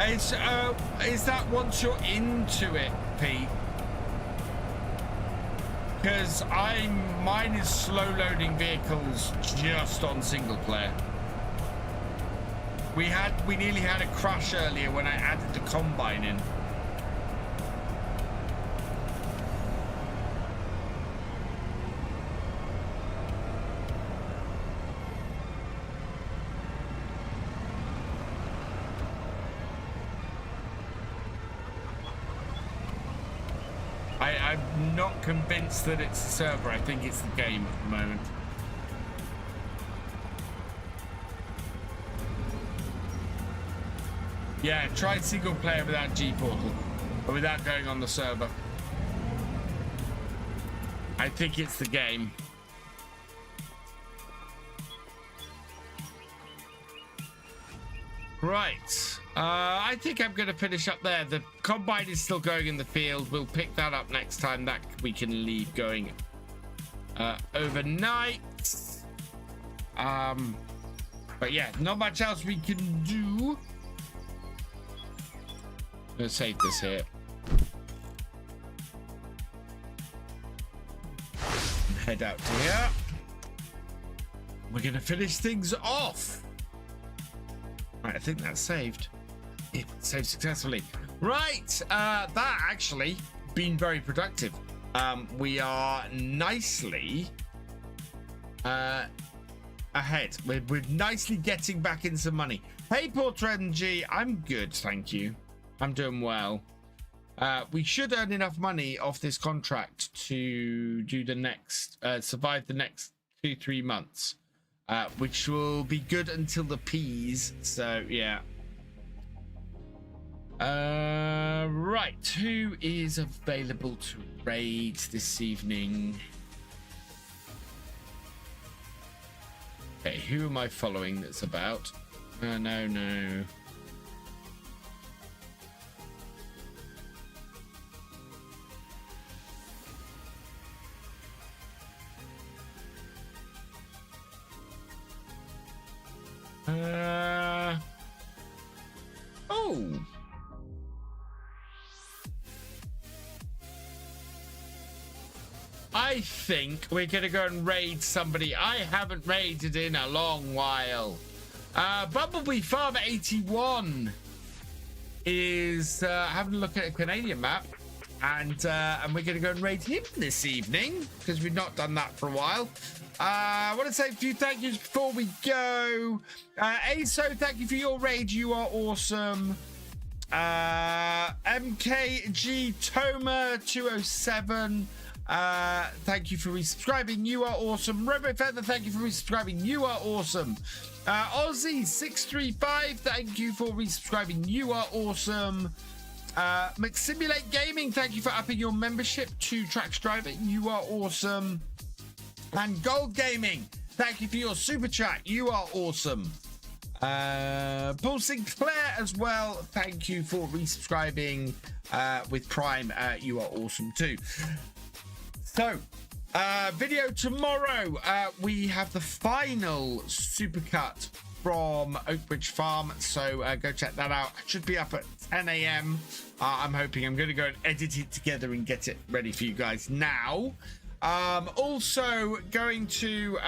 Is that once you're into it, Pete? Because mine is slow loading vehicles just on single player. We nearly had a crash earlier when I added the combine in. I'm not convinced that it's the server. I think it's the game at the moment. Yeah, try single player without G-Portal, or without going on the server. I think it's the game. Right. I think I'm going to finish up there. The combine is still going in the field. We'll pick that up next time. That we can leave going overnight. But yeah, not much else we can do. I'm going to save this here. And head out to here. We're going to finish things off. Right, I think that's saved. It saved successfully. Right, that actually been very productive. We are nicely ahead. We're nicely getting back in some money. Hey, Portrait G, I'm good, thank you. I'm doing well. We should earn enough money off this contract to do the next, survive the next 2-3 months. Which will be good until the P's. So yeah. Right, who is available to raid this evening? Okay, who am I following that's about? No. Oh. I think we're gonna go and raid somebody I haven't raided in a long while. Bumblebee Farm 81 is having a look at a Canadian map, and we're going to go and raid him this evening because we've not done that for a while. I want to say a few thank yous before we go. ASO, thank you for your raid. You are awesome. MKG Toma 207. Thank you for resubscribing. You are awesome. Robo Feather, thank you for resubscribing. You are awesome. Aussie635, thank you for resubscribing. You are awesome. McSimulate Gaming, thank you for upping your membership to Trax Driver. You are awesome. And Gold Gaming, thank you for your super chat. You are awesome. Paul Sinclair as well, thank you for resubscribing with Prime. You are awesome too. So video tomorrow, we have the final supercut from Oakbridge Farm, so go check that out. It should be up at 10 a.m. I'm hoping. I'm going to go and edit it together and get it ready for you guys now. Also going to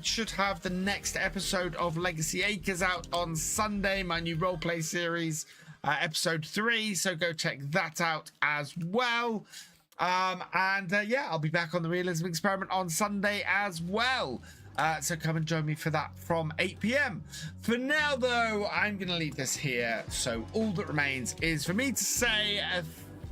should have the next episode of Legacy Acres out on Sunday, my new roleplay series, episode 3, so go check that out as well. Yeah, I'll be back on the Realism Experiment on Sunday as well. So come and join me for that from 8 p.m. For now, though, I'm going to leave this here. So all that remains is for me to say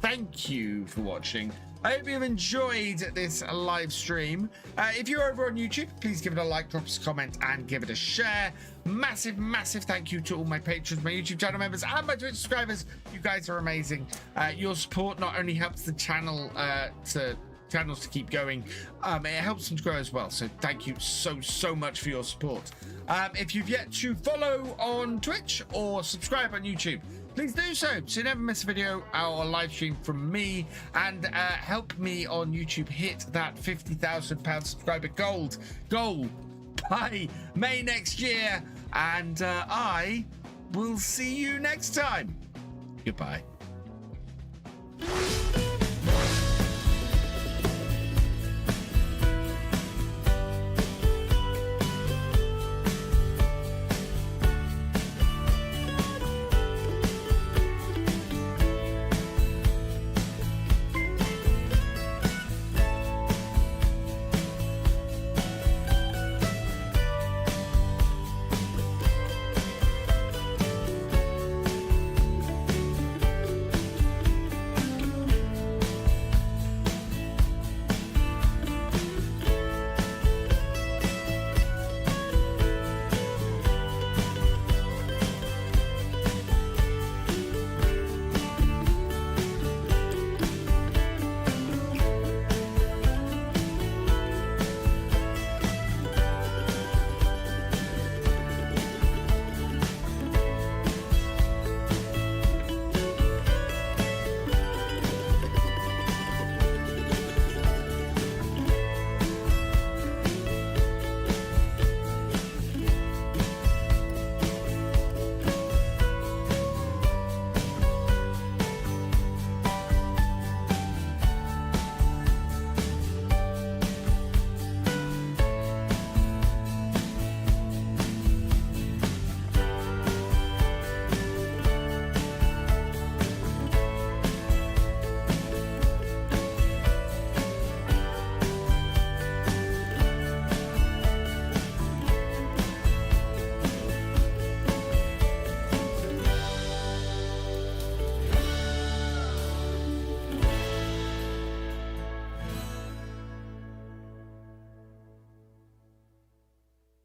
thank you for watching. I hope you've enjoyed this live stream. If you're over on YouTube, please give it a like, drop us a comment, and give it a share. Massive, massive thank you to all my patrons, my YouTube channel members, and my Twitch subscribers. You guys are amazing. Your support not only helps the channels to keep going, it helps them to grow as well. So thank you so much for your support. If you've yet to follow on Twitch or subscribe on YouTube, please do so you never miss a video or a live stream from me, and help me on YouTube hit that 50,000 pound subscriber goal by May next year, and I will see you next time. Goodbye.